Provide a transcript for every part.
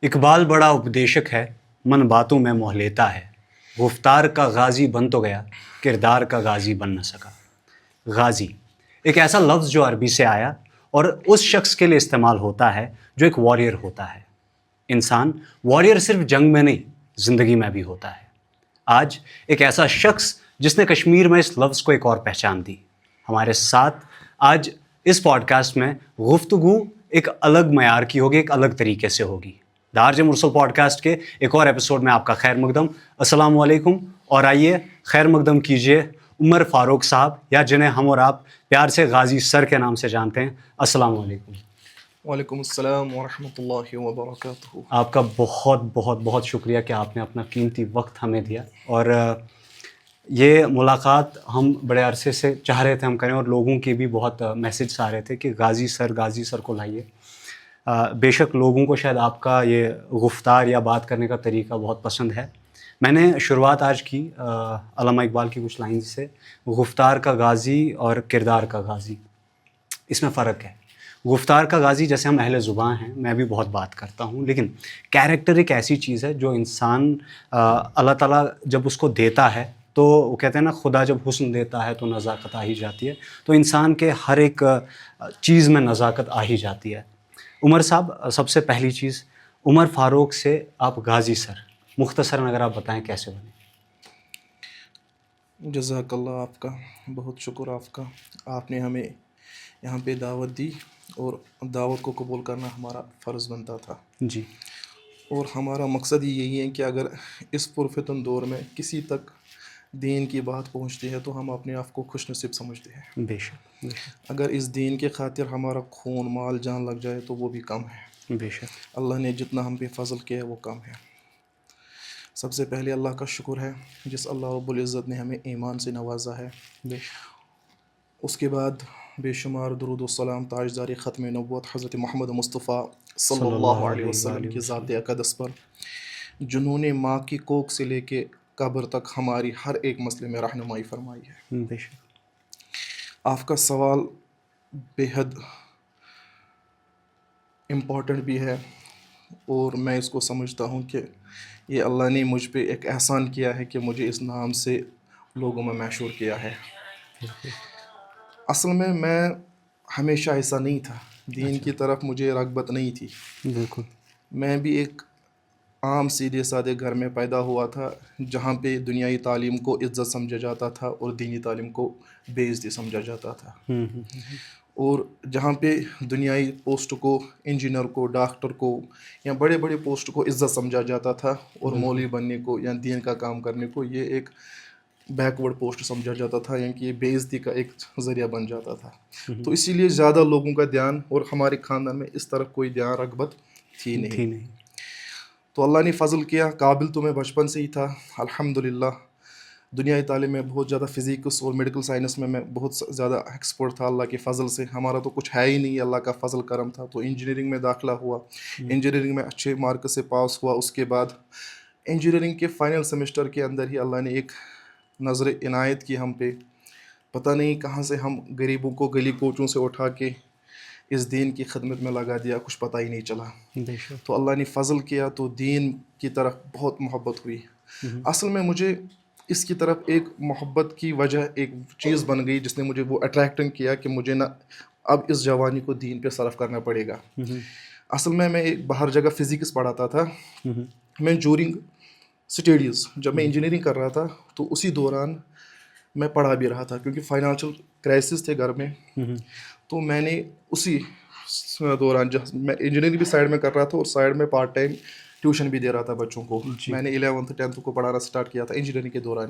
اقبال بڑا اپدیشک ہے، من باتوں میں موہ لیتا ہے، گفتار کا غازی بن تو گیا، کردار کا غازی بن نہ سکا۔ غازی ایک ایسا لفظ جو عربی سے آیا اور اس شخص کے لیے استعمال ہوتا ہے جو ایک واریر ہوتا ہے۔ انسان واریر صرف جنگ میں نہیں، زندگی میں بھی ہوتا ہے۔ آج ایک ایسا شخص جس نے کشمیر میں اس لفظ کو ایک اور پہچان دی، ہمارے ساتھ آج اس پوڈ کاسٹ میں گفتگو ایک الگ معیار کی ہوگی، ایک الگ طریقے سے ہوگی۔ دارج مرسل پوڈ کاسٹ کے ایک اور ایپیسوڈ میں آپ کا خیر مقدم۔ السلام علیکم، اور آئیے خیر مقدم کیجیے عمر فاروق صاحب، یا جنہیں ہم اور آپ پیار سے غازی سر کے نام سے جانتے ہیں۔ السلام علیکم۔ وعلیکم السلام ورحمۃ اللہ وبرکاتہ۔ آپ کا بہت بہت بہت شکریہ کہ آپ نے اپنا قیمتی وقت ہمیں دیا، اور یہ ملاقات ہم بڑے عرصے سے چاہ رہے تھے ہم کریں، اور لوگوں کے بھی بہت میسیجز آ رہے تھے کہ غازی سر کو لائیے۔ بے شک لوگوں کو شاید آپ کا یہ گفتار یا بات کرنے کا طریقہ بہت پسند ہے۔ میں نے شروعات آج کی علامہ اقبال کی کچھ لائن سے، گفتار کا غازی اور کردار کا غازی، اس میں فرق ہے۔ گفتار کا غازی جیسے ہم اہل زباں ہیں، میں بھی بہت بات کرتا ہوں، لیکن کیریکٹر ایک ایسی چیز ہے جو انسان اللہ تعالیٰ جب اس کو دیتا ہے تو وہ کہتے ہیں نا، خدا جب حسن دیتا ہے تو نزاکت آ ہی جاتی ہے، تو انسان کے ہر ایک چیز میں نزاکت آ ہی جاتی ہے۔ عمر صاحب، سب سے پہلی چیز، عمر فاروق سے آپ غازی سر مختصراً اگر آپ بتائیں کیسے بنے؟ جزاک اللہ، آپ کا بہت شکر آپ کا۔ آپ نے ہمیں یہاں پہ دعوت دی، اور دعوت کو قبول کرنا ہمارا فرض بنتا تھا، جی، اور ہمارا مقصد ہی یہی ہے کہ اگر اس پرفتن دور میں کسی تک دین کی بات پہنچتی ہے تو ہم اپنے آپ کو خوش نصیب سمجھتے ہیں۔ بے شک بے شک اگر اس دین کے خاطر ہمارا خون مال جان لگ جائے تو وہ بھی کم ہے۔ بے شک اللہ نے جتنا ہم پہ فضل کیا ہے وہ کم ہے۔ سب سے پہلے اللہ کا شکر ہے جس اللہ رب العزت نے ہمیں ایمان سے نوازا ہے۔ بے شک اس کے بعد بے شمار درود و سلام تاجدار ختم نبوت حضرت محمد مصطفیٰ صلی اللہ علیہ وسلم کی ذات اقدس پر، جنہوں نے ماں کی کوکھ سے لے کے قبر تک ہماری ہر ایک مسئلے میں رہنمائی فرمائی ہے۔ بے شک آپ کا سوال بے حد امپورٹنٹ بھی ہے، اور میں اس کو سمجھتا ہوں کہ یہ اللہ نے مجھ پہ ایک احسان کیا ہے کہ مجھے اس نام سے لوگوں میں مشہور کیا ہے۔ اصل میں ہمیشہ ایسا نہیں تھا، دین کی طرف مجھے رغبت نہیں تھی۔ بالکل میں بھی ایک عام سیدھے سادے گھر میں پیدا ہوا تھا، جہاں پہ دنیائی تعلیم کو عزت سمجھا جاتا تھا اور دینی تعلیم کو بے عزتی سمجھا جاتا تھا، اور جہاں پہ دنیائی پوسٹ کو، انجینئر کو، ڈاکٹر کو یا بڑے بڑے پوسٹ کو عزت سمجھا جاتا تھا، اور مولوی بننے کو یا دین کا کام کرنے کو یہ ایک بیکورڈ پوسٹ سمجھا جاتا تھا، یعنی کہ یہ بے عزتی کا ایک ذریعہ بن جاتا تھا۔ تو اسی لیے زیادہ لوگوں کا دھیان، اور ہمارے خاندان میں اس طرف کوئی دھیان رغبت تھی نہیں۔ تو اللہ نے فضل کیا، قابل تو میں بچپن سے ہی تھا الحمدللہ۔ دنیائی تعلیم میں بہت زیادہ فزکس اور میڈیکل سائنس میں بہت زیادہ ایکسپرٹ تھا اللہ کے فضل سے۔ ہمارا تو کچھ ہے ہی نہیں، اللہ کا فضل کرم تھا۔ تو انجینئرنگ میں داخلہ ہوا، انجینئرنگ میں اچھے مارکس سے پاس ہوا۔ اس کے بعد انجینئرنگ کے فائنل سیمسٹر کے اندر ہی اللہ نے ایک نظر عنایت کی ہم پہ، پتہ نہیں کہاں سے ہم غریبوں کو گلی کوچوں سے اٹھا کے اس دین کی خدمت میں لگا دیا، کچھ پتہ ہی نہیں چلا۔ تو اللہ نے فضل کیا تو دین کی طرف بہت محبت ہوئی۔ اصل میں مجھے اس کی طرف ایک محبت کی وجہ ایک چیز بن گئی جس نے مجھے وہ اٹریکٹنگ کیا کہ مجھے نا اب اس جوانی کو دین پہ صرف کرنا پڑے گا۔ اصل میں ایک باہر جگہ فزکس پڑھاتا تھا۔ میں جورنگ اسٹڈیز جب میں انجینئرنگ کر رہا تھا تو اسی دوران میں پڑھا بھی رہا تھا، کیونکہ فائنانشل کرائسس تھے گھر میں۔ تو میں نے اسی دوران جب میں انجینئرنگ بھی سائڈ میں کر رہا تھا اور سائڈ میں پارٹ ٹائم ٹیوشن بھی دے رہا تھا بچوں کو۔ میں نے 11th 10th کو پڑھانا سٹارٹ کیا تھا انجینئرنگ کے دوران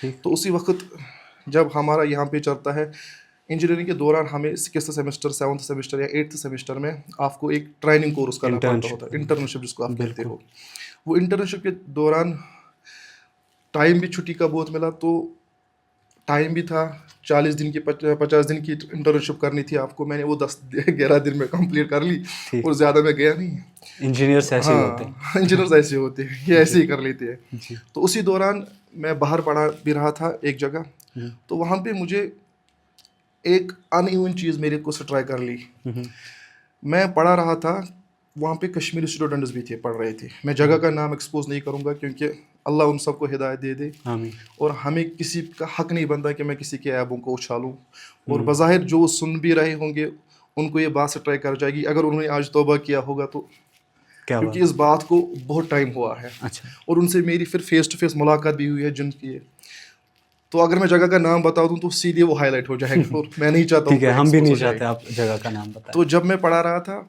ہی۔ تو اسی وقت جب ہمارا یہاں پہ چلتا ہے انجینئرنگ کے دوران، ہمیں 6th سیمسٹر 7th سیمسٹر یا 8th سیمسٹر میں آپ کو ایک ٹریننگ کورس کرنا پڑتا ہوتا ہے، انٹرنشپ جس کو آپ کہتے ہو۔ وہ انٹرنشپ کے دوران ٹائم بھی چھٹی کا بہت ملا، تو ٹائم بھی تھا 40 دن کی 50 دن کی انٹرنشپ کرنی تھی آپ کو۔ میں نے وہ 10-11 دن میں کمپلیٹ کر لی، اور زیادہ میں گیا نہیں۔ انجینئرس ایسے ہوتے ہیں، انجینئرز ایسے ہوتے ہیں، یہ ایسے ہی کر لیتے ہیں۔ تو اسی دوران میں باہر پڑھا بھی رہا تھا ایک جگہ، تو وہاں پہ مجھے ایک ان ایون چیز میرے کو سٹرائی کر لی۔ میں پڑھا رہا تھا وہاں پہ کشمیری اسٹوڈنٹس بھی تھے, پڑھ رہے تھے. میں جگہ کا نام ایکسپوز نہیں کروں گا کیونکہ اللہ ان سب کو ہدایت دے دے, آمین. اور ہمیں کسی کا حق نہیں بنتا کہ میں کسی کے عیبوں کو اچھالوں. اور بظاہر جو سن بھی رہے ہوں گے ان کو یہ بات سٹرائک کر جائے گی اگر انہوں نے آج توبہ کیا ہوگا تو, کیونکہ اس بات کو بہت ٹائم ہوا ہے. اچھا. اور ان سے میری پھر فیس ٹو فیس ملاقات بھی ہوئی ہے جن کی, تو اگر میں جگہ کا نام بتا دوں تو سیدھے وہ ہائی لائٹ ہو جائے گا, اور میں نہیں چاہتا ہوں. ٹھیک ہے, ہم بھی نہیں چاہتے آپ جگہ کا نام بتائیں. تو جب میں پڑھا رہا تھا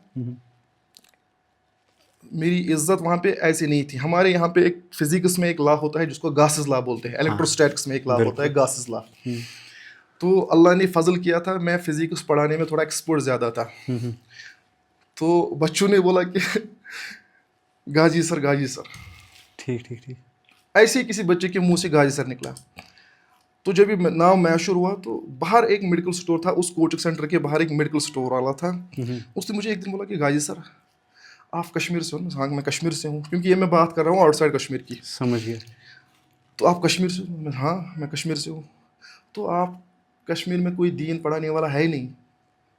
میری عزت وہاں پہ ایسی نہیں تھی. ہمارے یہاں پہ ایک فزکس میں ایک لا ہوتا ہے جس کو گاسز لا بولتے ہیں, الیکٹروسٹیٹکس میں ایک لا ہوتا ہے گاسز لا. تو اللہ نے فضل کیا تھا, میں فزکس پڑھانے میں تھوڑا ایکسپرٹ زیادہ تھا. تو بچوں نے بولا کہ غازی سر غازی سر, ٹھیک ٹھیک ٹھیک, ایسے ہی کسی بچے کے منہ سے غازی سر نکلا. تو جب یہ نام مشہور ہوا تو باہر ایک میڈیکل اسٹور تھا, اس کوچنگ سینٹر کے باہر ایک میڈیکل اسٹور والا تھا. اس نے مجھے ایک دن بولا کہ غازی سر آپ کشمیر سے ہو؟ ہاں میں کشمیر سے ہوں, کیونکہ یہ میں بات کر رہا ہوں آؤٹ سائڈ کشمیر کی. سمجھ گیا. تو آپ کشمیر سے ہو؟ ہاں میں کشمیر سے ہوں. تو آپ کشمیر میں کوئی دین پڑھانے والا ہے ہی نہیں؟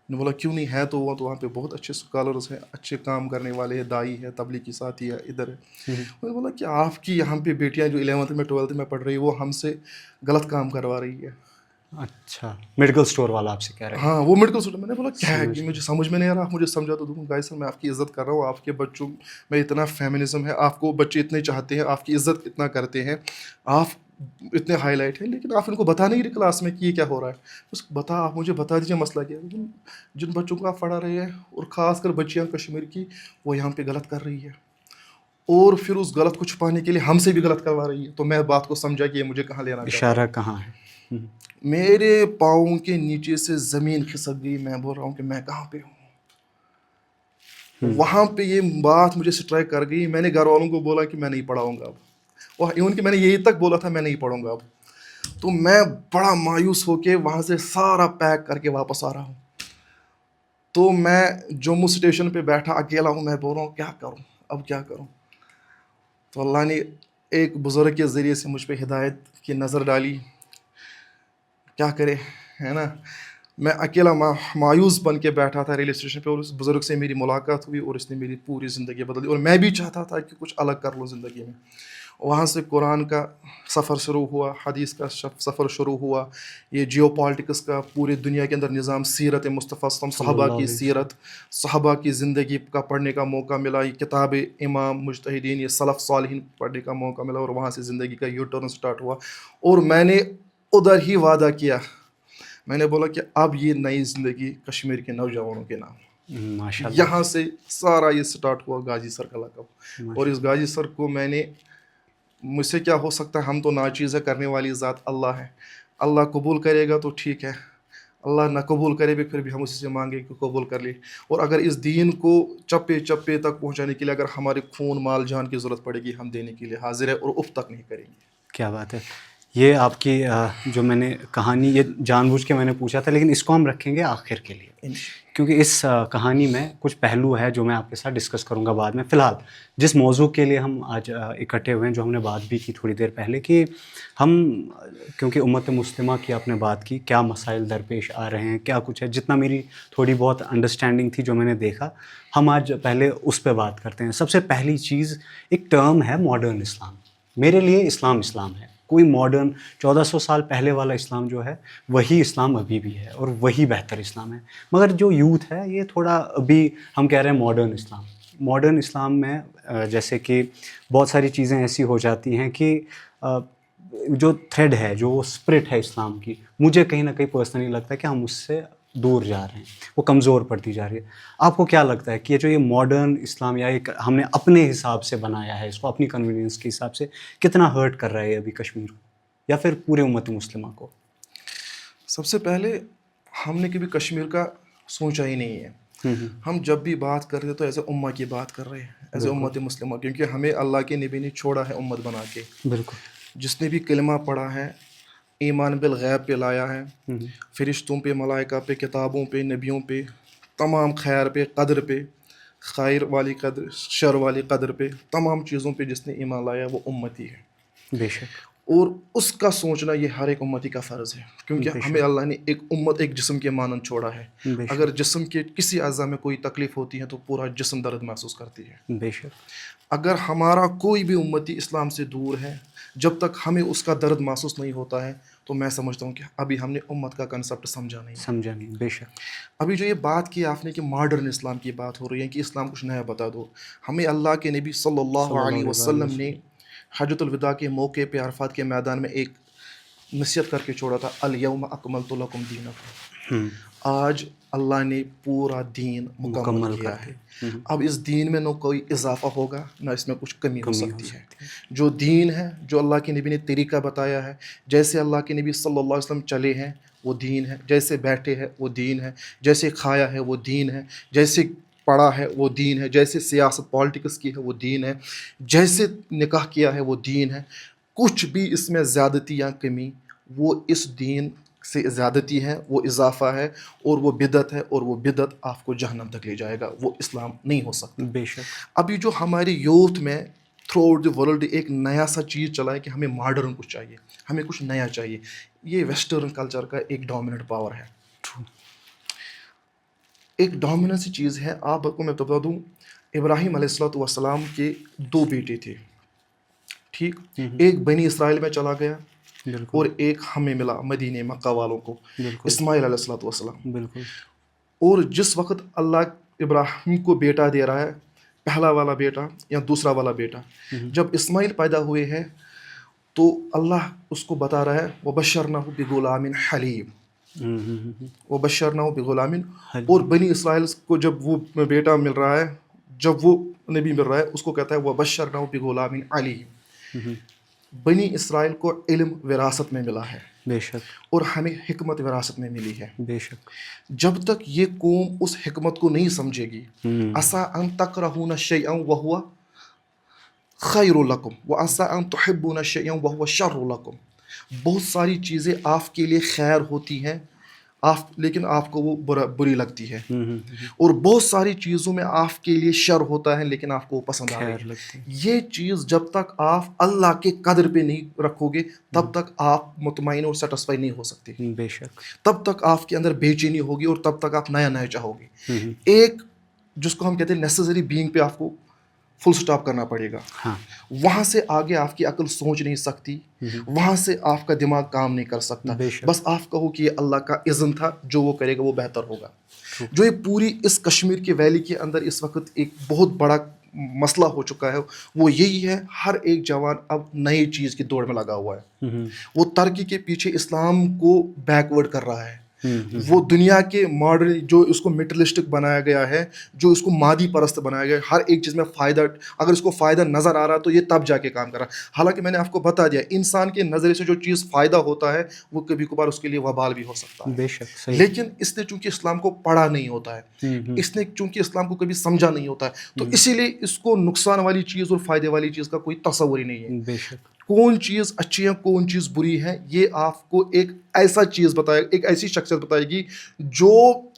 نے بولا کیوں نہیں ہے, تو وہاں پہ بہت اچھے اسکالرس ہیں, اچھے کام کرنے والے ہیں, دائی ہے, تبلیغی ساتھی ہے ادھر ہے. میں نے بولا کہ آپ کی یہاں پہ بیٹیاں جو 11th میں 12th میں پڑھ رہی وہ ہم سے غلط کام کروا رہی ہے. اچھا, میڈیکل اسٹور والا آپ سے کہہ رہے ہیں؟ ہاں وہ میڈیکل اسٹور. میں نے بولا کیا ہے کہ مجھے سمجھ میں نہیں آ رہا, آپ مجھے سمجھا تو دوں. گائز سر میں آپ کی عزت کر رہا ہوں, آپ کے بچوں میں اتنا فیمنزم ہے, آپ کو بچے اتنے چاہتے ہیں, آپ کی عزت اتنا کرتے ہیں, آپ اتنے ہائی لائٹ ہیں, لیکن آپ ان کو بتا نہیں رہے کلاس میں کہ یہ کیا ہو رہا ہے. بس آپ مجھے بتا دیجیے مسئلہ کیا ہے. لیکن جن بچوں کو آپ پڑھا رہے ہیں اور خاص کر بچیاں کشمیر کی, وہ یہاں پہ غلط کر رہی ہے, اور پھر اس غلط کو چھپانے کے لیے ہم سے بھی غلط کروا رہی ہے. تو میں بات کو سمجھا کہ یہ مجھے کہاں لینا چاہتا ہے. اشارہ کہاں ہے؟ میرے پاؤں کے نیچے سے زمین کھسک گئی. میں بول رہا ہوں کہ میں کہاں پہ ہوں. وہاں پہ یہ بات مجھے سٹرائک کر گئی. میں نے گھر والوں کو بولا کہ میں نہیں پڑھاؤں گا اب, اور ایون کہ میں نے یہی تک بولا تھا میں نہیں پڑھوں گا اب. تو میں بڑا مایوس ہو کے وہاں سے سارا پیک کر کے واپس آ رہا ہوں. تو میں جموں اسٹیشن پہ بیٹھا اکیلا ہوں. میں بول رہا ہوں کیا کروں, اب کیا کروں. تو اللہ نے ایک بزرگ کے ذریعے سے مجھ پہ ہدایت کی نظر ڈالی. کیا کرے, ہے نا. میں اکیلا مایوس بن کے بیٹھا تھا ریلوے اسٹیشن پہ, اور اس بزرگ سے میری ملاقات ہوئی اور اس نے میری پوری زندگی بدل دی. اور میں بھی چاہتا تھا کہ کچھ الگ کر لوں زندگی میں. وہاں سے قرآن کا سفر شروع ہوا, حدیث کا سفر شروع ہوا, یہ جیو پالیٹکس کا پورے دنیا کے اندر نظام, سیرت مصطفیٰ صحابہ کی سیرت, صحابہ کی زندگی کا پڑھنے کا موقع ملا. یہ کتاب امام مجتہدین, یہ سلف صالحین پڑھنے کا موقع ملا, اور وہاں سے زندگی کا یو ٹرن سٹارٹ ہوا. اور میں نے ادھر ہی وعدہ کیا, میں نے بولا کہ اب یہ نئی زندگی کشمیر کے نوجوانوں کے نام. ماشاءاللہ. یہاں سے سارا یہ سٹارٹ ہوا غازی سر کا لقب. اور اس غازی سر کو میں نے, مجھ سے کیا ہو سکتا ہے, ہم تو ناچیز ہے, کرنے والی ذات اللہ ہے. اللہ قبول کرے گا تو ٹھیک ہے, اللہ نہ قبول کرے بھی پھر بھی ہم اسی سے مانگے کہ قبول کر لے. اور اگر اس دین کو چپے چپے تک پہنچانے کے لیے اگر ہمارے خون مال جان کی ضرورت پڑے گی, ہم دینے کے لیے حاضر ہے, اور اف تک نہیں کریں گے. کیا بات ہے. یہ آپ کی جو میں نے کہانی, یہ جان بوجھ کے میں نے پوچھا تھا, لیکن اس کو ہم رکھیں گے آخر کے لیے, کیونکہ اس کہانی میں کچھ پہلو ہے جو میں آپ کے ساتھ ڈسکس کروں گا بعد میں. فی الحال جس موضوع کے لیے ہم آج اکٹھے ہوئے ہیں, جو ہم نے بات بھی کی تھوڑی دیر پہلے, کہ ہم کیونکہ امت مسلمہ کی آپ نے بات کی, کیا مسائل درپیش آ رہے ہیں, کیا کچھ ہے, جتنا میری تھوڑی بہت انڈرسٹینڈنگ تھی جو میں نے دیکھا, ہم آج پہلے اس پہ بات کرتے ہیں. سب سے پہلی چیز, ایک ٹرم ہے ماڈرن اسلام. میرے لیے اسلام اسلام ہے, کوئی ماڈرن 1400 سال پہلے والا اسلام جو ہے وہی اسلام ابھی بھی ہے, اور وہی بہتر اسلام ہے. مگر جو یوتھ ہے یہ تھوڑا ابھی ہم کہہ رہے ہیں ماڈرن اسلام. ماڈرن اسلام میں جیسے کہ بہت ساری چیزیں ایسی ہو جاتی ہیں کہ جو تھریڈ ہے, جو اسپرٹ ہے اسلام کی, مجھے کہیں نہ کہیں پرسنلی لگتا ہے کہ ہم اس سے دور جا رہے ہیں, وہ کمزور پڑتی جا رہی ہے. آپ کو کیا لگتا ہے کہ جو یہ ماڈرن اسلام, یا ایک ہم نے اپنے حساب سے بنایا ہے اس کو, اپنی کنوینئنس کے حساب سے, کتنا ہرٹ کر رہا ہے ابھی کشمیر کو, یا پھر پورے امت مسلمہ کو؟ سب سے پہلے ہم نے کبھی کشمیر کا سوچا ہی نہیں ہے. ہم جب بھی بات کر رہے تو ایسے امہ کی بات کر رہے ہیں, ایسے امت مسلمہ, کیونکہ ہمیں اللہ کے نبی نے چھوڑا ہے امت بنا کے. بالکل. جس نے بھی کلمہ پڑھا ہے, ایمان بالغیب پہ لایا ہے, فرشتوں پہ, ملائکہ پہ, کتابوں پہ, نبیوں پہ, تمام خیر پہ, قدر پہ, خیر والی قدر, شر والی قدر پہ, تمام چیزوں پہ جس نے ایمان لایا وہ امتی ہے. بے شک. اور اس کا سوچنا یہ ہر ایک امتی کا فرض ہے، کیونکہ ہمیں اللہ نے ایک امت ایک جسم کے مانند چھوڑا ہے. اگر جسم کے کسی اعضاء میں کوئی تکلیف ہوتی ہے تو پورا جسم درد محسوس کرتی ہے. بے شک. اگر ہمارا کوئی بھی امتی اسلام سے دور ہے، جب تک ہمیں اس کا درد محسوس نہیں ہوتا ہے تو میں سمجھتا ہوں کہ ابھی ہم نے امت کا کنسپٹ سمجھا نہیں. بے شک. ابھی جو یہ بات کی آپ نے کہ ماڈرن اسلام کی بات ہو رہی ہے کہ اسلام کچھ نیا بتا دو، ہمیں اللہ کے نبی صلی اللہ علیہ وسلم نے حجۃ الوداع کے موقع پہ عرفات کے میدان میں ایک نصیحت کر کے چھوڑا تھا، الیوم اکملت لکم دینکم. آج اللہ نے پورا دین مکمل کیا ہے. اب اس دین میں نہ کوئی اضافہ ہوگا نہ اس میں کچھ کمی ہو سکتی ہے. جو دین ہے، جو اللہ کے نبی نے طریقہ بتایا ہے، جیسے اللہ کے نبی صلی اللہ علیہ وسلم چلے ہیں وہ دین ہے، جیسے بیٹھے ہیں وہ دین ہے، جیسے کھایا ہے وہ دین ہے، جیسے پڑھا ہے وہ دین ہے، جیسے سیاست پالیٹکس کی ہے وہ دین ہے، جیسے نکاح کیا ہے وہ دین ہے. کچھ بھی اس میں زیادتی یا کمی وہ اس دین سے زیادتی ہے، وہ اضافہ ہے اور وہ بدعت ہے، اور وہ بدعت آپ کو جہنم تک لے جائے گا، وہ اسلام نہیں ہو سکتا. بے شک. ابھی جو ہماری یوتھ میں تھرو آؤٹ دی ورلڈ ایک نیا سا چیز چلا ہے کہ ہمیں ماڈرن کچھ چاہیے، ہمیں کچھ نیا چاہیے، یہ ویسٹرن کلچر کا ایک ڈومیننٹ پاور ہے. ایک ڈومیننٹ سی چیز ہے. آپ کو میں بتا دوں، ابراہیم علیہ السلام کے 2 بیٹے تھے، ٹھیک. ایک بنی اسرائیل میں چلا گیا اور ایک ہمیں ملا مدینے مکہ والوں کو، اسماعیل علیہ السلام. اور جس وقت اللہ ابراہیم کو بیٹا دے رہا ہے، پہلا والا بیٹا یا دوسرا والا بیٹا، جب اسماعیل پیدا ہوئے ہیں تو اللہ اس کو بتا رہا ہے وَبَشَّرْنَاهُ بِغُلَامٍ حَلِيمٍ، وَبَشَّرْنَاهُ بِغُلَامٍ. اور بنی اسرائیل کو جب وہ بیٹا مل رہا ہے، جب وہ نبی مل رہا ہے، اس کو کہتا ہے وَبَشَّرْنَاهُ بِغُلَامٍ عَلِيمٍ. بنی اسرائیل کو علم وراثت میں ملا ہے، بے شک، اور ہمیں حکمت وراثت میں ملی ہے، بے شک. جب تک یہ قوم اس حکمت کو نہیں سمجھے گی، عسیٰ ان تکرہون شیئا وہو خیر لکم وعسیٰ ان تحبون شیئا وہو شر لکم. بہت ساری چیزیں آپ کے لیے خیر ہوتی ہیں لیکن آپ کو وہ بری لگتی ہے، اور بہت ساری چیزوں میں آپ کے لیے شر ہوتا ہے لیکن آپ کو وہ پسند آ رہی ہے. یہ چیز جب تک آپ اللہ کے قدر پہ نہیں رکھو گے تب تک آپ مطمئن اور سیٹسفائی نہیں ہو سکتے، بے شک. تب تک آپ کے اندر بے چینی ہوگی اور تب تک آپ نیا نیا چاہو گے. ایک جس کو ہم کہتے ہیں نیسیسری بینگ پہ آپ کو فل سٹاپ کرنا پڑے گا. وہاں سے آگے آپ کی عقل سوچ نہیں سکتی، وہاں سے آپ کا دماغ کام نہیں کر سکتا. بس آپ کہو کہ یہ اللہ کا اذن تھا، جو وہ کرے گا وہ بہتر ہوگا. جو یہ پوری اس کشمیر کی ویلی کے اندر اس وقت ایک بہت بڑا مسئلہ ہو چکا ہے وہ یہی ہے، ہر ایک جوان اب نئی چیز کی دوڑ میں لگا ہوا ہے. وہ ترقی کے پیچھے اسلام کو بیکورڈ کر رہا ہے. وہ دنیا کے ماڈرن جو اس کو میٹرلسٹک بنایا گیا ہے، جو اس کو مادی پرست بنایا گیا ہے، ہر ایک چیز میں فائدہ، اگر اس کو فائدہ نظر آ رہا تو یہ تب جا کے کام کر رہا ہے. حالانکہ میں نے آپ کو بتا دیا انسان کے نظریے سے جو چیز فائدہ ہوتا ہے وہ کبھی کبھار اس کے لیے وبال بھی ہو سکتا ہے، بے شک. لیکن اس نے چونکہ اسلام کو پڑھا نہیں ہوتا ہے، اس نے چونکہ اسلام کو کبھی سمجھا نہیں ہوتا ہے، تو اسی لیے اس کو نقصان والی چیز اور فائدے والی چیز کا کوئی تصور ہی نہیں ہے. بے شک. کون چیز اچھی ہے کون چیز بری ہے یہ آپ کو ایک ایسا چیز بتائے، ایک ایسی شخصیت بتائے گی جو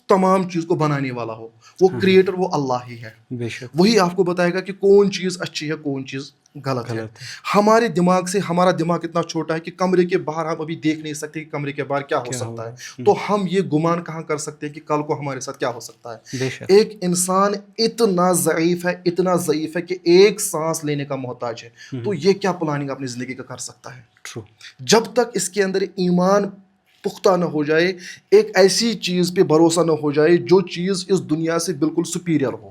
تمام چیز کو بنانے والا ہو. وہ کریٹر وہ اللہ ہی ہے، بے شک. وہی آپ کو بتائے گا کہ کون چیز اچھی ہے کون چیز غلط ہے. ہمارے دماغ سے، ہمارا دماغ اتنا چھوٹا ہے کہ کمرے کے باہر ہم ابھی دیکھ نہیں سکتے کہ کمرے کے باہر کیا ہو سکتا ہے. تو ہم یہ گمان کہاں کر سکتے ہیں کہ کل کو ہمارے ساتھ کیا ہو سکتا ہے. ایک انسان اتنا ضعیف ہے، اتنا ضعیف ہے کہ ایک سانس لینے کا محتاج ہے، تو یہ کیا پلاننگ اپنی زندگی کا کر سکتا ہے. جب تک اس کے اندر ایمان پختہ نہ ہو جائے، ایک ایسی چیز پہ بھروسہ نہ ہو جائے جو چیز اس دنیا سے بالکل سپیریئر ہو،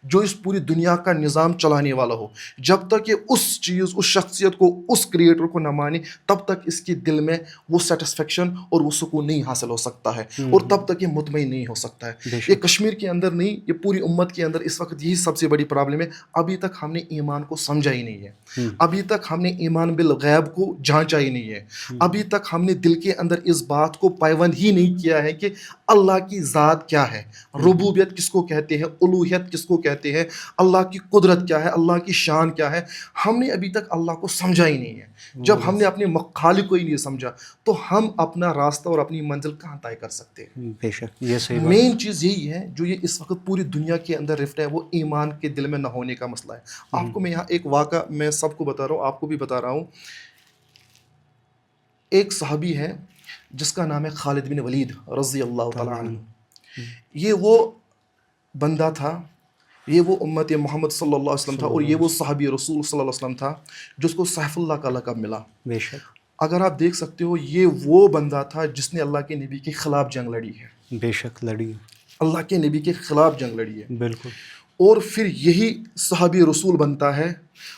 جو اس پوری دنیا کا نظام چلانے والا ہو، جب تک یہ اس چیز، اس شخصیت کو، اس کریٹر کو نہ مانے تب تک اس کے دل میں وہ سیٹسفیکشن اور وہ سکون نہیں حاصل ہو سکتا ہے، اور تب تک یہ مطمئن نہیں ہو سکتا ہے. یہ کشمیر کے اندر نہیں، یہ پوری امت کے اندر اس وقت یہی سب سے بڑی پرابلم ہے. ابھی تک ہم نے ایمان کو سمجھا ہی نہیں ہے، ابھی تک ہم نے ایمان بالغیب کو جانچا ہی نہیں ہے، ابھی تک ہم نے دل کے اندر اس بات کو پیوند ہی نہیں کیا ہے کہ اللہ کی ذات کیا ہے، ربوبیت کس کو کہتے ہیں، الوہیت کس کو کہتے ہیں، اللہ کی قدرت کیا ہے، اللہ کی شان کیا ہے. ہم نے ابھی تک اللہ کو سمجھا ہی نہیں ہے. جب ہم نے اپنے خالق کو ہی نہیں سمجھا تو ہم اپنا راستہ اور اپنی منزل کہاں طے کر سکتے ہیں. بے شک، یہ صحیح بات. مین چیز یہی ہے جو یہ اس وقت پوری دنیا کے اندر رفٹ ہے، وہ ایمان کے دل میں نہ ہونے کا مسئلہ ہے. آپ کو میں یہاں ایک واقعہ میں سب کو بتا رہا ہوں، آپ کو بھی بتا رہا ہوں. ایک صحابی ہے جس کا نام ہے خالد بن ولید رضی اللہ تعالیٰ عنہ. یہ وہ بندہ تھا، یہ وہ امت محمد صلی اللہ علیہ وسلم تھا، اور یہ وہ صحابی رسول صلی اللہ علیہ وسلم تھا جس کو سیف اللہ کا لقب ملا. بے شک. اگر آپ دیکھ سکتے ہو یہ وہ بندہ تھا جس نے اللہ کے نبی کے خلاف جنگ لڑی ہے. بے شک لڑی. اللہ کے نبی کے خلاف جنگ لڑی ہے. بالکل. اور پھر یہی صحابی رسول بنتا ہے،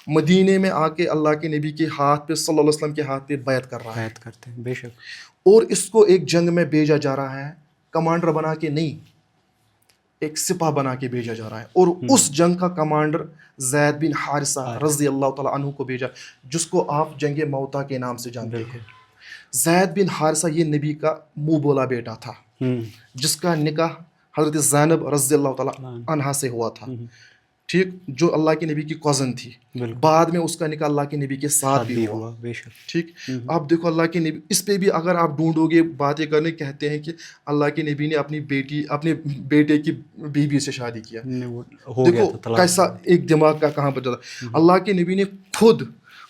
مدینے میں آ کے اللہ کے نبی کے ہاتھ پہ صلی اللہ علیہ وسلم کے ہاتھ پہ بیعت کر رہا ہے. بیعت کرتے ہیں. بے شک. اور اس کو ایک جنگ میں بھیجا جا رہا ہے، کمانڈر بنا کے نہیں، ایک سپاہ بنا کے بھیجا جا رہا ہے. اور اس جنگ کا کمانڈر زید بن حارثہ رضی اللہ تعالیٰ عنہ کو بھیجا، جس کو آپ جنگ موتا کے نام سے جانتے ہیں. زید بن حارثہ یہ نبی کا منہ بولا بیٹا تھا، جس کا نکاح حضرت زینب رضی اللہ تعالیٰ عنہا سے ہوا تھا. ٹھیک، جو اللہ کے نبی کی کزن تھی. بعد میں اس کا نکاح اللہ کے نبی کے ساتھ بھی ہوا. ٹھیک. آپ دیکھو اللہ کے نبی، اس پہ بھی اگر آپ ڈھونڈو گے باتیں کرنے، کہتے ہیں کہ اللہ کے نبی نے اپنی بیٹے کی بیوی سے شادی کیا. دیکھو کیسا ایک دماغ کا کہاں پر جاتا. اللہ کے نبی نے خود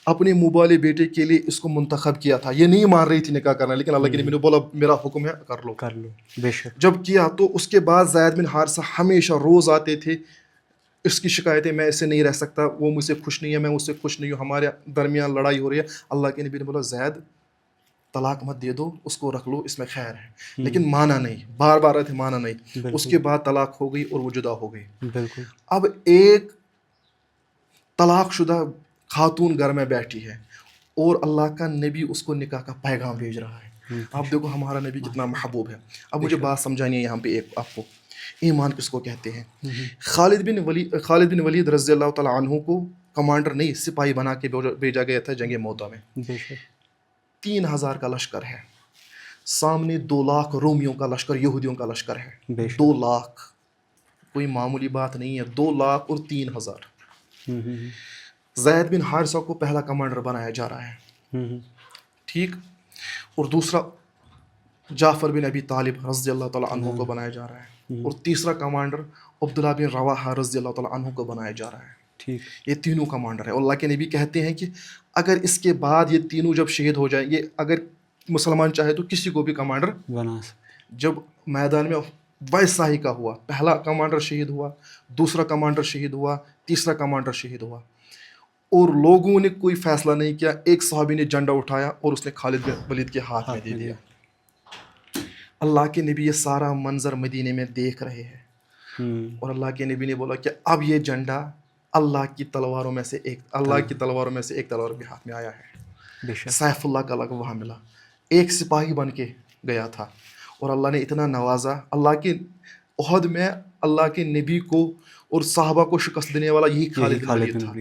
اپنے منہ والے بیٹے کے لیے اس کو منتخب کیا تھا. یہ نہیں مان رہی تھی نکاح کرنا، لیکن اللہ کے نبی نے بولا میرا حکم ہے کر لو. بے شک. جب کیا تو اس کے بعد زید بن حارثہ ہمیشہ روز آتے تھے، اس کی شکایتیں، میں اس سے نہیں رہ سکتا، وہ مجھ سے خوش نہیں ہے، میں اس سے خوش نہیں ہوں، ہمارے درمیان لڑائی ہو رہی ہے. اللہ کے نبی نے بولا زید طلاق مت دے دو، اس کو رکھ لو، اس میں خیر ہے. لیکن مانا نہیں، بار بار رہے تھے، مانا نہیں. اس کے بعد طلاق ہو گئی اور وہ جدا ہو گئی. بالکل. اب ایک طلاق شدہ خاتون گھر میں بیٹھی ہے اور اللہ کا نبی اس کو نکاح کا پیغام بھیج رہا ہے. آپ دیکھو ہمارا نبی کتنا محبوب ہے. اب مجھے بات سمجھانی ہے یہاں پہ ایک آپ کو، ایمان کس کو کہتے ہیں. خالد بن ولید رضی اللہ تعالیٰ عنہ کو کمانڈر نہیں، سپاہی بنا کے بھیجا گیا تھا جنگ موتا میں. 3000 کا لشکر ہے، سامنے 2 لاکھ رومیوں کا لشکر، یہودیوں کا لشکر ہے. 2 لاکھ کوئی معمولی بات نہیں ہے. 2 لاکھ اور 3000. زید بن حارثہ کو پہلا کمانڈر بنایا جا رہا ہے. ٹھیک. اور دوسرا جعفر بن ابی طالب رضی اللہ تعالیٰ عنہ کو بنایا جا رہا ہے. اور تیسرا کمانڈر عبداللہ بن رواحہ رضی اللہ تعالیٰ عنہ کو بنایا جا رہا ہے. ٹھیک. یہ تینوں کمانڈر ہیں. اللہ کے نبی کہتے ہیں کہ اگر اس کے بعد یہ تینوں جب شہید ہو جائیں گے، اگر مسلمان چاہے تو کسی کو بھی کمانڈر بنا. جب میدان میں ویسا ہی کا ہوا، پہلا کمانڈر شہید ہوا، دوسرا کمانڈر شہید ہوا، تیسرا کمانڈر شہید ہوا، اور لوگوں نے کوئی فیصلہ نہیں کیا. ایک صحابی نے جھنڈا اٹھایا اور اس نے خالد بن ولید کے ہاتھ میں دے دیا. اللہ کے نبی یہ سارا منظر مدینے میں دیکھ رہے ہیں، اور اللہ کے نبی نے بولا کہ اب یہ جھنڈا اللہ کی تلواروں میں سے ایک تلوار کے ہاتھ میں آیا ہے. سیف اللہ کا لقب وہاں ملا. ایک سپاہی بن کے گیا تھا اور اللہ نے اتنا نوازا. اللہ کے احد میں اللہ کے نبی کو اور صحابہ کو شکست دینے والا یہی خالد بن ولید تھا.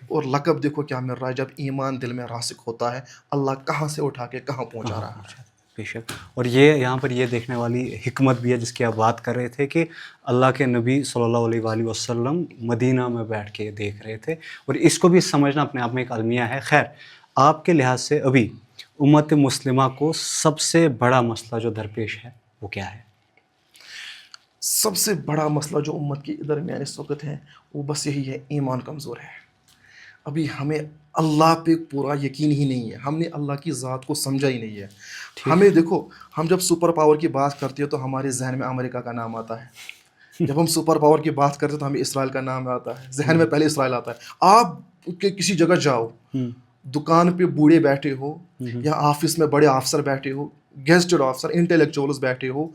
اور لقب دیکھو کیا مل رہا ہے. جب ایمان دل میں راسخ ہوتا ہے، اللہ کہاں سے اٹھا کے کہاں پہنچا رہا ہے. بے شک. اور یہ یہاں پر یہ دیکھنے والی حکمت بھی ہے جس کی آپ بات کر رہے تھے، کہ اللہ کے نبی صلی اللہ علیہ وآلہ وسلم مدینہ میں بیٹھ کے دیکھ رہے تھے، اور اس کو بھی سمجھنا اپنے آپ میں ایک المیہ ہے. خیر، آپ کے لحاظ سے ابھی امت مسلمہ کو سب سے بڑا مسئلہ جو درپیش ہے وہ کیا ہے؟ سب سے بڑا مسئلہ جو امت کے درمیان اس وقت ہے وہ بس یہی ہے، ایمان کمزور ہے. ابھی ہمیں اللہ پہ پورا یقین ہی نہیں ہے. ہم نے اللہ کی ذات کو سمجھا ہی نہیں ہے. ہمیں دیکھو، ہم جب سپر پاور کی بات کرتے ہیں تو ہمارے ذہن میں امریکہ کا نام آتا ہے. جب ہم سپر پاور کی بات کرتے ہیں تو ہمیں اسرائیل کا نام آتا ہے. ذہن میں پہلے اسرائیل آتا ہے. آپ کسی جگہ جاؤ، دکان پہ بوڑھے بیٹھے ہو یا آفس میں بڑے افسر بیٹھے ہو، گیسٹڈ آفسر، انٹلیکچوئلز بیٹھے ہو،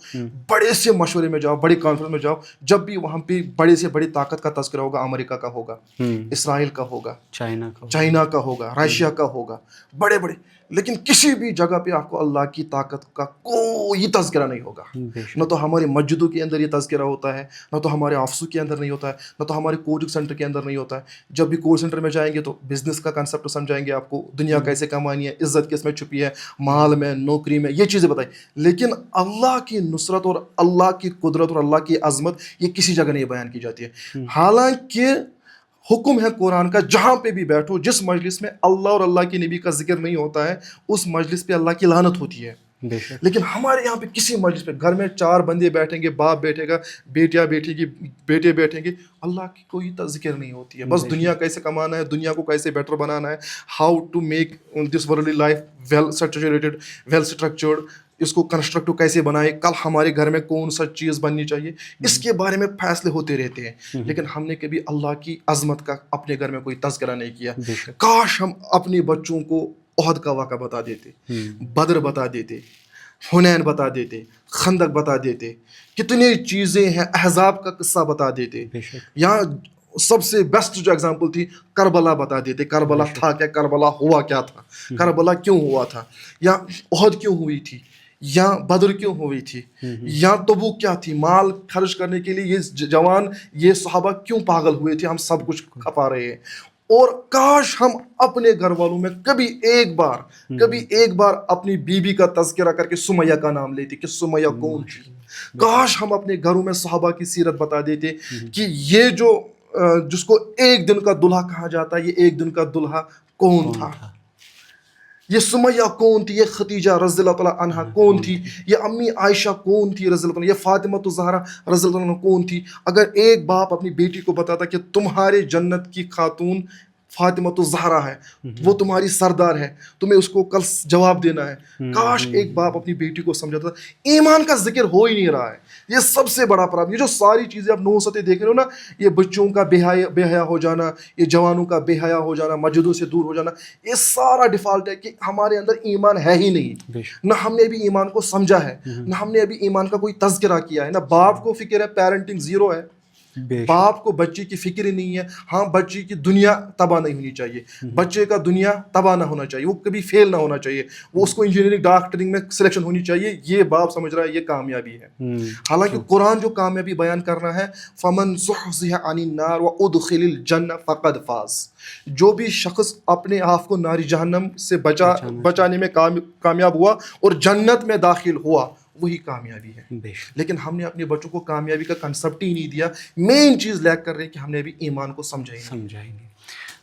بڑے سے مشورے میں جاؤ، بڑے کانفرنس میں جاؤ، جب بھی وہاں پہ بڑے سے بڑی طاقت کا تذکرہ ہوگا، امریکہ کا ہوگا، اسرائیل کا ہوگا، چائنا کا ہوگا، رشیا کا ہوگا، بڑے بڑے. لیکن کسی بھی جگہ پہ آپ کو اللہ کی طاقت کا کوئی تذکرہ نہیں ہوگا. نہ تو ہمارے مسجدوں کے اندر یہ تذکرہ ہوتا ہے، نہ تو ہمارے آفسوں کے اندر نہیں ہوتا ہے، نہ تو ہمارے کوچنگ سینٹر کے اندر نہیں ہوتا ہے. جب بھی کوچنگ سینٹر میں جائیں گے تو بزنس کا کنسیپٹ سمجھائیں گے آپ کو، دنیا کیسے کمانی ہے، عزت کس میں چھپی ہے، مال میں، نوکری میں، یہ چیزیں بتائیں. لیکن اللہ کی نصرت اور اللہ کی قدرت اور اللہ کی عظمت یہ کسی جگہ نہیں بیان کی جاتی ہے. حالانکہ حکم ہے قرآن کا، جہاں پہ بھی بیٹھو، جس مجلس میں اللہ اور اللہ کے نبی کا ذکر نہیں ہوتا ہے اس مجلس پہ اللہ کی لعنت ہوتی ہے. بے شک لیکن ہمارے یہاں پہ کسی مجلس پہ گھر میں 4 بندے بیٹھیں گے، باپ بیٹھے گا، بیٹیاں بیٹھے گی، بیٹے بیٹھیں گے، اللہ کی کوئی ذکر نہیں ہوتی ہے. بس دنیا کیسے کمانا ہے، دنیا کو کیسے بیٹر بنانا ہے، how to make this worldly life well saturated, well structured, اس کو کنسٹرکٹیو کیسے بنائے، کل ہمارے گھر میں کون سا چیز بننی چاہیے، اس کے بارے میں فیصلے ہوتے رہتے ہیں. لیکن ہم نے کبھی اللہ کی عظمت کا اپنے گھر میں کوئی تذکرہ نہیں کیا. کاش ہم اپنے بچوں کو احد کا واقعہ بتا دیتے، بدر بتا دیتے، حنین بتا دیتے، خندق بتا دیتے، کتنی چیزیں ہیں، احزاب کا قصہ بتا دیتے. یہاں سب سے بیسٹ جو اگزامپل تھی کربلا بتا دیتے. کربلا تھا کیا، کربلا ہوا کیا تھا، کربلا کیوں ہوا تھا، یا احد کیوں ہوئی تھی، یا بدر کیوں ہوئی تھی، یا تبوک کیا تھی، مال خرچ کرنے کے لیے یہ جوان، یہ صحابہ کیوں پاگل ہوئے تھے، ہم سب کچھ کھپا رہے ہیں. اور کاش ہم اپنے گھر والوں میں کبھی ایک بار اپنی بیوی کا تذکرہ کر کے سمیہ کا نام لیتے کہ سمیہ کون تھی. کاش ہم اپنے گھروں میں صحابہ کی سیرت بتا دیتے کہ یہ جو جس کو ایک دن کا دلہا کہا جاتا ہے، یہ ایک دن کا دلہا کون تھا، یہ سمیہ کون تھی، یہ خدیجہ رضی اللہ تعالیٰ عنہا کون تھی، یہ امی عائشہ کون تھی رضی اللہ تعالیٰ، یہ فاطمہ الزہرا رضی اللہ عنہ کون تھی. اگر ایک باپ اپنی بیٹی کو بتاتا کہ تمہارے جنت کی خاتون فاطمہ الزہرا ہے، وہ تمہاری سردار ہے، تمہیں اس کو کل جواب دینا ہے. کاش ایک باپ اپنی بیٹی کو سمجھاتا. ایمان کا ذکر ہو ہی نہیں رہا ہے. یہ سب سے بڑا پرابلم. یہ جو ساری چیزیں آپ 9 سطح دیکھ رہے ہو نا، یہ بچوں کا بے حیا ہو جانا، یہ جوانوں کا بے حیا ہو جانا، مسجدوں سے دور ہو جانا، یہ سارا ڈیفالٹ ہے کہ ہمارے اندر ایمان ہے ہی نہیں. نہ ہم نے ابھی ایمان کو سمجھا ہے، نہ ہم نے ابھی ایمان کا کوئی تذکرہ کیا ہے. نہ باپ کو فکر ہے، پیرنٹنگ زیرو ہے، باپ کو بچے کی فکر ہی نہیں ہے. ہاں بچے کی دنیا تباہ نہیں ہونی چاہیے، بچے کا دنیا تباہ نہ ہونا چاہیے، وہ کبھی فیل نہ ہونا چاہیے، وہ اس کو انجینئرنگ ڈاکٹرنگ میں سلیکشن ہونی چاہیے. یہ باپ سمجھ رہا ہے یہ کامیابی ہے. حالانکہ قرآن جو کامیابی بیان کر رہا ہے، فمن زحزح عن النار وادخل الجنہ فقد فاز. جو بھی شخص اپنے آپ کو ناری جہنم سے بچانے میں کامیاب ہوا اور جنت میں داخل ہوا، وہی کامیابی ہے. لیکن ہم نے اپنے بچوں کو کامیابی کا کنسپٹ ہی نہیں دیا. مین چیز لیک کر رہے ہیں کہ ہم نے ابھی ایمان کو سمجھا ہی نہیں.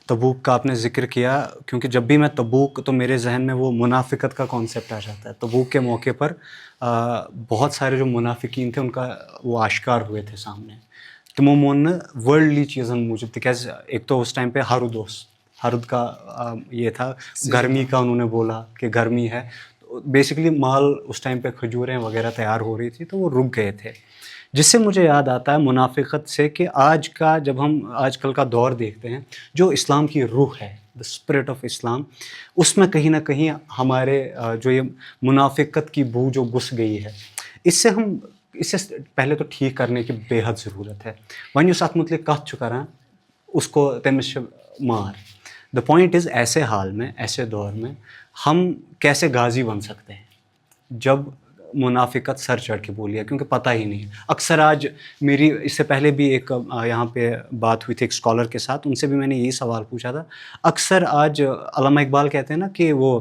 تبوک کا آپ نے ذکر کیا، کیونکہ جب بھی میں تبوک تو میرے ذہن میں وہ منافقت کا کانسیپٹ آ جاتا ہے. تبوک کے موقع پر بہت سارے جو منافقین تھے ان کا وہ آشکار ہوئے تھے سامنے. تمو مون ورلڈلی چیزن موجود تکیاز ایک تو اس ٹائم پہ ہرد کا یہ تھا، گرمی کا انہوں نے بولا کہ گرمی ہے. بیسکلی مال اس ٹائم پہ کھجوریں وغیرہ تیار ہو رہی تھی تو وہ رک گئے تھے. جس سے مجھے یاد آتا ہے منافقت سے کہ جب ہم آج کل کا دور دیکھتے ہیں، جو اسلام کی روح ہے، دا اسپرٹ آف اسلام، اس میں کہیں نہ کہیں ہمارے جو یہ منافقت کی بو جو گھس گئی ہے، اسے پہلے تو ٹھیک کرنے کی بے حد ضرورت ہے. ون یس ات متعلق کت چھُ کران اس کو تمس مار. دا پوائنٹ از ایسے حال میں، ایسے دور میں ہم کیسے غازی بن سکتے ہیں جب منافقت سر چڑھ کے بولی ہے، کیونکہ پتہ ہی نہیں. اکثر آج میری اس سے پہلے بھی ایک یہاں پہ بات ہوئی تھی ایک اسکالر کے ساتھ، ان سے بھی میں نے یہی سوال پوچھا تھا. اکثر آج علامہ اقبال کہتے ہیں نا کہ وہ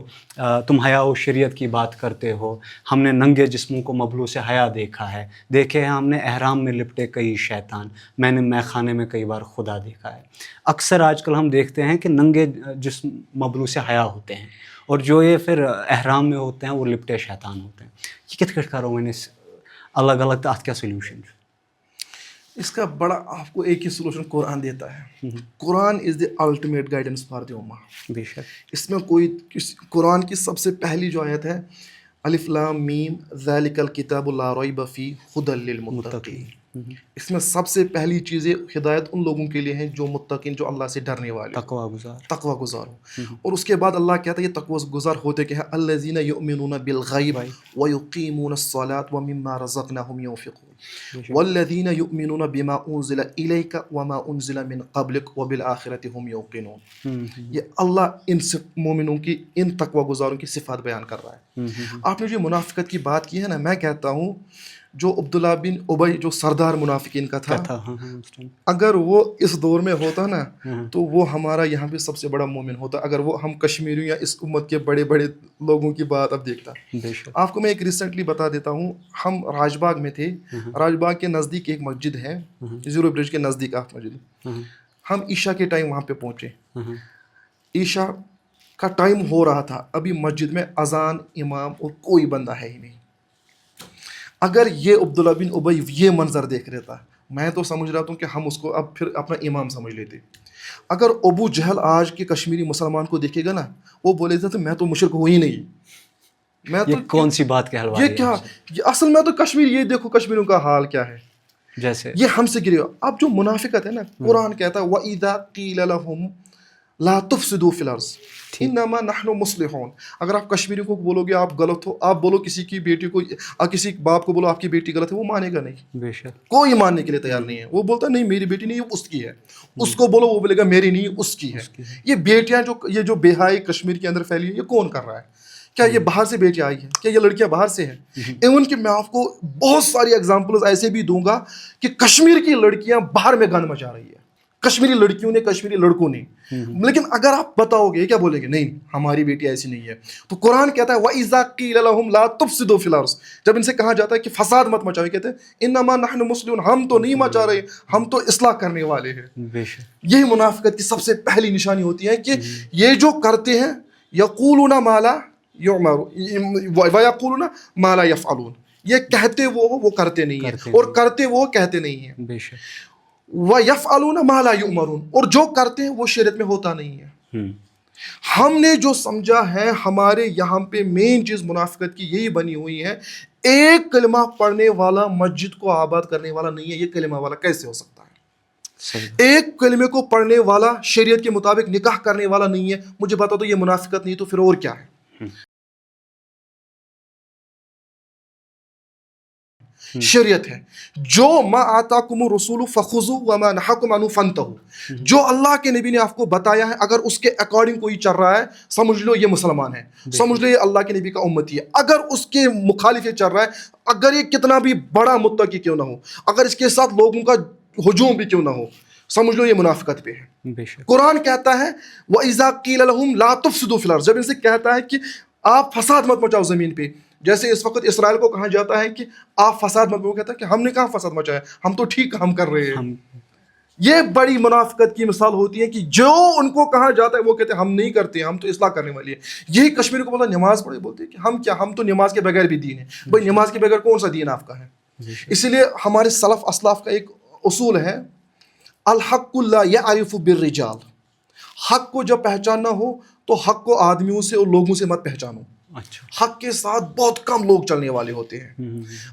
تم حیا و شریعت کی بات کرتے ہو، ہم نے ننگے جسموں کو مبلوس حیا دیکھا ہے، دیکھے ہیں ہم نے احرام میں لپٹے کئی شیطان، میں نے مے خانے میں کئی بار خدا دیکھا ہے. اکثر آج کل ہم دیکھتے ہیں کہ ننگے جسم مبلوس حیا ہوتے ہیں، اور جو یہ پھر احرام میں ہوتے ہیں وہ لپٹے شیطان ہوتے ہیں. یہ کت کٹ کرو ون الگ الگ تو ات کیا سولوشن؟ اس کا بڑا آپ کو ایک ہی سولوشن قرآن دیتا ہے. Quran is the ultimate guidance for the ummah. بے شک. اس میں قرآن کی سب سے پہلی جو آیت ہے، الف لام میم ذالک الکتاب لا ریب فیہ ھدی للمتقین. اس میں سب سے پہلی چیزیں ہدایت ان لوگوں کے لیے ہیں جو متقین، جو اللہ سے ڈرنے والے، تقوی گزار ہو. اور اس کے بعد اللہ کہتا ہے یہ تقوی گزار ہوتے کہ ہیں الذین یؤمنون بالغیب ویقیمون الصلاۃ ومما رزقناہم ینفقون والذین یؤمنون بما انزل الیک وما انزل من قبلک وبالآخرۃ هم یوقنون. یہ اللہ ان مومنوں کی، ان تقوی گزاروں کی صفات بیان کر رہا ہے. آپ نے جو منافقت کی بات کی ہے نا، میں کہتا ہوں جو عبداللہ بن ابی جو سردار منافقین کا تھا، اگر وہ اس دور میں ہوتا نا تو وہ ہمارا یہاں پہ سب سے بڑا مومن ہوتا. اگر وہ ہم کشمیریوں یا اس امت کے بڑے بڑے لوگوں کی بات اب دیکھتا. آپ کو میں ایک ریسنٹلی بتا دیتا ہوں، ہم راج باغ میں تھے. راج باغ کے نزدیک ایک مسجد ہے، زیرو برج کے نزدیک آپ مسجد. ہم عشاء کے ٹائم وہاں پہ پہنچے. عشاء کا ٹائم ہو رہا تھا, ابھی مسجد میں اذان, امام اور کوئی بندہ ہے ہی نہیں. اگر یہ عبداللہ بن ابی یہ منظر دیکھ رہتا, میں تو سمجھ رہا ہوں کہ ہم اس کو اب پھر اپنا امام سمجھ لیتے. اگر ابو جہل آج کے کشمیری مسلمان کو دیکھے گا نا, وہ بولے تھے میں تو مشرک ہوں ہی نہیں. میں تو کون سی بات کے حلوا, یہ کیا, اصل میں تو کشمیر, یہ دیکھو کشمیریوں کا حال کیا ہے, جیسے یہ ہم سے گرے. اب جو منافقت ہے نا, قرآن کہتا ہے وَإِذَا قِيلَ لَهُمْ لَا تُفْسِدُوا فِي الْأَرْضِ إِنَّمَا نَحْنُ مُصْلِحُونَ. اگر آپ کشمیری کو بولو گے آپ غلط ہو, آپ بولو کسی کی بیٹی کو, کسی باپ کو بولو آپ کی بیٹی غلط ہے, وہ مانے گا نہیں. بے شک کوئی ماننے کے لیے تیار نہیں ہے. وہ بولتا ہے نہیں میری بیٹی نہیں, اس کی ہے. اس کو بولو, وہ بولے گا میری نہیں, اس کی ہے. یہ بیٹیاں یہ جو بے حیائی کشمیر کے اندر پھیلی ہے, یہ کون کر رہا ہے؟ کیا یہ باہر سے بیٹیاں آئی ہیں؟ کیا یہ لڑکیاں باہر سے ہیں؟ ایون کہ میں آپ کو بہت ساری ایگزامپلز ایسے بھی دوں گا کہ کشمیر کی لڑکیاں باہر میں گند مچا رہی ہے, کشمیری لڑکیوں نے, کشمیری لڑکوں نے. لیکن اگر آپ بتاؤ گے, کیا بولیں گے, نہیں ہماری بیٹی ایسی نہیں ہے. تو قرآن کہتا ہے وَإِذَا قِيلَ لَهُمْ لَا تُفْسِدُوا فِي الْأَرْضِ, جب ان سے کہا جاتا ہے کہ فساد مت مچاؤ, کہتے ہیں اِنَّمَا نَحْنُ مُصْلِحُونَ, ہم تو نہیں مچا رہے, ہم تو اصلاح کرنے والے ہیں. بے شک یہی منافقت کی سب سے پہلی نشانی ہوتی ہے کہ یہ جو کرتے ہیں یقولون ما لا یعملون ویقولون ما لا یفعلون, یہ کہتے وہ کرتے نہیں ہیں, اور کرتے وہ کہتے نہیں ہیں. بے شک وَيَفْعَلُونَ مَا لَا يُؤْمَرُونَ, اور جو کرتے ہیں وہ شریعت میں ہوتا نہیں ہے. ہم نے جو سمجھا ہے, ہمارے یہاں پہ مین چیز منافقت کی یہی بنی ہوئی ہے, ایک کلمہ پڑھنے والا مسجد کو آباد کرنے والا نہیں ہے. یہ کلمہ والا کیسے ہو سکتا ہے؟ ایک کلمے کو پڑھنے والا شریعت کے مطابق نکاح کرنے والا نہیں ہے. مجھے بتا دو یہ منافقت نہیں تو پھر اور کیا ہے؟ شریعت ہے. جو ما آتاکم الرسول فخذوا وما نہاکم عنہ فانتہوا, جو اللہ کے نبی نے آپ کو بتایا ہے, اگر اس کے اکارڈنگ کوئی چل رہا ہے, سمجھ لو یہ مسلمان ہے, سمجھ لو یہ اللہ کے نبی کا امتی ہے. اگر اس کے مخالف یہ چل رہا ہے, اگر یہ کتنا بھی بڑا متقی کیوں نہ ہو, اگر اس کے ساتھ لوگوں کا ہجوم بھی کیوں نہ ہو, سمجھ لو یہ منافقت پہ ہے. قرآن کہتا ہے وَإِذَا قِيلَ لَهُمْ لَا تُفْسِدُوا فِي الْأَرْضِ, جب ان سے کہتا ہے کہ آپ فساد مت مچاؤ زمین پہ, جیسے اس وقت اسرائیل کو کہا جاتا ہے کہ آپ فساد مت, وہ کہتا ہے کہ ہم نے کہاں فساد مچایا, ہم تو ٹھیک کام کر رہے ہیں. یہ بڑی منافقت کی مثال ہوتی ہے کہ جو ان کو کہا جاتا ہے وہ کہتے ہیں ہم نہیں کرتے, ہم تو اصلاح کرنے والی ہے. یہی کشمیری کو بولتا نماز پڑھے, بولتے ہیں کہ ہم کیا, ہم تو نماز کے بغیر بھی دین ہے. بھائی نماز کے بغیر کون سا دین آپ کا ہے؟ اسی لیے ہمارے سلف اسلاف کا ایک اصول ہے, الحق لا یعرف بالرجال, حق کو جب پہچاننا ہو تو حق کو آدمیوں سے اور لوگوں سے مت پہچانو. حق کے ساتھ بہت کم لوگ چلنے والے ہوتے ہیں.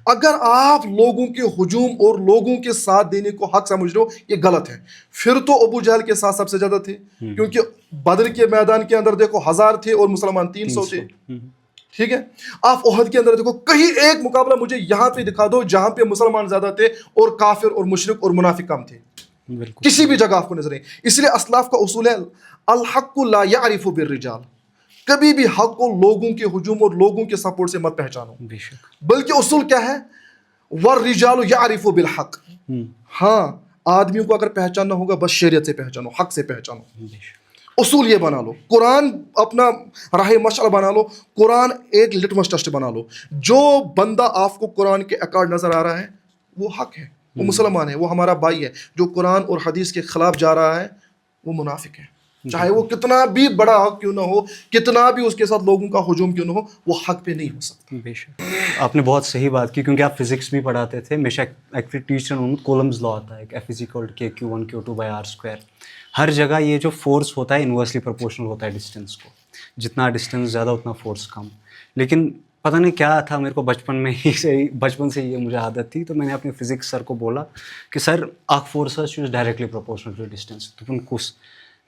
اگر آپ لوگوں کے ہجوم اور لوگوں کے ساتھ دینے کو حق سمجھ رہے ہو, یہ غلط ہے. پھر تو ابو جہل کے ساتھ سب سے زیادہ تھے, کیونکہ بدر کے میدان کے اندر دیکھو 1000 تھے اور مسلمان 300 تھے. ٹھیک ہے, آپ احد کے اندر دیکھو, کہیں ایک مقابلہ مجھے یہاں پہ دکھا دو جہاں پہ مسلمان زیادہ تھے اور کافر اور مشرک اور منافق کم تھے. کسی بھی جگہ آپ کو نظر نہیں. اس لیے اسلاف کا اصول ہے الحق لا یعرف بالرجال, کبھی بھی حق کو لوگوں کے ہجوم اور لوگوں کے سپورٹ سے مت پہچانو. بلکہ اصول کیا ہے, والرجال یعرف بالحق, ہاں آدمیوں کو اگر پہچاننا ہوگا بس شریعت سے پہچانو, حق سے پہچانو. اصول یہ بنا لو, قرآن اپنا راہ مشعل بنا لو, قرآن ایک لٹمس ٹیسٹ بنا لو. جو بندہ آپ کو قرآن کے اکارڈ نظر آ رہا ہے وہ حق ہے, وہ مسلمان ہے, وہ ہمارا بھائی ہے. جو قرآن اور حدیث کے خلاف جا رہا ہے وہ منافق ہے, چاہے وہ کتنا بھی بڑا حق کیوں نہ ہو, کتنا بھی اس کے ساتھ لوگوں کا ہجوم کیوں نہ ہو, وہ حق پہ نہیں ہو سکتا. بے شک آپ نے بہت صحیح بات کی, کیونکہ آپ فزکس بھی پڑھاتے تھے. ہمیشہ ایک ٹیچر کولمز لا ہوتا ہے, F is equal to KQ1 Q2/R². ہر جگہ یہ جو فورس ہوتا ہے انورسلی پروپورشنل ہوتا ہے ڈسٹینس کو, جتنا ڈسٹینس زیادہ اتنا فورس کم. لیکن پتہ نہیں کیا تھا میرے کو بچپن سے یہ مجھے عادت تھی, تو میں نے اپنے فزکس سر کو بولا کہ سر اکھ force is directly proportional to distance. تو کس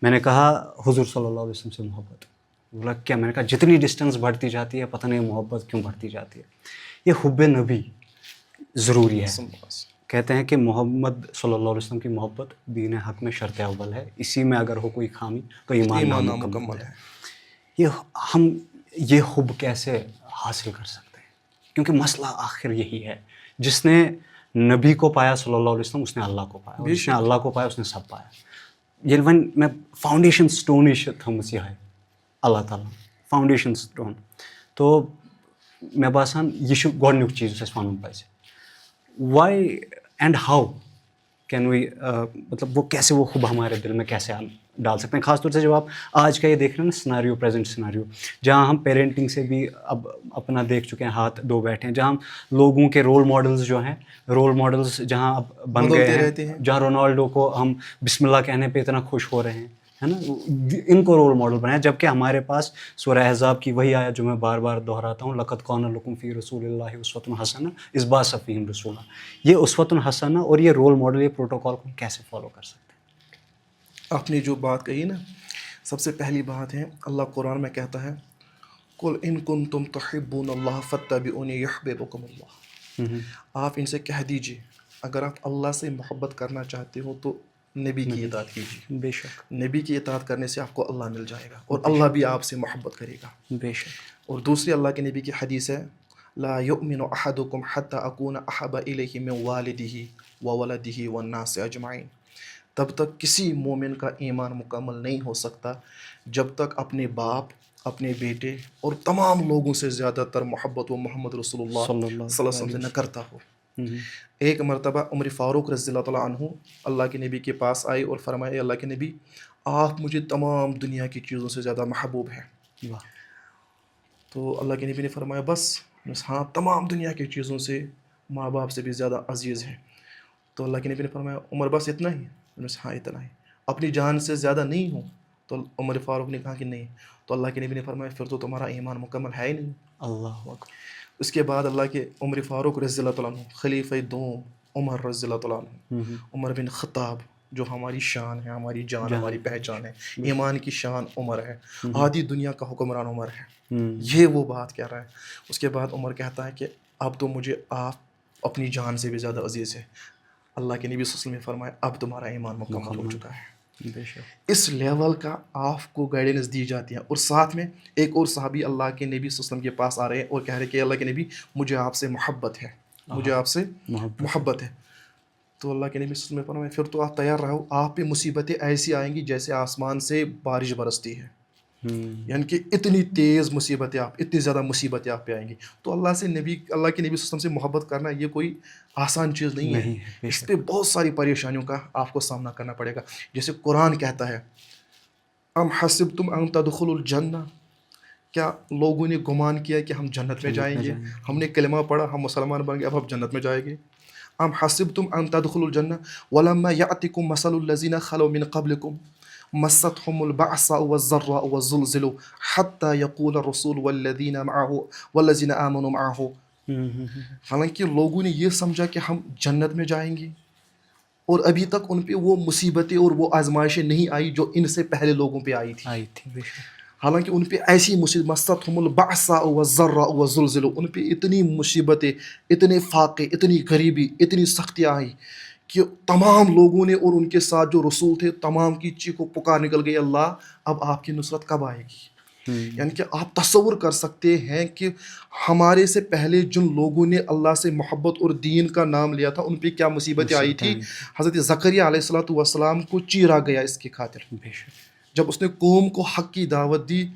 میں نے کہا حضور صلی اللہ علیہ وسلم سے محبت. بولا کیا؟ میں نے کہا جتنی ڈسٹینس بڑھتی جاتی ہے پتہ نہیں محبت کیوں بڑھتی جاتی ہے. یہ حب نبی ضروری ہے. کہتے ہیں کہ محمد صلی اللہ علیہ وسلم کی محبت دین حق میں شرط اول ہے, اسی میں اگر ہو کوئی خامی تو ایمان نامکمل ہے. ہم یہ حب کیسے حاصل کر سکتے ہیں؟ کیونکہ مسئلہ آخر یہی ہے, جس نے نبی کو پایا صلی اللہ علیہ وسلم اس نے اللہ کو پایا, اور جس نے اللہ کو پایا اس نے سب پایا. یہ میں فاؤنڈیشن سٹون تھمس یہ ہے اللہ تعالیٰ, فاؤنڈیشن سٹون. تو مے باسان یہ گۄڈنیُک چیز اَسہِ وَنُن پَزِ. Why and how can we, مطلب وہ کیسے وہ خوب ہمارے دل میں کیسے ڈال سکتے ہیں. خاص طور سے جب آپ آج کا یہ دیکھ رہے ہیں نا سناریو، پریزنٹ سناریو، جہاں ہم پیرنٹنگ سے بھی اب اپنا دیکھ چکے ہیں، ہاتھ دھو بیٹھے ہیں، جہاں ہم لوگوں کے رول ماڈلز جو ہیں، رول ماڈلز جہاں اب بن گئے ہیں، جہاں رونالڈو کو ہم بسم اللہ کہنے پہ اتنا خوش ہو رہے ہیں، ہے نا، ان کو رول ماڈل بنایا. جبکہ ہمارے پاس سورہ احزاب کی وہی آیت جو میں بار بار دہراتا ہوں، لقد کان لکم فی رسول اللہ اسوۃ حسنہ اذ بعث فیہم رسولا. یہ اسوۃ حسنہ اور یہ رول ماڈل، یہ پروٹوکال کو ہم کیسے فالو کر سکتے ہیں؟ آپ نے جو بات کہی نا، سب سے پہلی بات ہے اللہ قرآن میں کہتا ہے قل ان کنتم تحبون اللہ فاتبعونی یحببکم اللہ. آپ ان سے کہہ دیجئے اگر آپ اللہ سے محبت کرنا چاہتے ہو تو نبی کی اطاعت کیجیے. بے شک، نبی کی اطاعت کرنے سے آپ کو اللہ مل جائے گا اور اللہ بھی آپ سے محبت کرے گا. بے شک. اور دوسری اللہ کے نبی کی حدیث ہے لا یؤمن احدکم حتی اکون احب الیہ من والدہ وولدہ والناس اجمعین. تب تک کسی مومن کا ایمان مکمل نہیں ہو سکتا جب تک اپنے باپ، اپنے بیٹے اور تمام لوگوں سے زیادہ تر محبت وہ محمد رسول اللہ صلی اللہ علیہ وسلم سے نہ کرتا ہو. ایک مرتبہ عمر فاروق رضی اللہ تعالیٰ عنہ اللہ کے نبی کے پاس آئے اور فرمائے اللہ کے نبی آپ مجھے تمام دنیا کی چیزوں سے زیادہ محبوب ہیں. تو اللہ کے نبی نے فرمایا بس ہاں تمام دنیا کی چیزوں سے ماں باپ سے بھی زیادہ عزیز ہیں. تو اللہ کے نبی نے فرمایا عمر بس اتنا ہی؟ ہاں اتنا ہی. اپنی جان سے زیادہ نہیں ہوں؟ تو عمر فاروق نے کہا کہ نہیں. تو اللہ کے نبی نے فرمایا پھر تو تمہارا ایمان مکمل ہے ہی نہیں. اللہ اکبر. اس کے بعد اللہ کے عمر فاروق رضی اللہ تعالیٰ عنہ، خلیفہ دوم عمر رضی اللہ تعالیٰ عنہ، عمر بن خطاب جو ہماری شان ہے، ہماری جان، ہماری پہچان ہے، ایمان کی شان عمر ہے، آدھی دنیا کا حکمران عمر ہے. یہ وہ بات کہہ رہا ہے. اس کے بعد عمر کہتا ہے کہ اب تو مجھے آپ اپنی جان سے بھی زیادہ عزیز ہے. اللہ کے نبی صلی اللہ علیہ وسلم نے فرمایا اب تمہارا ایمان مکمل ہو چکا ہے. اس لیول کا آپ کو گائیڈنس دی جاتی ہے. اور ساتھ میں ایک اور صحابی اللہ کے نبی صلی اللہ علیہ وسلم کے پاس آ رہے ہیں اور کہہ رہے کہ اللہ کے نبی مجھے آپ سے محبت ہے، مجھے آپ سے محبت ہے. تو اللہ کے نبی صلی اللہ علیہ وسلم نے فرمایا پھر تو آپ تیار رہو، آپ پہ مصیبتیں ایسی آئیں گی جیسے آسمان سے بارش برستی ہے. یعنی کہ اتنی تیز مصیبتیں اتنی زیادہ مصیبتیں آپ پہ آئیں گی. تو اللہ کے نبی صلی اللہ علیہ وسلم سے محبت کرنا یہ کوئی آسان چیز نہیں ہے. اس پہ بہت ساری پریشانیوں کا آپ کو سامنا کرنا پڑے گا. جیسے قرآن کہتا ہے ام حسبتم ان تدخلوا الجنہ، کیا لوگوں نے گمان کیا کہ ہم جنت میں جائیں گے؟ ہم نے کلمہ پڑھا، ہم مسلمان بن گئے، اب ہم جنت میں جائیں گے. ام حسبتم ان تدخلوا الجنہ ولما یأتکم مثل الذین خلوا من قبلکم مستهم البعثاء والضراء والزلزلوا حتى يقول الرسول والذين آمنوا معه. حالانکہ لوگوں نے یہ سمجھا کہ ہم جنت میں جائیں گے اور ابھی تک ان پہ وہ مصیبتیں اور وہ آزمائشیں نہیں آئی جو ان سے پہلے لوگوں پہ آئی تھی. حالانکہ ان پہ ایسی مصیبت مستهم البعثاء والضراء والزلزلوا، ان پہ اتنی مصیبتیں، اتنے فاقے، اتنی غریبی، اتنی سختیاں آئی کہ تمام لوگوں نے اور ان کے ساتھ جو رسول تھے تمام کی چیخ و پکار نکل گئی اللہ اب آپ کی نصرت کب آئے گی. یعنی کہ آپ تصور کر سکتے ہیں کہ ہمارے سے پہلے جن لوگوں نے اللہ سے محبت اور دین کا نام لیا تھا ان پہ کیا مصیبتیں آئی تھی. حضرت زکریا علیہ السلام کو چیرا گیا اس کی خاطر جب اس نے قوم کو حق کی دعوت دی،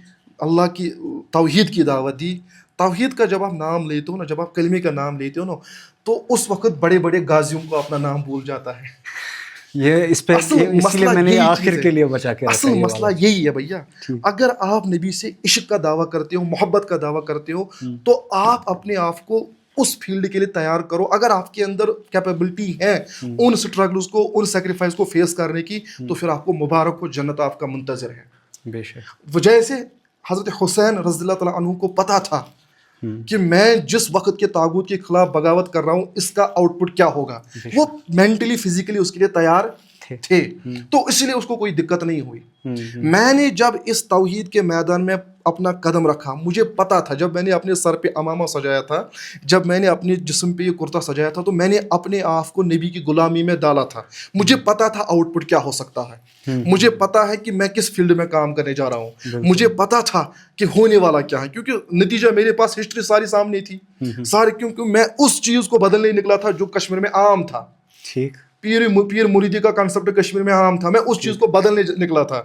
اللہ کی توحید کی دعوت دی. توحید کا جب آپ نام لیتے ہو نا، جب آپ کلمے کا نام لیتے ہو نا، تو اس وقت بڑے بڑے غازیوں کو اپنا نام بھول جاتا ہے. یہ اس پہ اس لیے میں نے آخر کے لیے بچا کے رکھا. اصل مسئلہ یہی ہے بھیا. اگر آپ نبی سے عشق کا دعویٰ کرتے ہو، محبت کا دعویٰ کرتے ہو، تو آپ اپنے آپ کو اس فیلڈ کے لیے تیار کرو. اگر آپ کے اندر کیپیبلٹی ہے ان سٹرگلز کو، ان سیکریفائس کو فیس کرنے کی، تو پھر آپ کو مبارک ہو، جنت آپ کا منتظر ہے. بے شک. وجہ سے حضرت حسین رضی اللہ تعالیٰ عنہ کو پتہ تھا کہ میں جس وقت کے طاغوت کے خلاف بغاوت کر رہا ہوں اس کا آؤٹ پٹ کیا ہوگا. وہ مینٹلی فزیکلی اس کے لیے تیار تھے، تو اس لیے اس کو کوئی دقت نہیں ہوئی. میں نے جب اس توحید کے میدان میں اپنا قدم رکھا، مجھے پتا تھا جب میں نے اپنے سر پہ امامہ سجایا تھا، جب میں نے اپنے جسم پہ یہ کرتا سجایا تھا، تو میں نے اپنے آپ کو نبی کی غلامی میں ڈالا تھا. مجھے پتا تھا آؤٹ پٹ کیا ہو سکتا ہے، مجھے پتا ہے کہ میں کس فیلڈ میں کام کرنے جا رہا ہوں، مجھے پتا تھا کہ ہونے والا کیا ہے، کیونکہ نتیجہ میرے پاس ہسٹری ساری سامنے تھی سارے. کیونکہ میں اس چیز کو بدلنے نکلا تھا جو کشمیر میں عام تھا. ٹھیک. پیر مریدی کا کنسپٹ کشمیر میں عام تھا، میں اس چیز کو بدلنے نکلا تھا.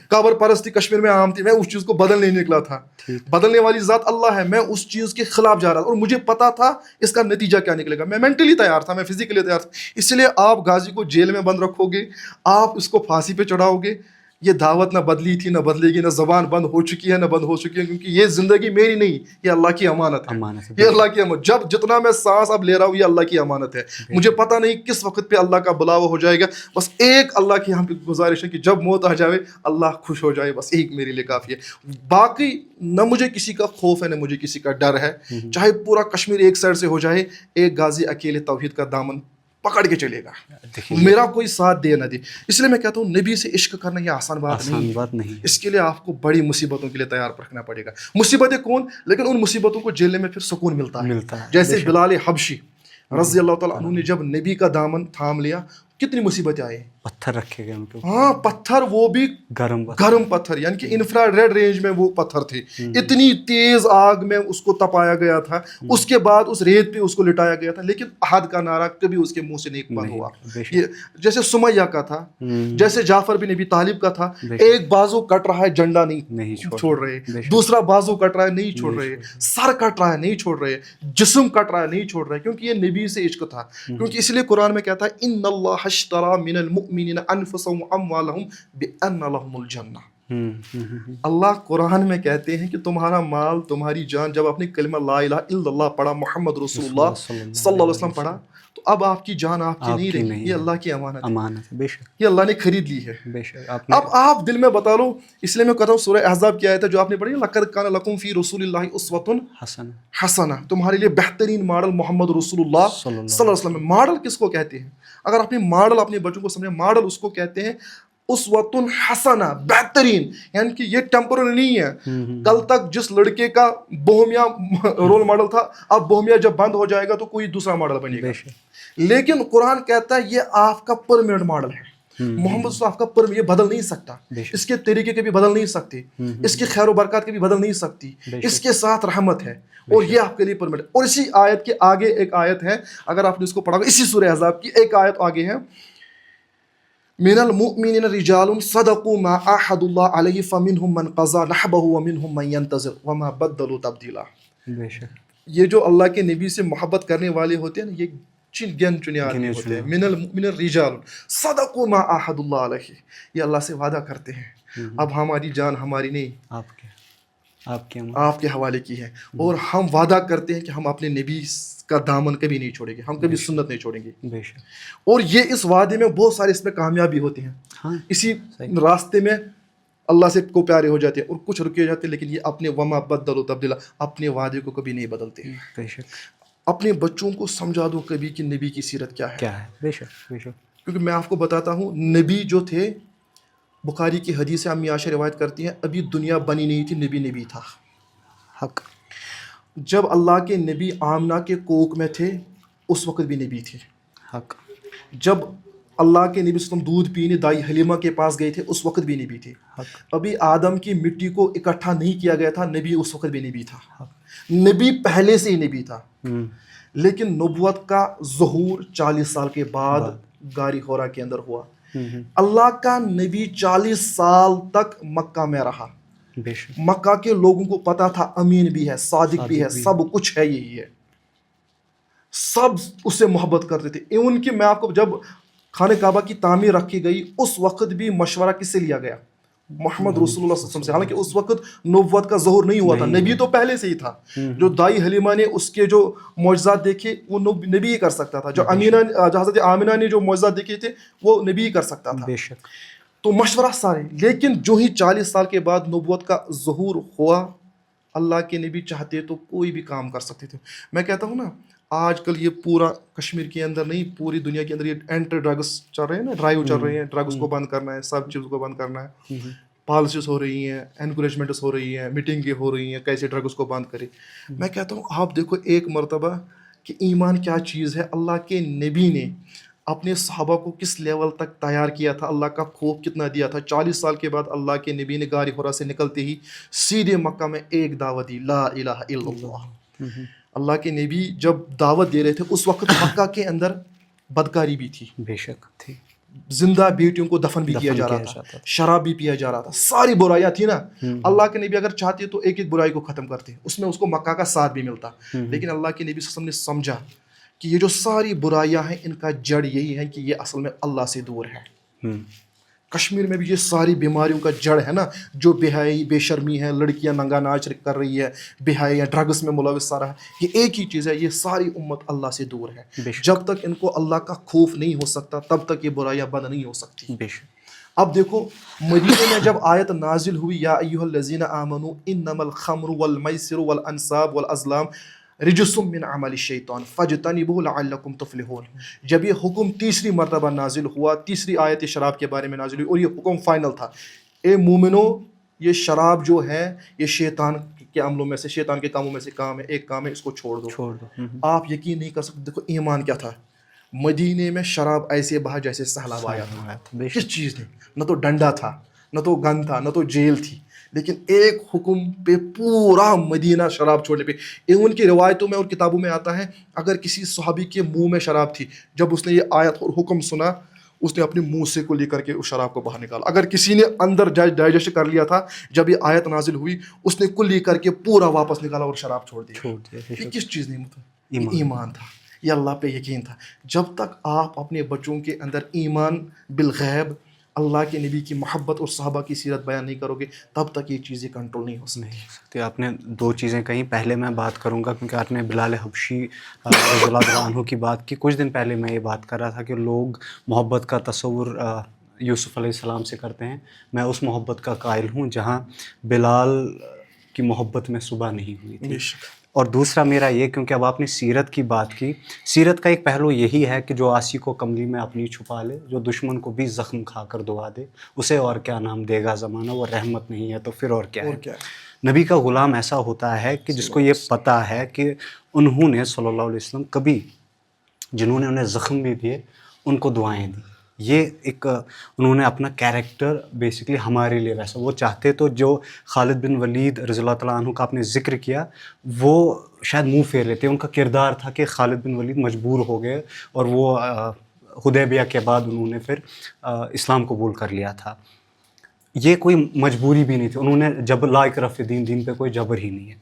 قبر پرستی کشمیر میں عام تھی، میں اس چیز کو بدلنے نکلا تھا. بدلنے والی ذات اللہ ہے، میں اس چیز کے خلاف جا رہا تھا اور مجھے پتا تھا اس کا نتیجہ کیا نکلے گا. میں مینٹلی تیار تھا، میں فزیکلی تیار تھا. اس لیے آپ غازی کو جیل میں بند رکھو گے، آپ اس کو پھانسی پہ چڑھاؤ گے، یہ دعوت نہ بدلی تھی نہ بدلے گی, نہ زبان بند ہو چکی ہے نہ بند ہو چکی ہے, کیونکہ یہ زندگی میری نہیں, یہ اللہ کی امانت ہے. یہ اللہ کی امانت, جب جتنا میں سانس اب لے رہا ہوں یہ اللہ کی امانت ہے. مجھے پتہ نہیں کس وقت پہ اللہ کا بلاوا ہو جائے گا. بس ایک اللہ کی ہم پہ گزارش ہے کہ جب موت آ جائے اللہ خوش ہو جائے, بس ایک میرے لیے کافی ہے. باقی نہ مجھے کسی کا خوف ہے نہ مجھے کسی کا ڈر ہے, چاہے پورا کشمیر ایک سائڈ سے ہو جائے, ایک غازی اکیلے توحید کا دامن پکڑ کے چلے گا, میرا کوئی ساتھ دے نہ دے. اس لیے میں کہتا ہوں نبی سے عشق کرنا یہ آسان بات نہیں. اس کے لیے آپ کو بڑی مصیبتوں کے لیے تیار رکھنا پڑے گا. مصیبتیں کون, لیکن ان مصیبتوں کو جھیلنے میں پھر سکون ملتا ہے. جیسے بلال حبشی رضی اللہ تعالیٰ عنہ نے جب نبی کا دامن تھام لیا, کتنی مصیبتیں آئی, پتھر رکھے گئے ان کے, ہاں پتھر, وہ بھی گرم پتھر, یعنی کہ انفرا ریڈ رینج میں وہ پتھر تھے. اتنی تیز آگ میں اس کو تپایا گیا تھا, اس کے بعد اس ریت پہ اس کو لٹایا گیا تھا, لیکن احد کا نارا کبھی اس کے منہ سے نہیں بند ہوا. یہ جیسے سمیہ کا تھا, جیسے جعفر بن ابی طالب کا تھا, ایک بازو کٹ رہا ہے جھنڈا نہیں چھوڑ رہے, دوسرا بازو کٹ رہا ہے نہیں چھوڑ رہے, سر کٹ رہا ہے نہیں چھوڑ رہے, جسم کٹ رہا ہے نہیں چھوڑ رہے, کیونکہ یہ نبی سے عشق تھا. کیونکہ اس لیے قرآن میں کہتا ہے ان اللہ اشتری من المؤمنین انفسهم واموالهم بان لهم الجنہ. اللہ قرآن میں کہتے ہیں کہ تمہارا مال تمہاری جان, جب آپ نے کلمہ لا الہ الا اللہ پڑھا, محمد رسول اللہ صلی اللہ علیہ وسلم پڑھا, تو اب آپ کی جان آپ کی نہیں رہی, یہ اللہ کی امانت ہے, بے شک یہ اللہ نے خرید لی ہے. اب آپ دل میں بتا لو. اس لیے میں کہتا ہوں سورہ احزاب کی آیت ہے جو آپ نے پڑھی, لقد کان لکم فی رسول اللہ اسوۃ حسنہ, تمہارے لیے بہترین ماڈل محمد رسول اللہ صلی اللہ علیہ وسلم. ماڈل کس کو کہتے ہیں؟ اگر اپنے ماڈل اپنے بچوں کو سمجھیں, ماڈل اس کو کہتے ہیں اسوۃ حسنہ, بہترین. یعنی کہ یہ ٹیمپرری نہیں ہے. کل تک جس لڑکے کا بوہمیا رول ماڈل تھا, اب بوہمیا جب بند ہو جائے گا تو کوئی دوسرا ماڈل بنے گا. لیکن قرآن کہتا ہے یہ آپ کا پرمننٹ ماڈل ہے. محمد صلی اللہ آپ کا یہ بدل نہیں سکتا, اس کے طریقے کبھی بدل نہیں سکتے, اس کی خیر و برکات کبھی بدل نہیں سکتی, اس کے ساتھ رحمت ہے, اور یہ آپ کے لیے پرمنٹ. اور اسی آیت کے آگے ایک آیت ہے, اگر آپ نے اس کو پڑھا, اسی سورہ احزاب کی ایک آیت آگے ہے, من المؤمنین رجال صدقوا ما عاهدوا الله علیہ فمنهم من قضى نحبه ومنهم من ينتظر وما بدلوا تبدیلا. یہ جو اللہ کے نبی سے محبت کرنے والے ہوتے ہیں نا, یہ گن چنے آدمی ہوتے ہیں. من المؤمنین رجال صدقوا ما عاهدوا الله علیہ, یہ اللہ سے وعدہ کرتے ہیں, اب ہماری جان ہماری نہیں, آپ کے حوالے کی ہے, اور ہم وعدہ کرتے ہیں کہ ہم اپنے نبی کا دامن کبھی نہیں چھوڑیں گے, ہم کبھی سنت نہیں چھوڑیں گے. اور یہ اس وعدے میں بہت سارے اس میں کامیابی ہوتے ہیں, اسی راستے میں اللہ سے کو پیارے ہو جاتے ہیں, اور کچھ رکے جاتے ہیں, لیکن یہ اپنے وما بدلوا تبدیلا, اپنے وعدے کو کبھی نہیں بدلتے. اپنے بچوں کو سمجھا دو کبھی کہ نبی کی سیرت کیا ہے. کیونکہ میں آپ کو بتاتا ہوں, نبی جو تھے, بخاری کی حدیث امی عائشہ روایت کرتی ہیں, ابھی دنیا بنی نہیں تھی, نبی تھا. حق. جب اللہ کے نبی آمنہ کے کوکھ میں تھے اس وقت بھی نبی تھے. حق. جب اللہ کے نبی صلی اللہ علیہ وسلم دودھ پینے دائی حلیمہ کے پاس گئے تھے اس وقت بھی نبی تھے. ابھی آدم کی مٹی کو اکٹھا نہیں کیا گیا تھا, نبی اس وقت بھی نبی تھا. نبی پہلے سے ہی نبی تھا. لیکن نبوت کا ظہور 40 سال کے بعد غار حرا کے اندر ہوا. اللہ کا نبی 40 سال تک مکہ میں رہا. مکہ کے لوگوں کو پتا تھا امین بھی ہے, صادق بھی ہے, سب کچھ ہے, یہی ہے. سب اس سے محبت کرتے تھے. ایون کہ میں آپ کو, جب خانہ کعبہ کی تعمیر رکھی گئی اس وقت بھی مشورہ کس سے لیا گیا؟ محمد رسول اللہ صلی اللہ علیہ وسلم سے. حالانکہ اس وقت نبوت کا ظہور نہیں ہوا تھا, نبی تو پہلے سے ہی تھا. جو دائی حلیمہ نے اس کے جو معجزات دیکھے وہ نبی ہی کر سکتا تھا. جو حضرت آمنہ نے جو معجزات دیکھے تھے وہ نبی ہی کر سکتا تھا. تو مشورہ سارے. لیکن جو ہی 40 سال کے بعد نبوت کا ظہور ہوا, اللہ کے نبی چاہتے تو کوئی بھی کام کر سکتے تھے. میں کہتا ہوں نا, آج کل یہ پورا کشمیر کے اندر نہیں, پوری دنیا کے اندر یہ اینٹی ڈرگس چل رہے ہیں نا, ڈرائیو چل رہے ہیں, ڈرگس کو بند کرنا ہے, سب چیزوں کو بند کرنا ہے. پالیسیز ہو رہی ہیں, انکریجمنٹس ہو رہی ہیں, میٹنگیں ہو رہی ہیں, کیسے ڈرگس کو بند کرے. میں کہتا ہوں آپ دیکھو ایک مرتبہ کہ ایمان کیا چیز ہے. اللہ کے نبی نے اپنے صحابہ کو کس لیول تک تیار کیا تھا, اللہ کا خوف کتنا دیا تھا. 40 سال کے بعد اللہ کے نبی نے غار حرا سے نکلتے ہی سیدھے مکہ میں ایک دعوت دی, لا الہ الا اللہ. اللہ کے نبی جب دعوت دے رہے تھے اس وقت مکہ کے اندر بدکاری بھی تھی, بے شک تھی, زندہ بیٹیوں کو دفن بھی کیا جا رہا تھا, شراب بھی پیا جا رہا تھا, ساری برائیاں تھی نا. اللہ کے نبی اگر چاہتے تو ایک ایک برائی کو ختم کرتے, اس میں اس کو مکہ کا ساتھ بھی ملتا. لیکن اللہ کے نبی صلی اللہ علیہ وسلم نے سمجھا کہ یہ جو ساری برائیاں ہیں ان کا جڑ یہی ہے کہ یہ اصل میں اللہ سے دور ہے. کشمیر میں بھی یہ ساری بیماریوں کا جڑ ہے نا, جو بے حیائی بے شرمی ہے, لڑکیاں ننگا ناچ کر رہی ہے, بے حیائی یا ڈرگس میں ملوث سارا ہے, یہ ایک ہی چیز ہے, یہ ساری امت اللہ سے دور ہے. جب تک ان کو اللہ کا خوف نہیں ہو سکتا تب تک یہ برائیاں بند نہیں ہو سکتی. اب دیکھو مدینے میں جب آیت نازل ہوئی, یا ایھا الذین آمنوا انما الخمر والمیسر والانصاب والازلام رجس من عمل الشیطان فاجتنبوہ لعلکم تفلحون, جب یہ حکم تیسری مرتبہ نازل ہوا, تیسری آیت شراب کے بارے میں نازل ہوئی, اور یہ حکم فائنل تھا, اے مومنو یہ شراب جو ہے یہ شیطان کے عملوں میں سے, شیطان کے کاموں میں سے کام ہے, ایک کام ہے, اس کو چھوڑ دو. آپ یقین نہیں کر سکتے, دیکھو ایمان کیا تھا, مدینے میں شراب ایسے بہا جیسے سہلاب آیا تھا. کس چیز نے, نہ تو ڈنڈا تھا, نہ تو گن تھا, نہ تو جیل تھی, لیکن ایک حکم پہ پورا مدینہ شراب چھوڑنے پہ. ان کی روایتوں میں اور کتابوں میں آتا ہے, اگر کسی صحابی کے منہ میں شراب تھی, جب اس نے یہ آیت اور حکم سنا, اس نے اپنے منہ سے کو لے کر کے اس شراب کو باہر نکالا. اگر کسی نے اندر ڈائجسٹ کر لیا تھا, جب یہ آیت نازل ہوئی, اس نے کل لے کر کے پورا واپس نکالا اور شراب چھوڑ دیا. یہ کس چیز نہیں تھا, یہ ایمان تھا, یہ اللہ پہ یقین تھا. جب تک آپ اپنے بچوں کے اندر ایمان بالغیب, اللہ کے نبی کی محبت اور صحابہ کی سیرت بیان نہیں کرو گے, تب تک یہ چیزیں کنٹرول نہیں ہو سکتی. آپ نے دو چیزیں کہیں, پہلے میں بات کروں گا کیونکہ آپ نے بلال حبشی رضی اللہ عنہ کی بات کی. کچھ دن پہلے میں یہ بات کر رہا تھا کہ لوگ محبت کا تصور یوسف علیہ السلام سے کرتے ہیں. میں اس محبت کا قائل ہوں جہاں بلال کی محبت میں صبح نہیں ہوئی تھی. اور دوسرا میرا یہ, کیونکہ اب آپ نے سیرت کی بات کی, سیرت کا ایک پہلو یہی ہے کہ جو آسی کو کملی میں اپنی چھپا لے, جو دشمن کو بھی زخم کھا کر دعا دے, اسے اور کیا نام دے گا زمانہ, وہ رحمت نہیں ہے تو پھر اور کیا ہے. نبی کا غلام ایسا ہوتا ہے کہ جس کو یہ پتہ ہے کہ انہوں نے صلی اللہ علیہ وسلم کبھی, جنہوں نے انہیں زخم بھی دیے, ان کو دعائیں دی. یہ ایک انہوں نے اپنا کیریکٹر بیسکلی ہمارے لیے ویسا, وہ چاہتے تو جو خالد بن ولید رضی اللہ تعالیٰ عنہ کا آپ نے ذکر کیا, وہ شاید منہ پھیر لیتے. ان کا کردار تھا کہ خالد بن ولید مجبور ہو گئے اور وہ حدیبیہ کے بعد انہوں نے پھر اسلام قبول کر لیا تھا. یہ کوئی مجبوری بھی نہیں تھی, انہوں نے جب لا اکراہ فی الدین, دین پہ کوئی جبر ہی نہیں ہے,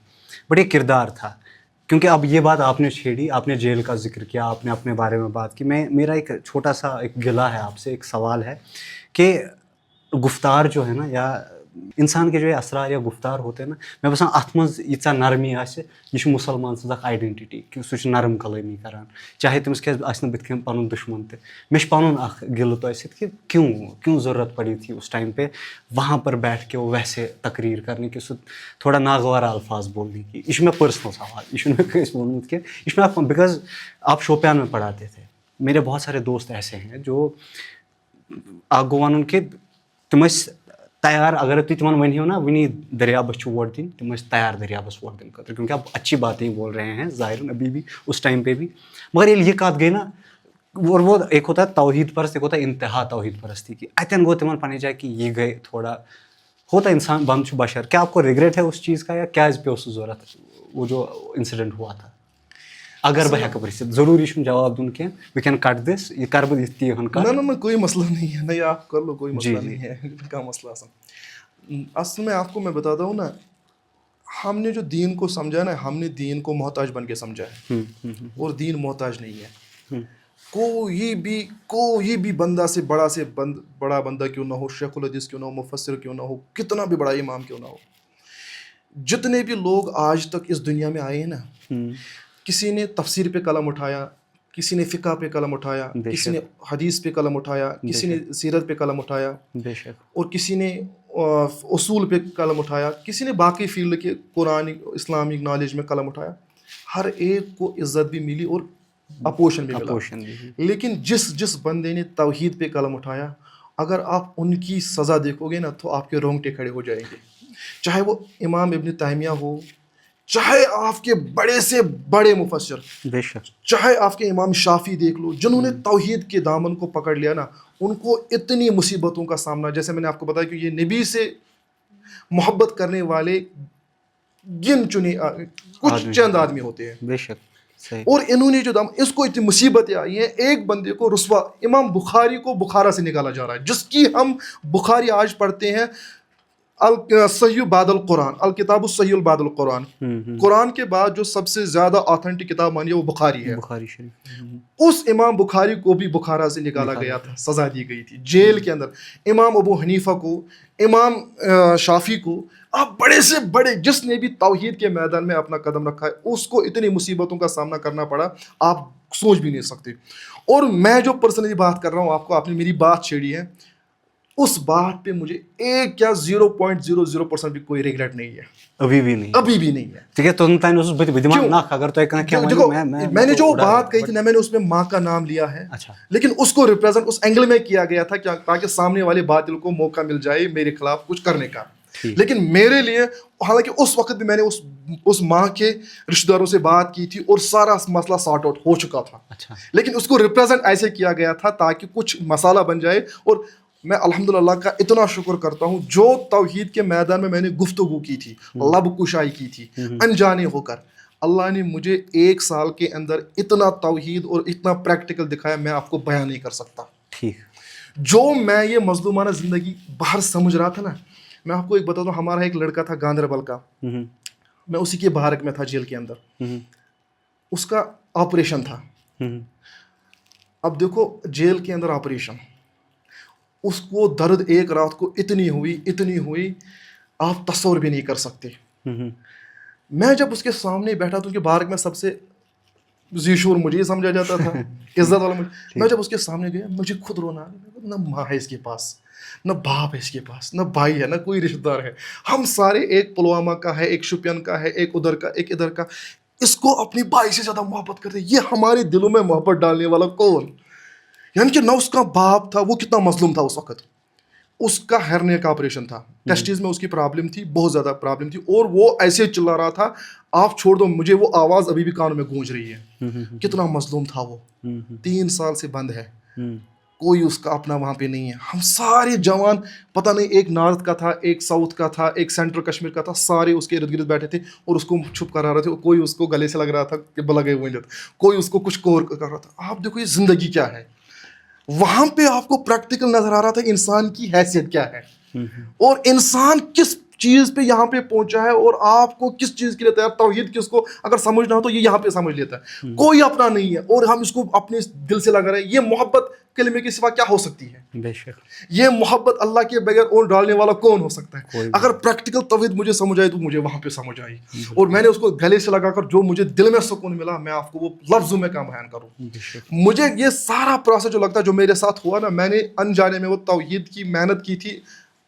بٹ یہ کردار تھا. کیونکہ اب یہ بات آپ نے چھیڑی, آپ نے جیل کا ذکر کیا, آپ نے اپنے بارے میں بات کی. میرا ایک چھوٹا سا ایک گلہ ہے آپ سے, ایک سوال ہے کہ گفتار جو ہے نا, یا انسان کے جو یہ اسرار یا گفتار ہوتے ہیں نا, میں باسان اتھ منٛز ییٖژاہ نرمی آسہِ, یہ چھُ مُسلمان سٕنٛز اکھ آیڈنٹٹی کہ سُہ چھُ نرم کلٲمی کران, چاہے تٔمِس کیٛازِ آسہِ نہٕ بٕتھِ کَنۍ پنُن دُشمن تہِ. مےٚ چھُ پنُن اکھ گِلہٕ تۄہہِ سۭتۍ کہ کیوں ضرورت پڑی تھی اس ٹائم پہ وہاں پر بیٹھ کے وہ ویسے تقریر کرنے کی, سُہ تھوڑا ناگوار الفاظ بولنے کی. یہ چھُ مےٚ پٔرسنل سوال, یہ چھُنہٕ مےٚ کٲنٛسہِ ووٚنمُت کینٛہہ, یہ چھُ مےٚ اکھ, بِکاز آپ شوپیان میں پڑھاتے تھے, میرے بہت سارے دوست ایسے ہیں جو اکھ گوٚو وَنُن کہ تِم ٲسۍ تیار, اگر تُہۍ تِمن ؤنہِو نا وٕنی دریابس چھُ ووٹ دِنۍ, تِم ٲسۍ تیار دریابس ووٹ دِنہٕ خٲطرٕ, کیونکہ آپ اچھی باتیں بول رہے ہیں ظاہراً ابھی بھی, اس ٹائم پہ بھی. مگر ییٚلہِ یہ کتھ گئی نا, اور وہ ایک ہوتا ہے توحید پرست, ایک ہوتا ہے انتہا توحید پرستی کی, اتن گوٚو تِمن پننہِ جایہِ کہ یہ گئی تھوڑا, ہوتا انسان بند چھُ بشر. کیا آپ کو ریگریٹ ہے اس چیز کا, یا کیازِ پیوٚو سُہ ضوٚرتھ, وہ جو انسیڈنٹ ہوا تھا؟ اگر بہٕ ہٮ۪کہٕ پرٛژھِتھ, ضروٗری چھُنہٕ جواب دیُن کینٛہہ, وی کین کٹ دس, یہ کر بہٕ یِتھ تی ہن کتھ. نہ کوئی مسئلہ نہیں ہے, نہیں آپ کر لو, کوئی مسئلہ نہیں ہے, کا مسئلہ اصل میں آپ کو میں بتاتا ہوں نا, ہم نے جو دین کو سمجھا نا, ہم نے دین کو محتاج بن کے سمجھا ہے, اور دین محتاج نہیں ہے. کوئی بھی بندہ سے بڑا بندہ کیوں نہ ہو, شیخ الحدیث کیوں نہ ہو, مفسر کیوں نہ ہو, کتنا بھی بڑا امام کیوں نہ ہو, جتنے بھی لوگ آج تک اس دنیا میں آئے ہیں نا, کسی نے تفسیر پہ قلم اٹھایا, کسی نے فقہ پہ قلم اٹھایا, کسی نے حدیث پہ قلم اٹھایا, کسی نے سیرت پہ قلم اٹھایا, اور کسی نے اصول پہ قلم اٹھایا, کسی نے باقی فیلڈ کے قرآن اسلامک نالج میں قلم اٹھایا. ہر ایک کو عزت بھی ملی اور اپوشن بھی ملا. لیکن جس بندے نے توحید پہ قلم اٹھایا, اگر آپ ان کی سزا دیکھو گے نا تو آپ کے رونگٹے کھڑے ہو جائیں گے. چاہے وہ امام ابن تیمیہ ہو, چاہے آپ کے بڑے سے بڑے مفسر, چاہے آپ کے امام شافعی دیکھ لو, جنہوں نے توحید کے دامن کو پکڑ لیا نا, ان کو اتنی مصیبتوں کا سامنا, جیسے میں نے آپ کو بتایا کہ یہ نبی سے محبت کرنے والے گن چنے کچھ چند آدمی ہوتے ہیں, بے شک, اور انہوں نے جو اس کو اتنی مصیبتیں آئی ہیں, ایک بندے کو رسوا, امام بخاری کو بخارا سے نکالا جا رہا ہے, جس کی ہم بخاری آج پڑھتے ہیں, صحیح بعد القرآن، الکتاب الصحیح بعد القرآن، قرآن کے بعد جو سب سے زیادہ آتھینٹک کتاب مانی ہے وہ بخاری ہے. بخاری شریف. اس امام بخاری کو بھی بخارا سے نکالا گیا تھا، سزا دی گئی تھی جیل کے اندر. امام ابو حنیفہ کو، امام شافعی کو، آپ بڑے سے بڑے جس نے بھی توحید کے میدان میں اپنا قدم رکھا ہے اس کو اتنی مصیبتوں کا سامنا کرنا پڑا آپ سوچ بھی نہیں سکتے. اور میں جو پرسنلی بات کر رہا ہوں آپ نے میری بات چھیڑی ہے، اس بات پہ مجھے 0.00% بھی کوئی ریگریٹ نہیں ہے، ابھی بھی نہیں ہے. ٹھیک ہے، تو اگر تو میں نے جو بات کہی تھی نا، میں نے اس میں ماں کا نام لیا ہے، لیکن اس کو ریپرزینٹ اس اینگل میں کیا گیا تھا تاکہ سامنے والے باطل کو موقع مل جائے میرے خلاف کچھ کرنے کا. لیکن میرے لیے، حالانکہ اس وقت بھی میں نے اس ماں کے رشتہ داروں سے بات کی تھی اور سارا مسئلہ سارٹ آؤٹ ہو چکا تھا، لیکن اس کو ریپرزینٹ ایسے کیا گیا تھا تاکہ کچھ مسئلہ بن جائے. اور میں الحمدللہ کا اتنا شکر کرتا ہوں جو توحید کے میدان میں نے گفتگو کی تھی، لب کشائی کی تھی انجانے ہو کر، اللہ نے مجھے 1 سال کے اندر اتنا توحید اور اتنا پریکٹیکل دکھایا، میں آپ کو بیان نہیں کر سکتا. جو میں یہ مظلومانہ زندگی باہر سمجھ رہا تھا نا، میں آپ کو ایک بتا دوں، ہمارا ایک لڑکا تھا گاندربل کا، میں اسی کے بارک میں تھا جیل کے اندر، اس کا آپریشن تھا. اب دیکھو جیل کے اندر آپریشن، اس کو درد ایک رات کو اتنی ہوئی آپ تصور بھی نہیں کر سکتے. میں جب اس کے سامنے بیٹھا تو کہ بارک میں سب سے ذیشور مجھے ہی سمجھا جاتا تھا، عزت والا مجھے. میں جب اس کے سامنے گیا مجھے خود رونا، نہ ماں ہے اس کے پاس، نہ باپ ہے اس کے پاس، نہ بھائی ہے، نہ کوئی رشتہ دار ہے. ہم سارے ایک پلوامہ کا ہے، ایک شوپین کا ہے، ایک ادھر کا، ایک ادھر کا. اس کو اپنی بھائی سے زیادہ محبت کرتے. یہ ہمارے دلوں میں محبت ڈالنے والا کون؟ یعنی کہ نہ اس کا باپ تھا، وہ کتنا مظلوم تھا اس وقت. اس کا ہرنیہ کا آپریشن تھا، ٹیسٹیز میں اس کی پرابلم تھی، بہت زیادہ پرابلم تھی، اور وہ ایسے چلا رہا تھا آپ چھوڑ دو، مجھے وہ آواز ابھی بھی کانوں میں گونج رہی ہے. کتنا مظلوم تھا وہ. 3 سال سے بند ہے، کوئی اس کا اپنا وہاں پہ نہیں ہے. ہم سارے جوان، پتہ نہیں ایک نارتھ کا تھا، ایک ساؤتھ کا تھا، ایک سینٹرل کشمیر کا تھا، سارے اس کے ارد گرد بیٹھے تھے اور اس کو چھپ کر آ رہے تھے. کوئی اس کو گلے سے لگ رہا تھا کہ لگے ہوئے، کوئی اس کو کچھ کور کر رہا تھا. آپ دیکھو یہ زندگی کیا ہے. وہاں پہ آپ کو پریکٹیکل نظر آ رہا تھا انسان کی حیثیت کیا ہے، اور انسان کس چیز پہ یہاں پہ پہنچا ہے، اور آپ کو کس چیز کے لیے تیار. توحید کس کو اگر سمجھنا ہو تو یہ یہاں پہ سمجھ لیتا ہے. کوئی اپنا نہیں ہے اور ہم اس کو اپنے دل سے لگا رہے ہیں. یہ محبت کلمے کے سوا کیا ہو سکتی ہے؟ بے شک یہ محبت اللہ کے بغیر اور ڈالنے والا کون ہو سکتا ہے؟ اگر پریکٹیکل توحید مجھے سمجھ آئی تو مجھے وہاں پہ سمجھ آئی، اور میں نے اس کو گلے سے لگا کر جو مجھے دل میں سکون ملا میں آپ کو وہ لفظوں میں کیا بیان کروں. مجھے یہ سارا پروسیس جو لگتا ہے جو میرے ساتھ ہوا نا، میں نے انجانے میں وہ توحید کی محنت کی تھی،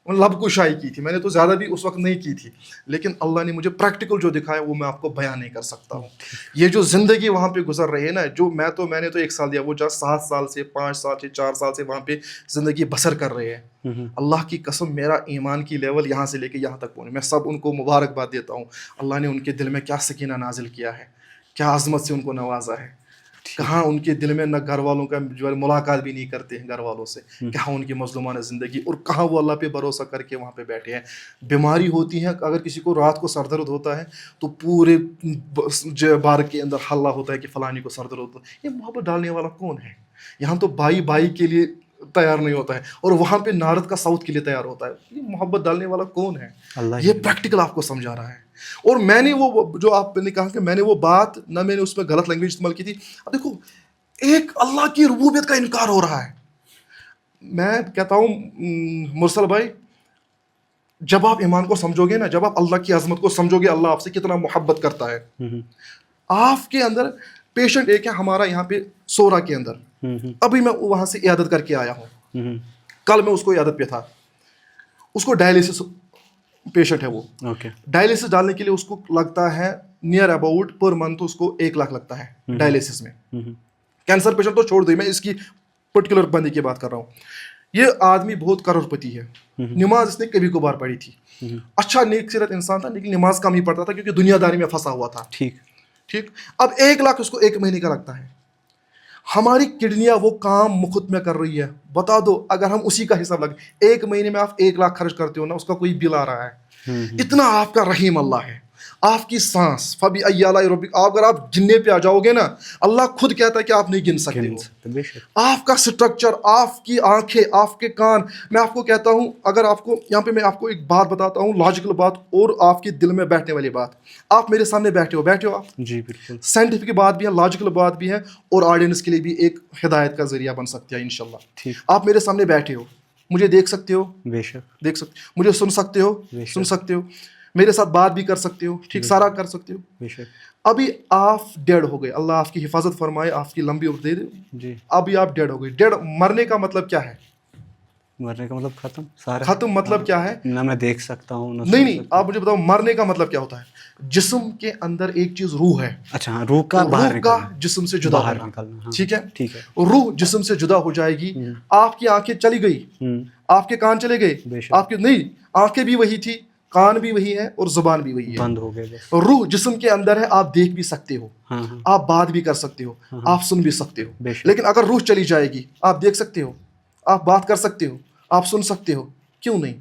لب کشائی کی تھی. میں نے تو زیادہ بھی اس وقت نہیں کی تھی، لیکن اللہ نے مجھے پریکٹیکل جو دکھایا وہ میں آپ کو بیان نہیں کر سکتا ہوں. یہ جو زندگی وہاں پہ گزر رہی ہے نا، جو میں نے تو 1 سال دیا، وہ جہاں 7 سال سے 5 سال سے 4 سال سے وہاں پہ زندگی بسر کر رہے ہیں. اللہ کی قسم میرا ایمان کی لیول یہاں سے لے کے یہاں تک پہنچی. میں سب ان کو مبارکباد دیتا ہوں. اللہ نے ان کے دل میں کیا سکینہ نازل کیا ہے، کیا عظمت سے ان کو نوازا ہے. کہاں ان کے دل میں نہ گھر والوں کا جو ہے ملاقات بھی نہیں کرتے ہیں گھر والوں سے، کہاں ان کی مظلومانہ زندگی، اور کہاں وہ اللہ پہ بھروسہ کر کے وہاں پہ بیٹھے ہیں. بیماری ہوتی ہے، اگر کسی کو رات کو سر درد ہوتا ہے تو پورے بارک کے اندر حلہ ہوتا ہے کہ فلانی کو سر درد ہوتا ہے. یہ محبت ڈالنے والا کون ہے؟ یہاں تو بھائی کے لیے تیار نہیں ہوتا ہے، اور وہاں پہ نارتھ کا ساؤتھ کے لیے تیار ہوتا ہے. یہ محبت ڈالنے والا کون ہے؟ یہ پریکٹیکل آپ کو سمجھا رہا ہے. اور میں نے وہ جو آپ نے کہا کہ میں نے وہ بات نہ میں نے اس میں غلط لینگویج استعمال کی تھی. دیکھو ایک اللہ کی ربوبیت کا انکار ہو رہا ہے. میں کہتا ہوں مرسل بھائی، جب آپ ایمان کو سمجھو گے نا، جب آپ اللہ کی عظمت کو سمجھو گے، اللہ آپ سے کتنا محبت کرتا ہے. آپ کے اندر پیشنٹ ایک ہے ہمارا یہاں پہ سورا کے اندر، ابھی میں وہاں سے عیادت کر کے آیا ہوں. کل میں اس کو عیادت پہ تھا. اس کو ڈائلیسس پیشنٹ ہے. وہ ڈائلیسس ڈالنے کے لیے اس کو لگتا ہے نیئر اباؤٹ پر منتھ اس کو 1 لاکھ لگتا ہے ڈائلیسس میں. کینسر پیشنٹ تو چھوڑ دیں، میں اس کی پرٹیکولر بندی کی بات کر رہا ہوں. یہ آدمی بہت کروڑ پتی ہے. نماز اس نے کبھی کبھار پڑھی تھی، اچھا نیک سیرت انسان تھا، لیکن نماز کم ہی پڑھتا تھا کیونکہ دنیا داری میں پھنسا ہوا تھا. ٹھیک اب 1 لاکھ اس کو 1 مہینے کا لگتا ہے. ہماری کڈنیاں وہ کام مفت میں کر رہی ہے. بتا دو اگر ہم اسی کا حساب لگے 1 مہینے میں آپ 1 لاکھ خرچ کرتے ہو نا، اس کا کوئی بل آ رہا ہے. اتنا آپ کا رحیم اللہ ہے. آپ کی سانس فبی ای آلاء ربک، اگر آپ گننے پہ آ جاؤ گے نا، اللہ خود کہتا ہے کہ آپ نہیں گن سکتے ہو. بے شک. آپ کا سٹرکچر، آپ کی آنکھیں، آپ کے کان. میں آپ کو کہتا ہوں، اگر آپ کو یہاں پہ میں آپ کو ایک بات بتاتا ہوں، لاجیکل بات اور آپ کے دل میں بیٹھنے والی بات. آپ میرے سامنے بیٹھے ہو آپ، جی بالکل. سائنٹیفک بات بھی ہے، لاجیکل بات بھی ہے، اور آڈینس کے لیے بھی ایک ہدایت کا ذریعہ بن سکتی ہے انشاءاللہ. ٹھیک. آپ میرے سامنے بیٹھے ہو، مجھے دیکھ سکتے ہو، بے شک. دیکھ سکتے، مجھے سن سکتے ہو، بے شک. سن سکتے ہو، میرے ساتھ بات بھی کر سکتے ہو، ٹھیک، سارا کر سکتے ہو. بے شک. ابھی آپ ڈیڈ ہو گئے، اللہ آپ کی حفاظت فرمائے، آپ کی لمبی عمر دے دے. جی. ابھی آپ ڈیڈ ہو گئے. ڈیڈ مرنے کا مطلب کیا ہے؟ مرنے کا مطلب ختم سارا. ختم مطلب کیا ہے؟ نہ میں دیکھ سکتا ہوں، نہ نہیں نہیں، آپ مجھے بتاؤ مرنے کا مطلب کیا ہوتا ہے؟ جسم کے اندر ایک چیز روح ہے. اچھا، روح کا باہر روح کا نکلنا، جسم سے جدا باہر ہونا. نکلنا. ٹھیک ہے، ٹھیک ہے. روح جسم سے جدا ہو جائے گی. آپ کی آنکھیں چلی گئی، آپ کے کان چلے گئے، بے شک. آپ کی نہیں، آنکھیں بھی وہی تھی، کان بھی وہی ہے، اور زبان بھی وہی ہے. بند ہو گئے بس. روح جسم کے اندر ہے، آپ دیکھ بھی سکتے ہو، ہاں ہاں. آپ بات بھی کر سکتے ہو، آپ سن بھی سکتے ہو. بے شک. لیکن اگر روح چلی جائے گی، آپ دیکھ سکتے ہو، آپ بات کر سکتے ہو، آپ سن سکتے ہو، کیوں نہیں؟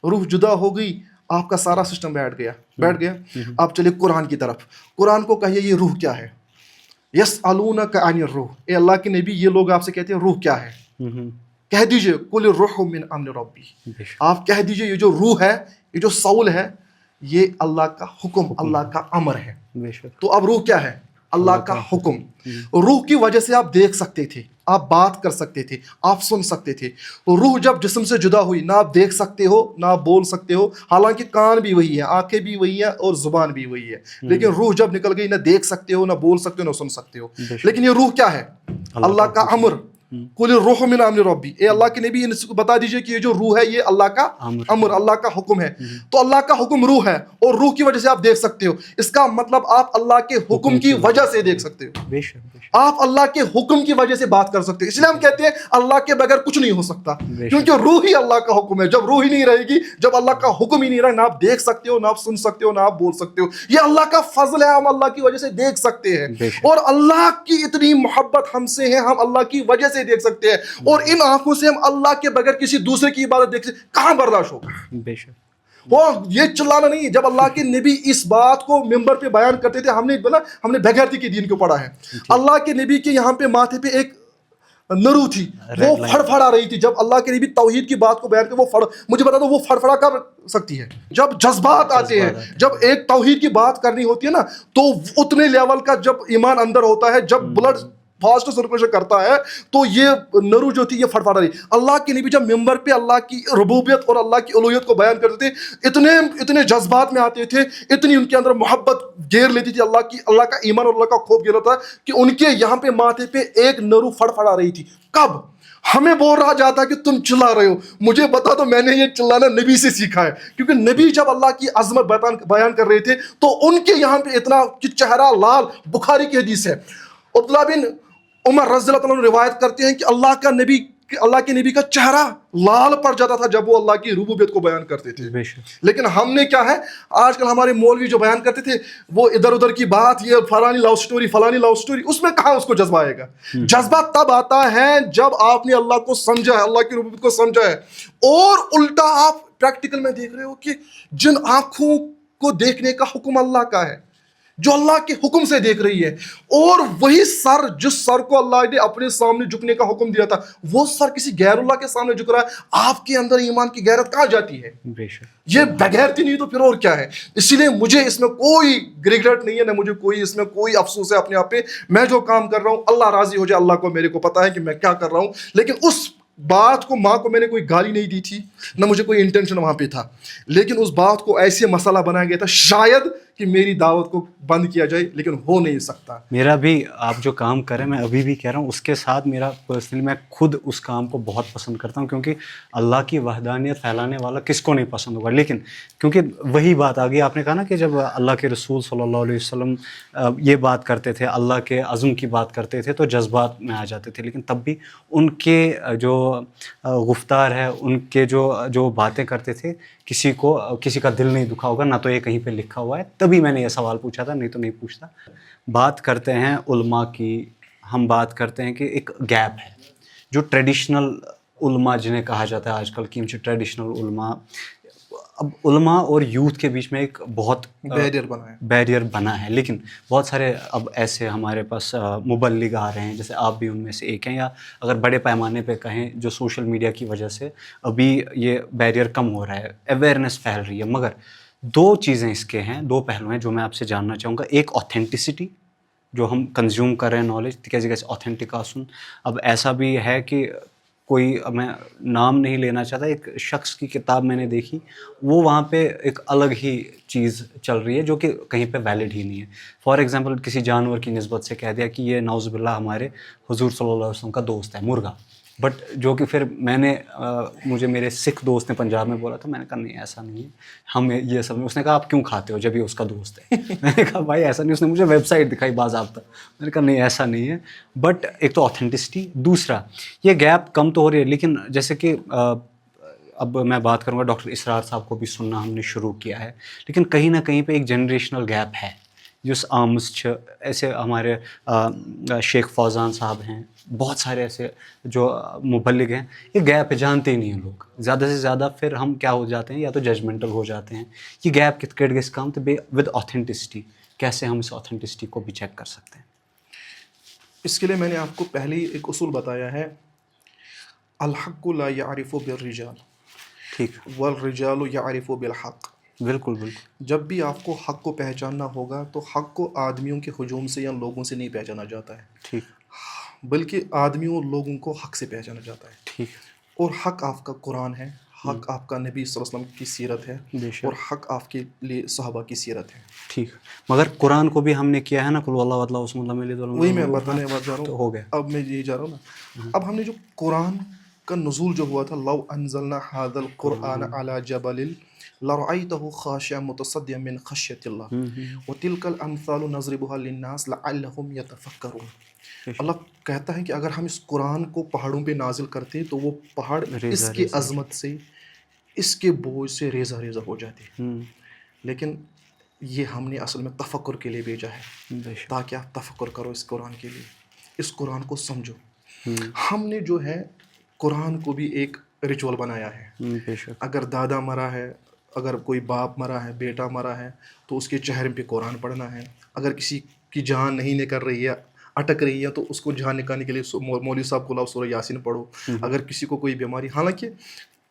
روح جدا ہو گئی، آپ کا سارا سسٹم بیٹھ گیا. آپ چلے قرآن کی طرف. قرآن کو کہیے یہ روح کیا ہے؟ یسألونک عن الروح، اے اللہ کے نبی یہ لوگ آپ سے کہتے ہیں روح کیا ہے؟ کہہ دیجئے قل الروح من امر ربی، آپ کہہ دیجئے یہ جو روح ہے، یہ جو سول ہے، یہ اللہ کا حکم، اللہ کا امر ہے. تو اب روح کیا ہے؟ اللہ کا حکم. روح کی وجہ سے آپ دیکھ سکتے تھے، آپ بات کر سکتے تھے، آپ سن سکتے تھے. روح جب جسم سے جدا ہوئی، نہ آپ دیکھ سکتے ہو، نہ آپ بول سکتے ہو، حالانکہ کان بھی وہی ہے، آنکھیں بھی وہی ہیں، اور زبان بھی وہی ہے. لیکن روح جب نکل گئی، نہ دیکھ سکتے ہو، نہ بول سکتے ہو، نہ سن سکتے ہو. لیکن یہ روح کیا ہے؟ اللہ کا امر. قل الروح من امر ربی، اے اللہ کے نبی ان کو بتا دیجئے کہ یہ جو روح ہے یہ اللہ کا امر، اللہ کا حکم ہے. تو اللہ کا حکم روح ہے، اور روح کی وجہ سے آپ دیکھ سکتے ہو. اس کا مطلب آپ اللہ کے حکم کی وجہ سے دیکھ سکتے ہو، آپ اللہ کے حکم کی وجہ سے بات کر سکتے ہو. اس لیے ہم کہتے ہیں اللہ کے بغیر کچھ نہیں ہو سکتا، کیونکہ روح ہی اللہ کا حکم ہے. جب روح ہی نہیں رہے گی، جب اللہ کا حکم ہی نہیں رہا، نہ آپ دیکھ سکتے ہو، نہ آپ سن سکتے ہو، نہ آپ بول سکتے ہو. یہ اللہ کا فضل ہے، ہم اللہ کی وجہ سے دیکھ سکتے ہیں. اور اللہ کی اتنی محبت ہم سے ہے، ہم اللہ کی وجہ سے دیکھ سکتے ہیں. اور ان آنکھوں سے ہم اللہ کے بغیر کسی دوسرے کی عبادت دیکھ سکتے، کہاں برداشت ہوگا؟ بے شک. وہ یہ چلانا نہیں. جب اللہ کے نبی اس بات کو ممبر پہ بیان کرتے تھے، ہم نے بغیرتی کے دین کو پڑھا ہے. اللہ کے نبی کے یہاں پہ ماتھے پہ ایک نرو تھی، وہ فڑفڑا رہی تھی. جب اللہ کے نبی توحید کی بات کو بیان کرتے، وہ مجھے بتا دو وہ فڑفڑا کر سکتی ہے؟ جب جذبات آتے ہیں، جب ایک توحید کی بات کرنی ہوتی ہے نا، تو اتنے لیول کا جب ایمان اندر ہوتا ہے، جب بلڈ فاسٹ سرکولیشن کرتا ہے، تو یہ نرو جو تھی یہ فڑفڑا رہی. اللہ کے نبی جب ممبر پہ اللہ کی ربوبیت اور اللہ کی الوہیت کو بیان کرتے تھے، اتنے جذبات میں آتے تھے، اتنی ان کے اندر محبت گھیر لیتی تھی، اللہ کا ایمان اور اللہ کا خوف گھیر ہوتا ہے، کہ ان کے یہاں پہ ماتھے پہ ایک نرو فڑفڑا رہی تھی. کب؟ ہمیں بول رہا جاتا کہ تم چلا رہے ہو. مجھے بتا دو، میں نے یہ چلانا نبی سے سیکھا ہے، کیونکہ نبی جب اللہ کی عظمت بیان کر رہے تھے، تو ان کے یہاں پہ اتنا کہ چہرہ لال. بخاری کی حدیث ہے، عبداللہ بن عمر رضی اللہ عنہ روایت کرتے ہیں کہ اللہ کے نبی کا چہرہ لال پڑ جاتا تھا جب وہ اللہ کی ربوبیت کو بیان کرتے تھے. لیکن ہم نے کیا ہے، آج کل ہمارے مولوی جو بیان کرتے تھے، وہ ادھر ادھر کی بات، یہ فلانی لو سٹوری، اس میں کہاں اس کو جذبہ آئے گا؟ جذبہ تب آتا ہے جب آپ نے اللہ کو سمجھا ہے، اللہ کی ربوبیت کو سمجھا ہے. اور الٹا آپ پریکٹیکل میں دیکھ رہے ہو کہ جن آنکھوں کو دیکھنے کا حکم اللہ کا ہے، جو اللہ کے حکم سے دیکھ رہی ہے، اور وہی سر، جس سر کو اللہ نے اپنے سامنے جھکنے کا حکم دیا تھا، وہ سر کسی غیر اللہ کے سامنے جھک رہا ہے. آپ کے اندر ایمان کی غیرت کہاں جاتی ہے؟ یہ بغیرتی نہیں تو پھر اور کیا ہے؟ اسی لیے مجھے اس میں کوئی ریگریٹ نہیں ہے، نہ مجھے اس میں کوئی افسوس ہے اپنے آپ پہ. میں جو کام کر رہا ہوں، اللہ راضی ہو جائے، اللہ کو میرے کو پتا ہے کہ میں کیا کر رہا ہوں. لیکن اس بات کو، ماں کو میں نے کوئی گالی نہیں دی تھی، نہ مجھے کوئی انٹینشن وہاں پہ تھا، لیکن اس بات کو ایسے مسئلہ بنایا گیا تھا شاید کہ میری دعوت کو بند کیا جائے، لیکن ہو نہیں سکتا. میرا بھی آپ جو کام کریں، میں ابھی بھی کہہ رہا ہوں، اس کے ساتھ میرا پرسنلی میں خود اس کام کو بہت پسند کرتا ہوں، کیونکہ اللہ کی وحدانیت پھیلانے والا کس کو نہیں پسند ہوگا. لیکن کیونکہ وہی بات آ گئی، آپ نے کہا نا کہ جب اللہ کے رسول صلی اللہ علیہ وسلم یہ بات کرتے تھے، اللہ کے عزم کی بات کرتے تھے، تو جذبات میں آ جاتے تھے. لیکن تب بھی ان کے جو گفتار ہے، ان کے جو باتیں کرتے تھے، کسی کا دل نہیں دکھا ہوگا، نہ تو یہ کہیں پہ لکھا ہوا ہے. تبھی میں نے یہ سوال پوچھا تھا، نہیں تو نہیں پوچھتا. بات کرتے ہیں علماء کی، ہم بات کرتے ہیں کہ ایک گیپ ہے جو ٹریڈیشنل علماء جنہیں کہا جاتا ہے آج کل کی، ٹریڈیشنل علماء اب علماء اور یوتھ کے بیچ میں ایک بہت بیریئر بنا ہے، لیکن بہت سارے اب ایسے ہمارے پاس مبلغ آ رہے ہیں، جیسے آپ بھی ان میں سے ایک ہیں، یا اگر بڑے پیمانے پہ کہیں جو سوشل میڈیا کی وجہ سے ابھی یہ بیریئر کم ہو رہا ہے، اویئرنیس پھیل رہی ہے. مگر دو چیزیں اس کے ہیں، دو پہلو ہیں جو میں آپ سے جاننا چاہوں گا. ایک اوتھینٹسٹی جو ہم کنزیوم کر رہے ہیں نالج، کیسے کیسے اوتھینٹک آسن. اب ایسا بھی ہے کہ کوئی، میں نام نہیں لینا چاہتا، ایک شخص کی کتاب میں نے دیکھی، وہ وہاں پہ ایک الگ ہی چیز چل رہی ہے جو کہ کہیں پہ ویلڈ ہی نہیں ہے. فار ایگزامپل کسی جانور کی نسبت سے کہہ دیا کہ یہ نعوذ باللہ ہمارے حضور صلی اللہ علیہ وسلم کا دوست ہے، مرغا. بٹ جو کہ پھر میں نے مجھے میرے سکھ دوست نے پنجاب میں بولا تھا، میں نے کہا نہیں ایسا نہیں ہے، ہم یہ سب نہیں. اس نے کہا آپ کیوں کھاتے ہو جب یہ اس کا دوست ہے؟ میں نے کہا بھائی ایسا نہیں. اس نے مجھے ویب سائٹ دکھائی باضابطہ. میں نے کہا نہیں ایسا نہیں ہے. بٹ ایک تو اوتھینٹسٹی، دوسرا یہ گیپ کم تو ہو رہی ہے، لیکن جیسے کہ اب میں بات کروں گا ڈاکٹر اسرار صاحب کو بھی سننا ہم نے شروع کیا ہے، لیکن کہیں نہ کہیں پہ ایک جنریشنل گیپ ہے. جس آمس ایسے ہمارے شیخ فوزان صاحب ہیں، بہت سارے ایسے جو مبلغ ہیں، یہ گیپ ہے، جانتے ہی نہیں ہیں لوگ. زیادہ سے زیادہ پھر ہم کیا ہو جاتے ہیں، یا تو ججمنٹل ہو جاتے ہیں. یہ گیپ کت کٹ گس کم تو ود اوتھینٹسٹی، کیسے ہم اس اوتھینٹسٹی کو بھی چیک کر سکتے ہیں؟ اس کے لیے میں نے آپ کو پہلے ہی ایک اصول بتایا ہے، الحق لا یعرف بالرجال، ٹھیک، والرجال یعرف بالحق. بالکل بالکل. جب بھی آپ کو حق کو پہچاننا ہوگا تو حق کو آدمیوں کے ہجوم سے یا لوگوں سے نہیں پہچانا جاتا ہے، ٹھیک، بلکہ آدمیوں اور لوگوں کو حق سے پہچانا جاتا ہے. ٹھیک. اور حق آپ کا قرآن ہے، حق آپ کا نبی صلی اللہ علیہ وسلم کی سیرت ہے، بے شک. اور حق آپ کے لیے صحابہ کی سیرت ہے. ٹھیک. مگر قرآن کو بھی ہم نے کیا ہے نا، قل اللہ اللہ عصم اللہ، وہی میں بتانے جا رہا تو ہوں. ہو گیا. اب میں یہی جا رہا ہوں نا. اب ہم نے جو قرآن کا نزول جو ہوا تھا، لو انزلنا ھذا القرآن علی جبل لرأیتہ خاشعا متصدعا من خشیۃ اللہ وتلک الامثال نضربها للناس لعلهم یتفکرون. اللہ کہتا ہے کہ اگر ہم اس قرآن کو پہاڑوں پہ نازل کرتے تو وہ پہاڑ اس کی عظمت سے، اس کے بوجھ سے ریزہ ریزہ ہو جاتے. لیکن یہ ہم نے اصل میں تفکر کے لیے بھیجا ہے، تاکہ آپ تفکر کرو اس قرآن کے لیے، اس قرآن کو سمجھو. ہم نے جو ہے قرآن کو بھی ایک ریچول بنایا ہے. اگر دادا مرا ہے، اگر کوئی باپ مرا ہے، بیٹا مرا ہے، تو اس کے چہرے پہ قرآن پڑھنا ہے. اگر کسی کی جان نہیں نکل رہی ہے، اٹک رہی ہے، تو اس کو جان نکالنے کے لیے مولوی صاحب کو لاؤ سورہ یاسین پڑھو. اگر کسی کو کوئی بیماری، حالانکہ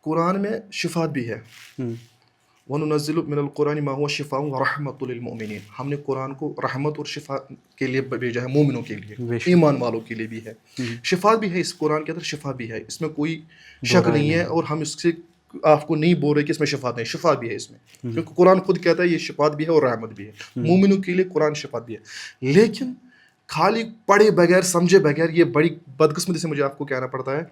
قرآن میں شفات بھی ہے، وَنُنَزِّلُ مِنَ الْقُرْآنِ مَا هُوَ شِفَاءٌ وَرَحْمَةٌ لِلْمُؤْمِنِينَ. ہم نے قرآن کو رحمت اور شفا کے لیے بھیجا ہے، مومنوں کے لیے، ایمان والوں کے لیے بھی ہے. شفا بھی ہے اس قرآن کے اندر، شفا بھی ہے، اس میں کوئی شک نہیں ہے. اور ہم اس سے آپ کو نہیں بول رہے کہ اس میں شفات نہیں، شفا بھی ہے اس میں، کیونکہ قرآن خود کہتا ہے یہ شفات بھی ہے اور رحمت بھی ہے. مومنوں کے لیے قرآن شفات بھی ہے. لیکن خالی پڑھے بغیر، سمجھے بغیر، یہ بڑی بدقسمتی سے مجھے آپ کو کہنا پڑتا ہے.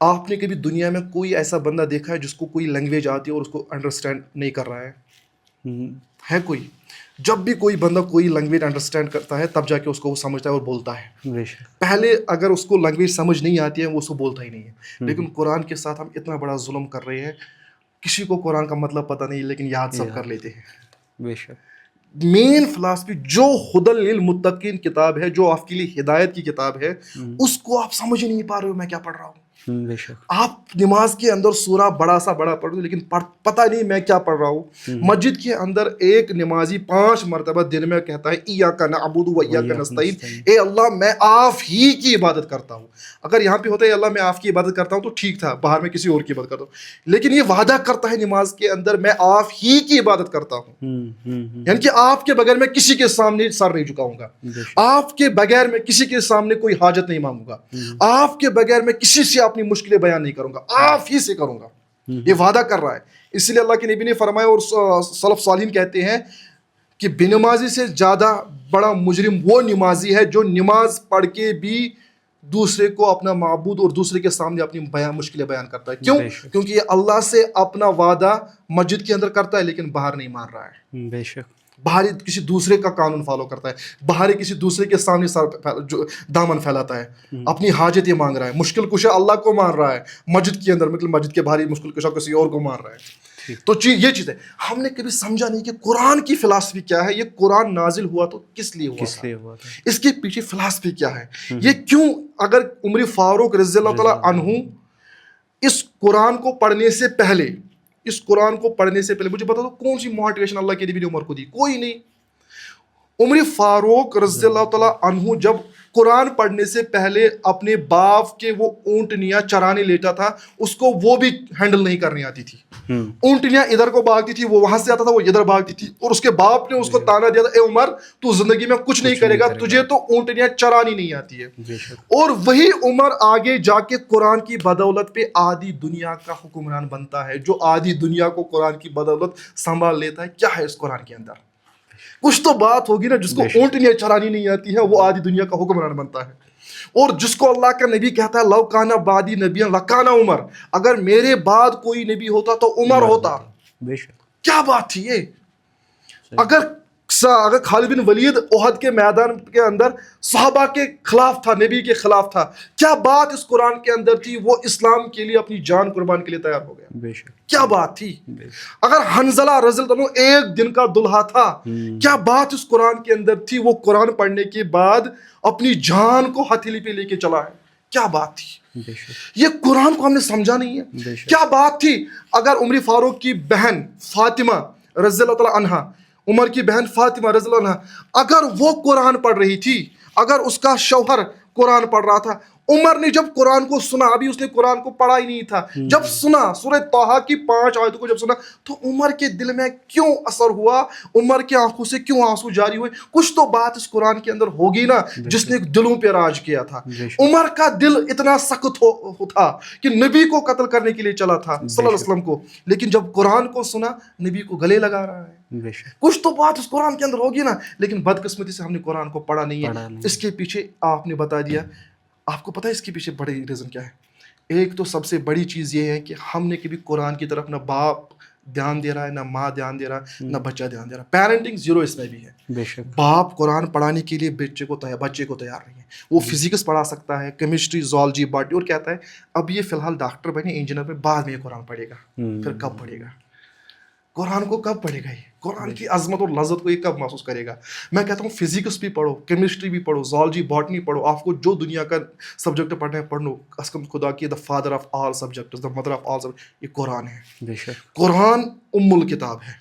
آپ نے کبھی دنیا میں کوئی ایسا بندہ دیکھا ہے جس کو کوئی لینگویج آتی ہے اور اس کو انڈرسٹینڈ نہیں کر رہا ہے کوئی؟ جب بھی کوئی بندہ کوئی لینگویج انڈرسٹینڈ کرتا ہے تب جا کے اس کو وہ سمجھتا ہے اور بولتا ہے. پہلے اگر اس کو لینگویج سمجھ نہیں آتی ہے وہ اس کو بولتا ہی نہیں ہے. لیکن قرآن کے ساتھ ہم اتنا بڑا ظلم کر رہے ہیں، کسی کو قرآن کا مطلب پتہ نہیں لیکن یاد سب کر لیتے ہیں. بے شک. مین فلاسفی جو ہدی للمتقین کتاب ہے، جو آپ کے لیے ہدایت کی کتاب ہے، اس کو آپ سمجھ نہیں پا رہے ہو میں کیا پڑھ رہا ہوں. آپ نماز کے اندر سورہ بڑا سا بڑا پڑھ دو، لیکن پتہ نہیں میں کیا پڑھ رہا ہوں. مسجد کے اندر ایک نمازی 5 مرتبہ دن میں کہتا ہے ایاک نعبد و ایاک نستعین، اے اللہ میں آپ ہی کی عبادت کرتا ہوں. اگر یہاں پہ ہوتا ہے اللہ میں آپ کی عبادت کرتا ہوں تو ٹھیک تھا، باہر میں کسی اور کی عبادت کرتا ہوں. لیکن یہ وعدہ کرتا ہے نماز کے اندر میں آپ ہی کی عبادت کرتا ہوں، یعنی کہ آپ کے بغیر میں کسی کے سامنے سر نہیں جھکاؤں گا، آپ کے بغیر میں کسی کے سامنے کوئی حاجت نہیں مانگوں گا، آپ کے بغیر میں کسی سے اپنی مشکلیں بیان نہیں کروں گا، آپ ہی سے کروں گا. یہ وعدہ کر رہا ہے. اس لیے اللہ کے نبی نے فرمایا، اور سلف صالحین کہتے ہیں کہ بے نمازی سے زیادہ بڑا مجرم وہ نمازی ہے جو نماز پڑھ کے بھی دوسرے کو اپنا معبود اور دوسرے کے سامنے اپنی مشکلیں بیان کرتا ہے. کیوں؟ کیونکہ یہ اللہ سے اپنا وعدہ مسجد کے اندر کرتا ہے لیکن باہر نہیں مان رہا ہے. بے شک. باہر کسی دوسرے کا قانون فالو کرتا ہے، باہر کسی دوسرے کے سامنے دامن پھیلاتا ہے، اپنی حاجتیں مانگ رہا ہے، مشکل کشا اللہ کو مان رہا ہے مسجد کے اندر، مطلب مسجد کے باہر مشکل کشا کسی اور کو مان رہا ہے. تو یہ چیز ہے. ہم نے کبھی سمجھا نہیں کہ قرآن کی فلاسفی کیا ہے. یہ قرآن نازل ہوا تو کس لیے ہوا تھا، اس کے پیچھے فلاسفی کیا ہے. یہ کیوں، اگر عمر فاروق رضی اللہ تعالیٰ عنہ اس قرآن کو پڑھنے سے پہلے اس قرآن کو پڑھنے سے پہلے مجھے بتا دو کون سی موٹیویشن اللہ کے نبی نے عمر کو دی؟ کوئی نہیں. عمر فاروق رضی اللہ تعالیٰ عنہ جب قرآن پڑھنے سے پہلے اپنے باپ کے وہ اونٹنیاں چرانے لیتا تھا, اس کو وہ بھی ہینڈل نہیں کرنی آتی تھی. اونٹنیاں ادھر کو بھاگتی تھی, وہ وہاں سے آتا تھا, وہ ادھر بھاگتی تھی, اور اس کے باپ نے اس کو تانا دیا تھا, اے عمر تو زندگی میں کچھ نہیں کرے گا, تجھے تو اونٹنیاں چرانی نہیں آتی ہے. اور وہی عمر آگے جا کے قرآن کی بدولت پہ آدھی دنیا کا حکمران بنتا ہے, جو آدھی دنیا کو قرآن کی بدولت سنبھال لیتا ہے. کیا ہے اس قرآن کے اندر؟ کچھ تو بات ہوگی نا. جس کو اونٹنیاں چرانی نہیں آتی ہے وہ آدھی دنیا کا حکمران بنتا ہے. اور جس کو اللہ کا نبی کہتا ہے لو کانا بعدی نبی لکانا عمر, اگر میرے بعد کوئی نبی ہوتا تو عمر ہوتا. کیا بات تھی یہ؟ اگر خالد بن ولید احد کے میدان کے اندر صحابہ کے خلاف تھا, نبی کے خلاف تھا, کیا بات اس قرآن کے اندر تھی؟ وہ اسلام کے لیے اپنی جان قربان کے لیے تیار ہو گیا. کیا بات تھی؟ اگر حنزلہ رضی اللہ عنہ ایک دن کا دلہا تھا, کیا بات اس قرآن کے اندر تھی؟ وہ قرآن پڑھنے کے بعد اپنی جان کو ہتھیلی پہ لے کے چلا ہے. کیا بات تھی؟ یہ قرآن کو ہم نے سمجھا نہیں ہے. کیا بات تھی اگر عمر فاروق کی بہن فاطمہ رضی اللہ تعالیٰ عنہا, عمر کی بہن فاطمہ رضی اللہ عنہا, اگر وہ قرآن پڑھ رہی تھی, اگر اس کا شوہر قرآن پڑھ رہا تھا, عمر نے جب قرآن کو سنا, ابھی اس نے قرآن کو پڑھا ہی نہیں تھا, جب سنا سورہ طٰہٰ کی 5 آیتوں کو جب سنا, تو عمر کے دل میں کیوں اثر ہوا, عمر کی آنکھوں سے کیوں آنسو جاری ہوئے؟ کچھ تو بات اس قرآن کے اندر ہوگی نا جس نے دلوں پہ راج کیا تھا. عمر کا دل اتنا سخت تھا کہ نبی کو قتل کرنے کے لیے چلا تھا صلی اللہ علیہ وسلم کو, لیکن جب قرآن کو سنا نبی کو گلے لگا رہا ہے. کچھ تو بات اس قرآن کے اندر ہوگی نا, لیکن بدقسمتی سے ہم نے قرآن کو پڑھا نہیں ہے. اس کے پیچھے آپ نے بتا دیا. آپ کو پتہ ہے اس کے پیچھے بڑی ریزن کیا ہے؟ ایک تو سب سے بڑی چیز یہ ہے کہ ہم نے کبھی قرآن کی طرف نہ باپ دھیان دے رہا ہے, نہ ماں دھیان دے رہا ہے, نہ بچہ دھیان دے رہا ہے. پیرنٹنگ زیرو اس میں بھی ہے. باپ قرآن پڑھانے کے لیے بچے کو تیار نہیں ہے. وہ فزکس پڑھا سکتا ہے, کیمسٹری, زوالوجی, باٹنی, اور کہتا ہے اب یہ فی الحال ڈاکٹر بنے, انجینئر بنے, بعد میں یہ قرآن پڑھے گا. پھر کب پڑھے گا قرآن کو؟ کب پڑھے گا یہ قرآن کی عظمت اور لذت کو یہ کب محسوس کرے گا؟ میں کہتا ہوں فزکس بھی پڑھو, کیمسٹری بھی پڑھو, زوالوجی, باٹنی پڑھو, آپ کو جو دنیا کا سبجیکٹ پڑھنا ہے پڑھ لو. قسم خدا کی, the father of all subjects, the mother of all subject, یہ قرآن ہے. قرآن ام الکتاب ہے.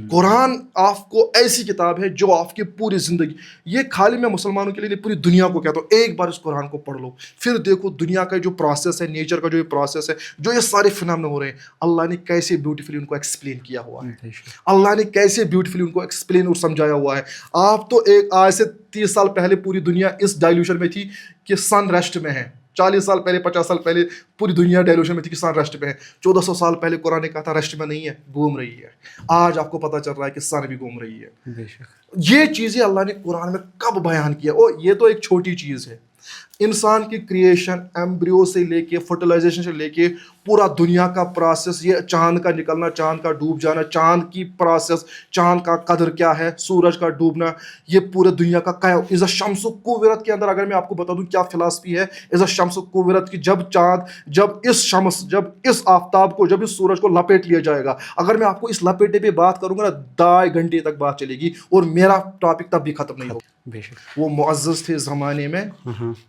قرآن آپ کو ایسی کتاب ہے جو آپ کی پوری زندگی, یہ خالی میں مسلمانوں کے لیے پوری دنیا کو کہتا ہوں, ایک بار اس قرآن کو پڑھ لو, پھر دیکھو دنیا کا جو پروسیس ہے, نیچر کا جو یہ پروسیس ہے, جو یہ سارے فنامنا ہو رہے ہیں, اللہ نے کیسے بیوٹیفلی ان کو ایکسپلین کیا ہوا ہے. اللہ نے کیسے بیوٹیفلی ان کو ایکسپلین اور سمجھایا ہوا ہے. آپ تو ایک آج سے 30 سال پہلے پوری دنیا اس ڈائلیوشن میں تھی کہ سن ریسٹ میں ہے. 40 سال پہلے, 50 سال پہلے پوری دنیا ڈائلیوشن میں تھی کہ سن ریسٹ میں ہے. 1400 سال پہلے قرآن نے کہا تھا ریسٹ میں نہیں ہے, گھوم رہی ہے. آج آپ کو پتہ چل رہا ہے کہ سن بھی گھوم رہی ہے. یہ چیزیں اللہ نے قرآن میں کب بیان کیا؟ اور یہ تو ایک چھوٹی چیز ہے. انسان کی کریشن, ایمبریو سے لے کے فرٹیلائزیشن سے لے کے پورا دنیا کا پروسیس, یہ چاند کا نکلنا, چاند کا ڈوب جانا, چاند کی پروسیس, چاند کا قدر کیا ہے, سورج کا ڈوبنا, یہ پورے دنیا کا قیام. اذا الشمس کوورت کے اندر اگر میں آپ کو بتا دوں کیا فلسفی ہے اذا الشمس کوورت کی, جب چاند, جب اس شمس, جب اس آفتاب کو, جب اس سورج کو لپیٹ لیا جائے گا, اگر میں آپ کو اس لپیٹے پہ بات کروں گا نا 2.5 گھنٹے تک بات چلے گی اور میرا ٹاپک تب بھی ختم نہیں ہوگا. وہ معزز تھے زمانے میں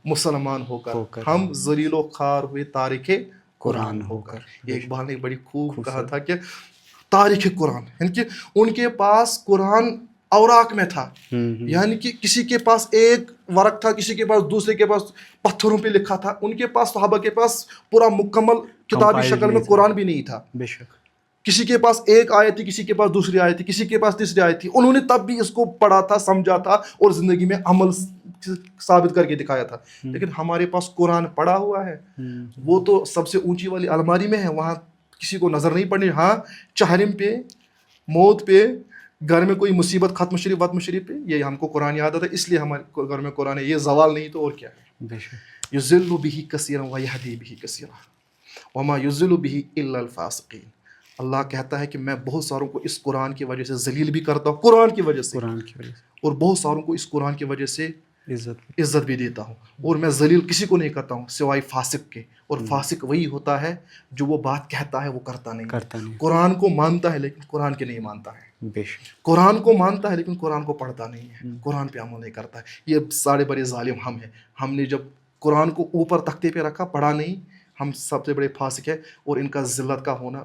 مسلمان ہو کر, ہم ذلیل و خوار ہوئے تارک قرآن ہو کر. اقبال نے بڑی خوب کہا تھا کہ تاریخ قرآن, یعنی کہ ان کے پاس قرآن اوراق میں تھا, یعنی کہ کسی کے پاس ایک ورق تھا, کسی کے پاس دوسرے کے پاس پتھروں پہ لکھا تھا. ان کے پاس صحابہ کے پاس پورا مکمل کتابی شکل میں قرآن بھی نہیں تھا. کسی کے پاس ایک آیت تھی, کسی کے پاس دوسری آیت تھی, کسی کے پاس تیسری آیت تھی. انہوں نے تب بھی اس کو پڑھا تھا, سمجھا تھا اور زندگی میں عمل ثابت کر کے دکھایا تھا. لیکن ہمارے پاس قرآن پڑھا ہوا ہے, وہ تو سب سے اونچی والی الماری میں ہے, وہاں کسی کو نظر نہیں پڑنی. ہاں چہرم پہ, موت پہ, گھر میں کوئی مصیبت, ختم شریف, وطم شریف پہ, یہ ہم کو قرآن یاد آتا ہے, اس لیے ہمارے گھر میں قرآن ہے. یہ زوال نہیں تو اور کیا ہے. یضل بہ کثیرا ویہدی بہ کثیرا وما یضل بہ الا الفاسقین. اللہ کہتا ہے کہ میں بہت ساروں کو اس قرآن کی وجہ سے ذلیل بھی کرتا ہوں, قرآن کی وجہ سے, اور بہت ساروں کو اس قرآن کی وجہ سے عزت بھی دیتا ہوں. اور میں ذلیل کسی کو نہیں کرتا ہوں سوائے فاسق کے, اور فاسق وہی ہوتا ہے جو وہ بات کہتا ہے وہ کرتا نہیں. قرآن کو مانتا ہے لیکن قرآن کے نہیں مانتا ہے. قرآن کو مانتا ہے لیکن قرآن کو پڑھتا نہیں ہے, قرآن پہ عمل نہیں کرتا ہے. یہ سارے بڑے ظالم ہم ہیں. ہم نے جب قرآن کو اوپر تختے پہ رکھا, پڑھا نہیں, ہم سب سے بڑے فاسق ہیں. اور ان کا ذلت کا ہونا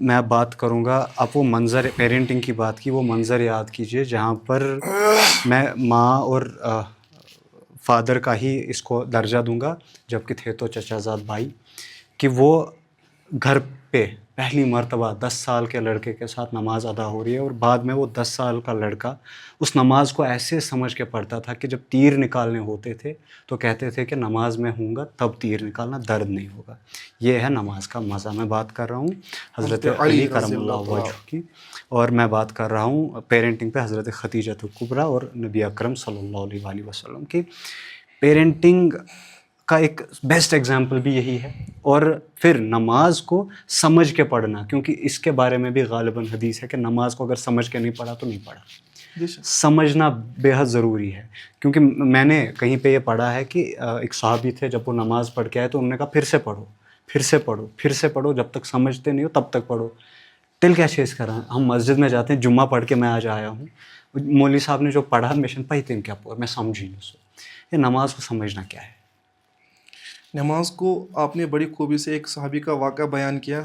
میں اب بات کروں گا، آپ وہ منظر پیرنٹنگ کی بات کی، وہ منظر یاد کیجئے جہاں پر میں ماں اور فادر کا ہی اس کو درجہ دوں گا، جبکہ تھے تو چچا زاد بھائی، کہ وہ گھر پہ پہلی مرتبہ 10 سال کے لڑکے کے ساتھ نماز ادا ہو رہی ہے، اور بعد میں وہ 10 سال کا لڑکا اس نماز کو ایسے سمجھ کے پڑھتا تھا کہ جب تیر نکالنے ہوتے تھے تو کہتے تھے کہ نماز میں ہوں گا تب تیر نکالنا، درد نہیں ہوگا۔ یہ ہے نماز کا مزہ۔ میں بات کر رہا ہوں حضرت علی کرم اللہ وجہ کی، اور میں بات کر رہا ہوں پیرنٹنگ پہ حضرت خدیجہ الکبریٰ اور نبی اکرم صلی اللہ علیہ وآلہ وسلم کی۔ پیرنٹنگ کا ایک بیسٹ ایگزامپل بھی یہی ہے، اور پھر نماز کو سمجھ کے پڑھنا، کیونکہ اس کے بارے میں بھی غالباً حدیث ہے کہ نماز کو اگر سمجھ کے نہیں پڑھا تو نہیں پڑھا۔ سمجھنا بے حد ضروری ہے، کیونکہ میں نے کہیں پہ یہ پڑھا ہے کہ ایک صحابی تھے، جب وہ نماز پڑھ کے آئے تو انہوں نے کہا پھر سے پڑھو، پھر سے پڑھو، پھر سے پڑھو، جب تک سمجھتے نہیں ہو تب تک پڑھو۔ ٹل کیا چیز کر رہا ہے، ہم مسجد میں جاتے ہیں، جمعہ پڑھ کے میں آج آیا ہوں، مولوی صاحب نے جو پڑھا مشن پہتے کیا پڑھا، میں سمجھی نہیں سو۔ یہ نماز کو سمجھنا کیا ہے؟ نماز کو آپ نے بڑی خوبی سے ایک صحابی کا واقعہ بیان کیا،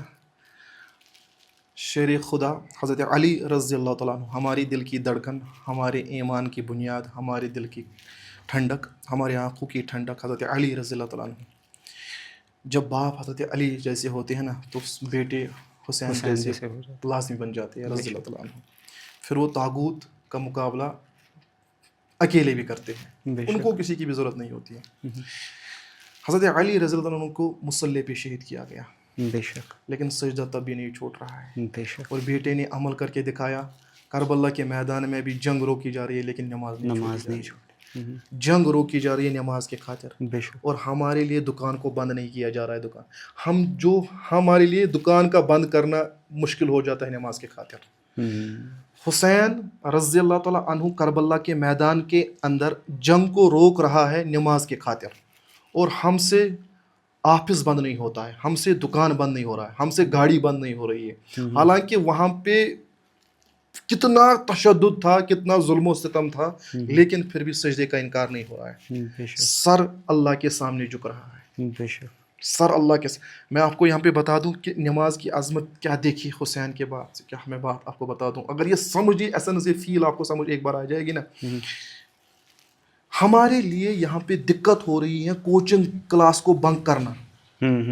شیر خدا حضرت علی رضی اللہ تعالیٰ عنہ، ہماری دل کی دھڑکن، ہمارے ایمان کی بنیاد، ہمارے دل کی ٹھنڈک، ہمارے آنکھوں کی ٹھنڈک حضرت علی رضی اللہ تعالیٰ عنہ۔ جب باپ حضرت علی جیسے ہوتے ہیں نا تو بیٹے حسین جیسے لازمی بن جاتے ہیں رضی اللہ تعالیٰ عنہ۔ پھر وہ طاغوت کا مقابلہ اکیلے بھی کرتے ہیں، ان کو کسی کی بھی ضرورت نہیں ہوتی ہے۔ حضرت علی رضی اللہ عنہ کو مصلی پہ شہید کیا گیا، بے شک، لیکن سجدہ تب بھی نہیں چھوٹ رہا ہے، بے شک، اور بیٹے نے عمل کر کے دکھایا۔ کربلا کے میدان میں بھی جنگ روکی جا رہی ہے لیکن نماز نہیں چھوٹی، جنگ روکی جا رہی ہے نماز کے خاطر، بے شک، اور ہمارے لیے دکان کو بند نہیں کیا جا رہا ہے۔ دکان ہمارے لیے دکان کا بند کرنا مشکل ہو جاتا ہے نماز کے خاطر۔ حسین رضی اللہ تعالیٰ عنہ کربلا کے میدان کے اندر جنگ کو روک رہا ہے نماز کے خاطر، اور ہم سے آفس بند نہیں ہوتا ہے، ہم سے دکان بند نہیں ہو رہا ہے، ہم سے گاڑی بند نہیں ہو رہی ہے۔ حالانکہ وہاں پہ کتنا تشدد تھا، کتنا ظلم و ستم تھا، لیکن پھر بھی سجدے کا انکار نہیں ہو رہا ہے۔ سر اللہ کے سامنے جھک رہا ہے، بے شک، سر اللہ کے میں آپ کو یہاں پہ بتا دوں کہ نماز کی عظمت کیا دیکھی حسین کے بعد سے، کیا میں بات آپ کو بتا دوں، اگر یہ سمجھے ایسنس فیل آپ کو سمجھ ایک بار آ جائے گی نا۔ ہمارے لیے یہاں پہ دقت ہو رہی ہے کوچنگ کلاس کو بنک کرنا،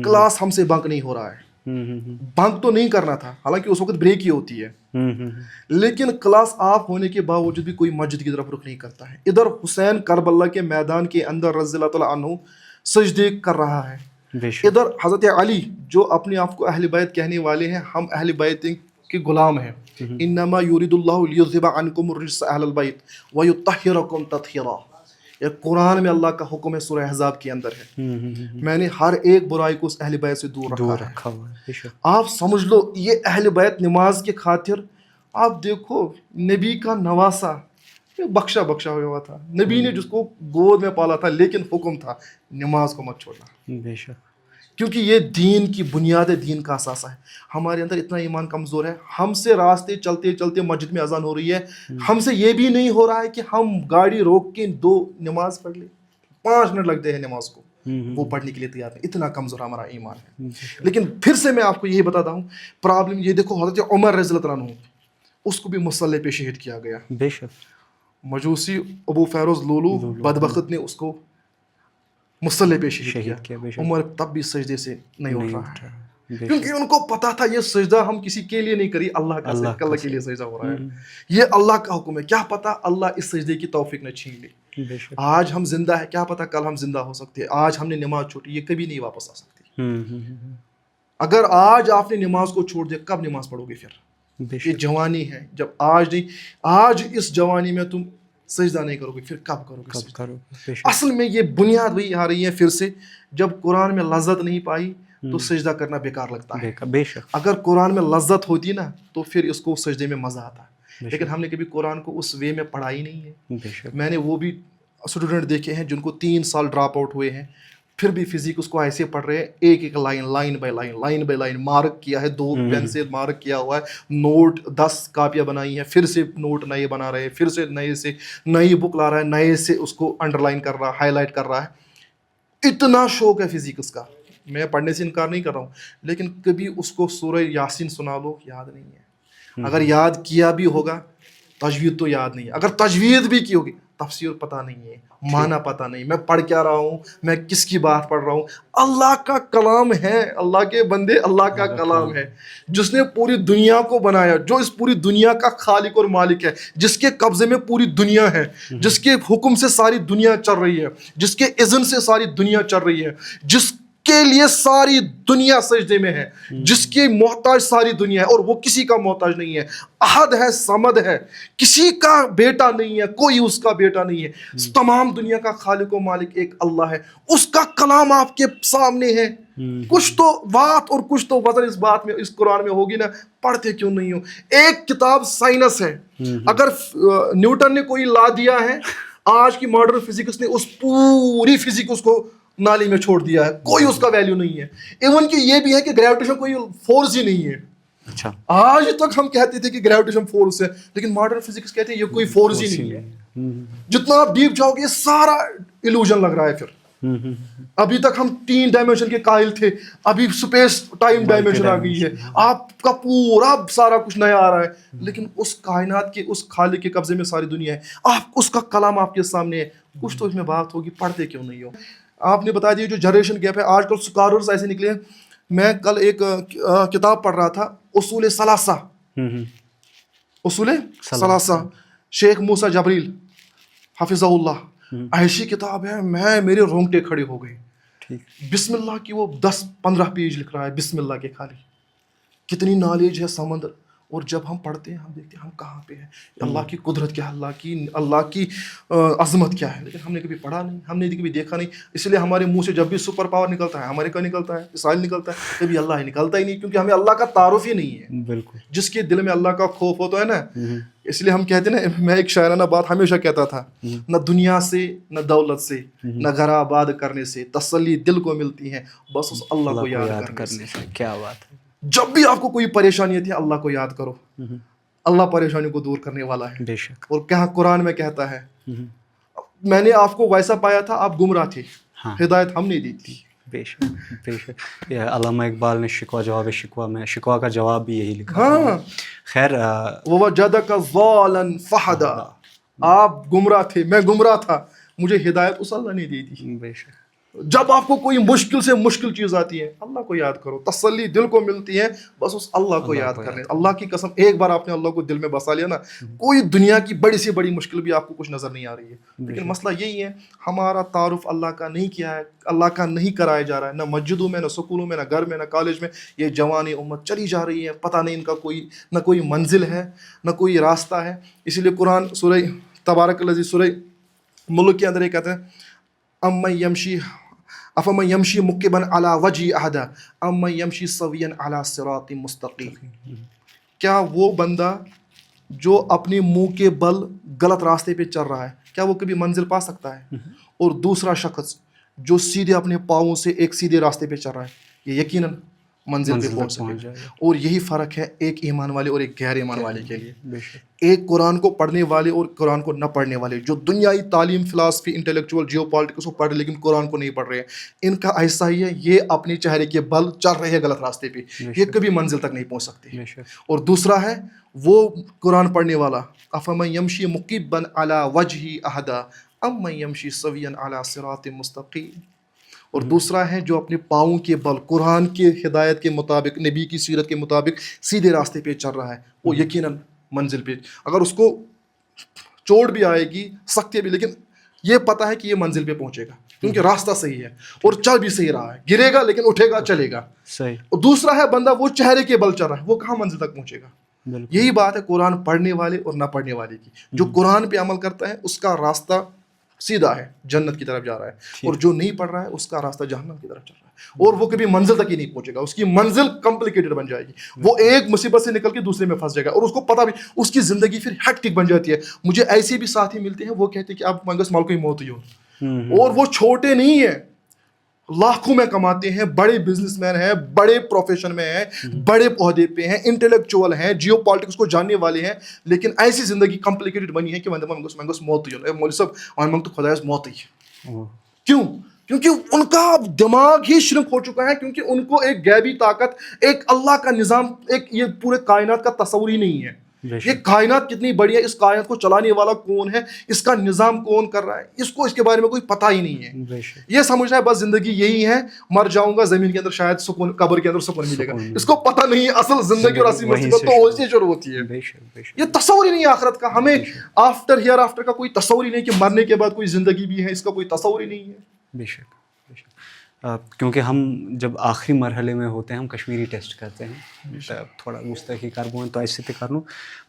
کلاس ہم سے بنک نہیں ہو رہا ہے۔ بنک تو نہیں کرنا تھا، حالانکہ اس وقت بریک ہی ہوتی ہے، لیکن کلاس آف ہونے کے باوجود بھی کوئی مسجد کی طرف رخ نہیں کرتا ہے۔ ادھر حسین کربلا کے میدان کے اندر رضی اللہ تعالیٰ عنہ سجدے کر رہا ہے، ادھر حضرت علی جو اپنے آپ کو اہل بیت کہنے والے ہیں، ہم اہل بیت کے غلام ہیں۔ انما یرید اللہ لیذھب عنکم الرجس اہل البیت ویطہرکم تطہیرا، یہ قرآن میں اللہ کا حکم ہے، سورہ احزاب کے اندر ہے۔ میں نے ہر ایک برائی کو اس اہل بیت سے دور رکھا ہے۔ آپ سمجھ لو یہ اہل بیت نماز کے خاطر، آپ دیکھو نبی کا نواسا بخشا ہوا تھا، نبی نے جس کو گود میں پالا تھا، لیکن حکم تھا نماز کو مت چھوڑنا، بے شک، کیونکہ یہ دین کی بنیاد ہے، دین کا اثاثہ ہے۔ ہمارے اندر اتنا ایمان کمزور ہے، ہم سے راستے چلتے چلتے مسجد میں اذان ہو رہی ہے، ہم سے یہ بھی نہیں ہو رہا ہے کہ ہم گاڑی روک کے 2 نماز پڑھ لیں، 5 منٹ لگتے ہیں نماز کو، وہ پڑھنے کے لیے تیار نہیں، اتنا کمزور ہمارا ایمان ہے۔ لیکن پھر سے میں آپ کو یہی بتاتا ہوں، پرابلم یہ دیکھو، حضرت عمر رضی اللہ عنہ اس کو بھی مصلی پہ شہید کیا گیا، بے شک، مجوسی ابو فیروز لولو بدبخت نے اس کو مصلی پہ شہید کیا۔ عمر تب بھی سجدے سے نہیں اٹھ رہا ہے، کیونکہ ان کو پتا تھا یہ سجدہ ہم کسی کے لیے نہیں کری، اللہ کے لیے سجدہ ہو رہا ہے، یہ اللہ کا حکم ہے۔ کیا پتا اللہ اس سجدے کی توفیق نہ چھین لے۔ آج ہم زندہ ہے، کیا پتا کل ہم زندہ ہو سکتے ہیں۔ آج ہم نے نماز چھوڑی، یہ کبھی نہیں واپس آ سکتی۔ اگر آج آپ نے نماز کو چھوڑ دیا، کب نماز پڑھو گے پھر؟ یہ جوانی ہے، جب آج اس جوانی میں تم سجدہ نہیں کرو گے، پھر کب کرو گے؟ اصل میں یہ بنیاد وہی آ رہی ہے پھر سے، جب قرآن میں لذت نہیں پائی تو سجدہ کرنا بیکار لگتا ہے۔ بے شک، اگر قرآن میں لذت ہوتی نا تو پھر اس کو سجدے میں مزہ آتا، لیکن ہم نے کبھی قرآن کو اس وے میں پڑھا ہی نہیں ہے۔ میں نے وہ بھی اسٹوڈنٹ دیکھے ہیں جن کو 3 سال ڈراپ آؤٹ ہوئے ہیں، پھر بھی فزیکس کو ایسے پڑھ رہے ہیں، ایک لائن بائی لائن مارک کیا ہے، 2 پین سے مارک کیا ہوا ہے، نوٹ 10 کاپیاں بنائی ہیں، پھر سے نوٹ نئے بنا رہے ہیں، پھر سے نئی بک لا رہا ہے، نئے سے اس کو انڈر لائن کر رہا ہے، ہائی لائٹ کر رہا ہے۔ اتنا شوق ہے فزیکس کا، میں پڑھنے سے انکار نہیں کر رہا ہوں, لیکن کبھی اس کو سورہ یاسین سنا لو, یاد نہیں ہے. اگر یاد کیا بھی ہوگا تجوید تو یاد نہیں ہے, اگر تجوید بھی کی ہوگی تفسیر پتہ نہیں ہے, معنی پتہ نہیں, میں پڑھ کیا رہا ہوں, میں کس کی بات پڑھ رہا ہوں. اللہ کا کلام ہے, اللہ کے بندے, اللہ کا کلام ہے جس نے پوری دنیا کو بنایا, جو اس پوری دنیا کا خالق اور مالک ہے, جس کے قبضے میں پوری دنیا ہے, جس کے حکم سے ساری دنیا چل رہی ہے, جس کے اذن سے ساری دنیا چل رہی ہے, جس کے لیے ساری دنیا سجدے میں ہے, جس کی محتاج ساری دنیا ہے اور وہ کسی کا محتاج نہیں ہے. احد ہے, صمد ہے, کسی کا بیٹا نہیں ہے, کوئی اس کا بیٹا نہیں ہے. تمام دنیا کا خالق و مالک ایک اللہ ہے. اس کا کلام آپ کے سامنے ہے. کچھ تو بات اور کچھ تو وزن اس بات میں, اس قرآن میں ہوگی نا, پڑھتے کیوں نہیں ہو. ایک کتاب سائنس ہے, اگر نیوٹن نے کوئی لا دیا ہے, آج کی ماڈرن فزکس نے اس پوری فزکس کو نالی میں چھوڑ دیا ہے, کوئی اس کا ویلیو نہیں ہے. ایون کہ یہ بھی ہے کہ گریویٹیشن کوئی فورس ہی نہیں ہے. اچھا, آج تک ہم کہتے تھے کہ گریویٹیشن فورس ہے, لیکن ماڈرن فزکس کہتے ہیں یہ کوئی فورس ہی نہیں ہے. جتنا آپ ڈیپ جاؤ گے یہ سارا ایلوژن لگ رہا ہے. پھر ابھی تک ہم 3 ڈائمینشن کے قائل تھے, ابھی اسپیس ٹائم ڈائمینشن آ گئی ہے, آپ کا پورا سارا کچھ نیا آ رہا ہے. لیکن اس کائنات کے اس خالق کے قبضے میں ساری دنیا ہے, آپ اس کا کلام آپ کے سامنے ہے. کچھ تو اس میں بات ہوگی, پڑھتے کیوں نہیں ہو. آپ نے بتا دیا جو جنریشن گیپ ہے, آج کل اسکالرز ایسے نکلے ہیں. میں کل ایک کتاب پڑھ رہا تھا, اصول ثلاثہ, اصول ثلاثہ, شیخ موسیٰ جبریل حفظہ اللہ. ایسی کتاب ہے, میرے رونگٹے کھڑے ہو گئے. بسم اللہ کی وہ 10-15 پیج لکھ رہا ہے, بسم اللہ کے خالی. کتنی نالج ہے سمندر. اور جب ہم پڑھتے ہیں ہم دیکھتے ہیں ہم کہاں پہ ہیں, اللہ کی قدرت کیا ہے, اللہ کی عظمت کیا ہے, لیکن ہم نے کبھی پڑھا نہیں, ہم نے کبھی دیکھا نہیں. اس لیے ہمارے منہ سے جب بھی سپر پاور نکلتا ہے, امریکہ نکلتا ہے, اسرائیل نکلتا ہے, کبھی اللہ ہی نکلتا ہی نہیں, کیونکہ ہمیں اللہ کا تعارف ہی نہیں ہے. بالکل, جس کے دل میں اللہ کا خوف ہوتا ہے نا, اس لیے ہم کہتے ہیں نا, میں ایک شاعرانہ بات ہمیشہ کہتا تھا, نہ دنیا سے, نہ دولت سے, نہ گھر آباد کرنے سے تسلی دل کو ملتی ہے, بس اس اللہ کو یاد کرنے سے. کیا بات ہے. جب بھی آپ کو کوئی پریشانی آتی ہے اللہ کو یاد کرو, اللہ پریشانی کو دور کرنے والا ہے. بے شک. اور کیا قرآن میں کہتا ہے, میں نے آپ کو ویسا پایا تھا آپ گمراہ تھے, ہدایت ہم نے دی تھی. بے شک, بے شک. علامہ اقبال نے شکوہ جواب شکوہ میں شکوہ کا جواب بھی یہی لکھا. ہاں, خیر, وَوَجَدَكَ ضَالًا فَهَدَىٰ, آپ گمراہ تھے, میں گمراہ تھا, مجھے ہدایت اس اللہ نے دی تھی. بے شک. جب آپ کو کوئی مشکل سے مشکل چیز آتی ہے اللہ کو یاد کرو, تسلی دل کو ملتی ہے, بس اس اللہ کو یاد کرنے. اللہ کی قسم, ایک بار آپ نے اللہ کو دل میں بسا لیا نا, کوئی دنیا کی بڑی سے بڑی مشکل بھی آپ کو کچھ نظر نہیں آ رہی ہے. لیکن مسئلہ یہی ہے, ہمارا تعارف اللہ کا نہیں کیا ہے, اللہ کا نہیں کرایا جا رہا ہے, نہ مسجدوں میں, نہ سکولوں میں, نہ گھر میں, نہ کالج میں. یہ جوانی امت چلی جا رہی ہے, پتہ نہیں ان کا نہ کوئی منزل ہے, نہ کوئی راستہ ہے. اسی لیے قرآن سورہ تبارک الذی, سورہ ملک کے اندر یہ کہتے ہیں, امن یمشی افمن یمشی مکبا علی وجہی اہدی امن یمشی سویا علی صراط مستقیم. کیا وہ بندہ جو اپنے منہ کے بل غلط راستے پہ چل رہا ہے, کیا وہ کبھی منزل پا سکتا ہے؟ اور دوسرا شخص جو سیدھے اپنے پاؤں سے ایک سیدھے راستے پہ چل رہا ہے, یہ یقیناً منزل پہ پہنچ سکے. اور یہی فرق ہے ایک ایمان والے اور ایک غیر ایمان والے کے لیے. ایک قرآن کو پڑھنے والے اور قرآن کو نہ پڑھنے والے, جو دنیائی تعلیم, فلاسفی, انٹلیکچوئل, جیو پالیٹکس کو پڑھ رہے لیکن قرآن کو نہیں پڑھ رہے ہیں, ان کا ایسا ہی ہے, یہ اپنے چہرے کے بل چل رہے ہیں غلط راستے پہ, یہ کبھی منزل تک نہیں پہنچ سکتے. اور دوسرا ہے وہ قرآن پڑھنے والا, افمن یمشی مکبا علی وجہی اہدی امن یمشی سویا علی صراط مستقیم. اور دوسرا ہے جو اپنے پاؤں کے بل قرآن کے ہدایت کے مطابق, نبی کی سیرت کے مطابق سیدھے راستے پہ چل رہا ہے, وہ یقیناً منزل پہ, اگر اس کو چوٹ بھی آئے گی, سختی بھی, لیکن یہ پتہ ہے کہ یہ منزل پہ پہنچے گا, کیونکہ راستہ صحیح ہے اور چل بھی صحیح رہا ہے. گرے گا لیکن اٹھے گا, چلے گا. صحیح. اور دوسرا ہے بندہ وہ چہرے کے بل چل رہا ہے, وہ کہاں منزل تک پہنچے گا. یہی بات ہے قرآن پڑھنے والے اور نہ پڑھنے والے کی. جو قرآن پہ عمل کرتا ہے اس کا راستہ سیدھا ہے, جنت کی طرف جا رہا ہے, اور جو نہیں پڑھ رہا ہے اس کا راستہ جہنم کی طرف چل رہا ہے, اور وہ کبھی منزل تک ہی نہیں پہنچے گا. اس کی منزل کمپلیکیٹڈ بن جائے گی, وہ ایک مصیبت سے نکل کے دوسرے میں پھنس جائے گا, اور اس کو پتہ بھی, اس کی زندگی پھر ہیکٹک بن جاتی ہے. مجھے ایسے بھی ساتھی ملتے ہیں وہ کہتے ہیں کہ آپ منگس مال کو ہی موت ہی ہو, اور وہ چھوٹے نہیں ہیں, لاکھوں میں کماتے ہیں, بڑے بزنس مین ہیں, بڑے پروفیشن میں ہیں, بڑے عہدے پہ ہیں, انٹلیکچوئل ہیں, جیو پالیٹکس کو جاننے والے ہیں, لیکن ایسی زندگی کمپلیکیٹڈ بنی ہے کہ منگس موت ہی ہو. مولوی صاحب اور منگ تو خدا موت ہی. کیوں؟ کیونکہ ان کا دماغ ہی شرک ہو چکا ہے, کیونکہ ان کو ایک غیبی طاقت, ایک اللہ کا نظام, ایک یہ پورے کائنات کا تصور ہی نہیں ہے. یہ کائنات کتنی بڑی ہے, اس کائنات کو چلانے والا کون ہے, اس کا نظام کون کر رہا ہے, اس کو اس کے بارے میں کوئی پتہ ہی نہیں ہے. یہ سمجھنا ہے بس زندگی یہی ہے, مر جاؤں گا زمین کے اندر شاید سکون, قبر کے اندر سکون ملے گا. اس کو پتہ نہیں ہے اصل زندگی اور اصل مصیبت تو وہی شروع ہوتی ہے. یہ تصور ہی نہیں ہے آخرت کا. ہمیں آفٹر ہیئر آفٹر کا کوئی تصور ہی نہیں کہ مرنے کے بعد کوئی زندگی بھی ہے, اس کا کوئی تصور ہی نہیں ہے. بے شک بے شک. کیونکہ ہم جب آخری مرحلے میں ہوتے ہیں ہم کشمیری ٹیسٹ کرتے ہیں تھوڑا گستاخی کربو تو ایسے کرنو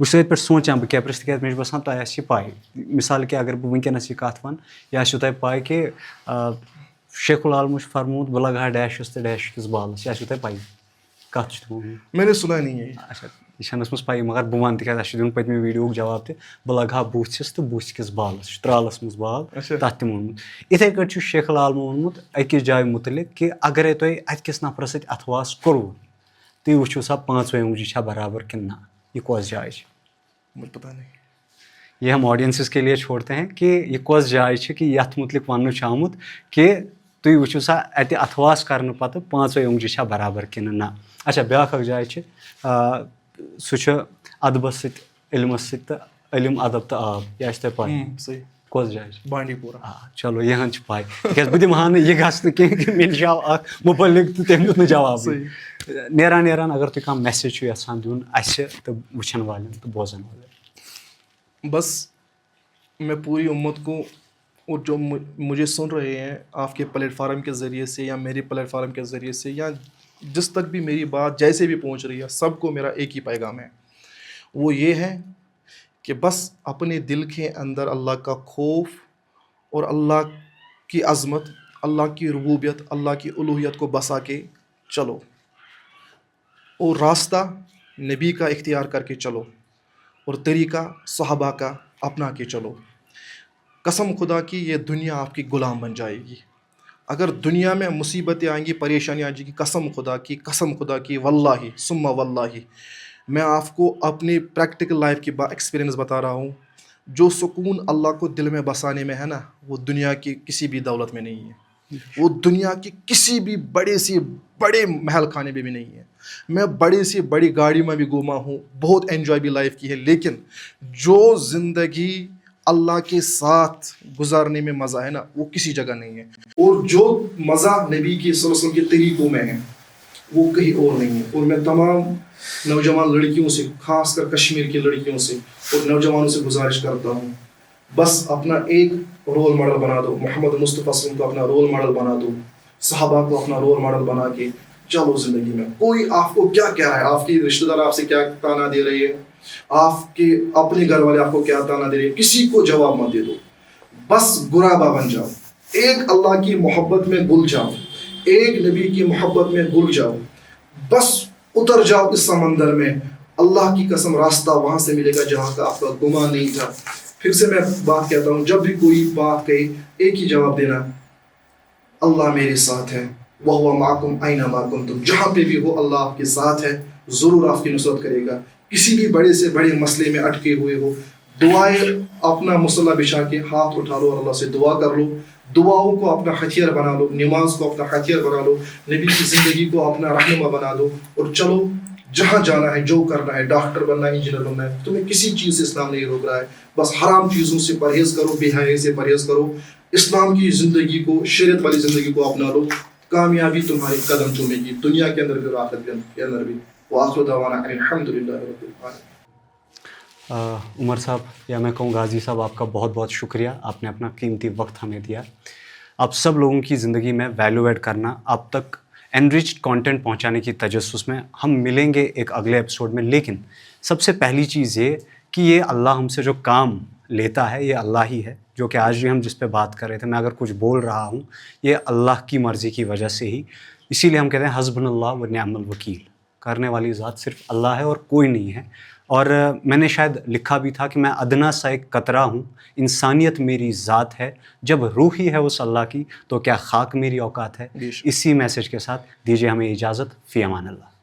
بس ات پہ سوچان بہ کیپرس تک مجھے باسان تہ آسہِ یہ پاے مثال کہ اگر بہ ونکس یہ کت ون یہ آسو تہ پاے کہ شیخ العالمو چھ فرموت بہ لگہا ڈیشس تو ڈیش کس بالس یہ آسو تہ پاے کت چھ تمو. میں نے سنا نہیں ہے. اچھا یہ چھنس مس پاے مگر بہ ون تکیاز اسہ دیُن پتمہ ویڈیو جواب تہ بہ لگہا بوتھس تو بوتھ کس بالس ترالس مز بال تتھ تہ وونمت. اتھے کٹ چھ شیخ العالمو وونمت أکِس جایہِ متعلق کہ اگرے تۄہہِ اتھ کس نفرس سۭتۍ اتھواس کوٚروٕ تُہۍ وٕچھِو سا پانٛژوے اونٛگجہِ چھا برابر کِنہٕ نہ یہ کۄس جاے چھِ. مجھے پتہ نہیں. یہ ہم آڈینسز کے لیے چھوڑتے ہیں کہ یہ کۄس جاے چھِ کہ یتھ متعلق وننہٕ چھُ آمُت کہ تُہۍ وٕچھِو سا اتہِ اتھواس کرنہٕ پتہٕ پانٛژوے اونٛگجہِ چھا برابر کِنہٕ نہ. اچھا بیٛاکھ اکھ جاے چھِ سُہ چھُ ادبس سۭتۍ علمس سۭتۍ تہٕ علم ادب تہٕ آب یہِ آسہِ تۄہہِ پاے. صحیح. کۄس جاے چھِ؟ بانڈی پورہ. چلو یہن چھِ پاے تِکیٛازِ بہٕ دِمہٕ ہا نہٕ یہِ گژھنہٕ کینٛہہ کہِ مےٚ نِش آو اکھ مُبلِغ تہٕ تٔمۍ دیُت نہٕ جوابٕے. نیران نیران اگر تُہۍ کانٛہہ میسیج چھُو یژھان دیُن اَسہِ تہٕ وٕچھن والٮ۪ن تہٕ بوزن والٮ۪ن. بس میں پوری امت کو اور جو مجھے سن رہے ہیں آپ کے پلیٹ فارم کے ذریعے سے یا میرے پلیٹ فارم کے ذریعے سے یا جس تک بھی میری بات جیسے بھی پہنچ رہی ہے, سب کو میرا ایک ہی پیغام ہے. وہ یہ ہے کہ بس اپنے دل کے اندر اللہ کا خوف اور اللہ کی عظمت, اللہ کی ربوبیت, اللہ کی الوہیت کو بسا کے چلو اور راستہ نبی کا اختیار کر کے چلو اور طریقہ صحابہ کا اپنا کے چلو. قسم خدا کی یہ دنیا آپ کی غلام بن جائے گی. اگر دنیا میں مصیبتیں آئیں گی, پریشانیاں آئیں گی, قسم خدا کی واللہ ثم واللہ میں آپ کو اپنی پریکٹیکل لائف کی ایکسپیرینس بتا رہا ہوں. جو سکون اللہ کو دل میں بسانے میں ہے نا, وہ دنیا کی کسی بھی دولت میں نہیں ہے, وہ دنیا کی کسی بھی بڑے سے بڑے محل خانے میں بھی نہیں ہے. میں بڑے سے بڑی گاڑی میں بھی گھوما ہوں, بہت انجوائے بھی لائف کی ہے, لیکن جو زندگی اللہ کے ساتھ گزارنے میں مزہ ہے نا, وہ کسی جگہ نہیں ہے. اور جو مزہ نبی کے صلی اللہ علیہ وسلم کے طریقوں میں ہے وہ کہیں اور نہیں ہے. اور میں تمام نوجوان لڑکیوں سے, خاص کر کشمیر کی لڑکیوں سے اور نوجوانوں سے گزارش کرتا ہوں, بس اپنا ایک رول ماڈل بنا دو, محمد مصطفیٰ صلی اللہ علیہ وسلم کو اپنا رول ماڈل بنا دو, صحابہ کو اپنا رول ماڈل بنا کے چلو زندگی میں. کوئی آپ کو کیا کہہ رہا ہے, آپ کی رشتہ دار آپ سے کیا تانا دے رہی ہے, آپ کے اپنے گھر والے آپ کو کیا تانا دے رہے ہیں, کسی کو جواب مت دے دو. بس غرابہ بن جاؤ, ایک اللہ کی محبت میں گل جاؤ, ایک نبی کی محبت میں گل جاؤ, بس اتر جاؤ اس سمندر میں. اللہ کی قسم راستہ وہاں سے ملے گا جہاں کا آپ کا گمان نہیں تھا. پھر سے میں بات کہتا ہوں, جب بھی کوئی بات کہے ایک ہی جواب دینا, اللہ میرے ساتھ ہے, وَهُوَ مَعَكُمْ أَيْنَمَا كُنْتُمْ. جہاں پہ بھی ہو اللہ آپ کے ساتھ ہے, ضرور آپ کی نصرت کرے گا. کسی بھی بڑے سے بڑے مسئلے میں اٹکے ہوئے ہو, دعائیں اپنا مصلح بچھا کے ہاتھ اٹھا لو اور اللہ سے دعا کر لو. دعاؤں کو اپنا ہتھیار بنا لو, نماز کو اپنا ہتھیار بنا لو, نبی کی زندگی کو اپنا رہنما بنا دو اور چلو جہاں جانا ہے, جو کرنا ہے, ڈاکٹر بننا ہے, انجینئر بننا ہے, تمہیں کسی چیز سے اسلام نہیں روک رہا ہے. بس حرام چیزوں سے پرہیز کرو, بے حیائی سے پرہیز کرو, اسلام کی زندگی کو, شریعت والی زندگی کو اپنا لو. کامیابی تمہارے قدم چومے گی, دنیا کے اندر بھی اور آخرت کے اندر بھی. وآخر دعوانا ان الحمد للہ رب العالمین. عمر صاحب یا میں کہوں غازی صاحب, آپ کا بہت بہت شکریہ, آپ نے اپنا قیمتی وقت ہمیں دیا. آپ سب لوگوں کی زندگی میں ویلیو ایڈ کرنا, آپ تک انریچڈ کانٹینٹ پہنچانے کی تجسس میں ہم ملیں گے ایک اگلے ایپیسوڈ میں. لیکن سب سے پہلی چیز یہ کہ یہ اللہ ہم سے جو کام لیتا ہے یہ اللہ ہی ہے, جو کہ آج بھی ہم جس پہ بات کر رہے تھے. میں اگر کچھ بول رہا ہوں یہ اللہ کی مرضی کی وجہ سے ہی, اسی لیے ہم کہتے ہیں حسبنا اللہ و نعم الوکیل. کرنے والی ذات صرف اللہ ہے اور کوئی نہیں ہے. اور میں نے شاید لکھا بھی تھا کہ میں ادنا سا ایک قطرہ ہوں, انسانیت میری ذات ہے, جب روح ہی ہے اس اللہ کی تو کیا خاک میری اوقات ہے. اسی میسج کے ساتھ دیجیے ہمیں اجازت. فی امان اللہ.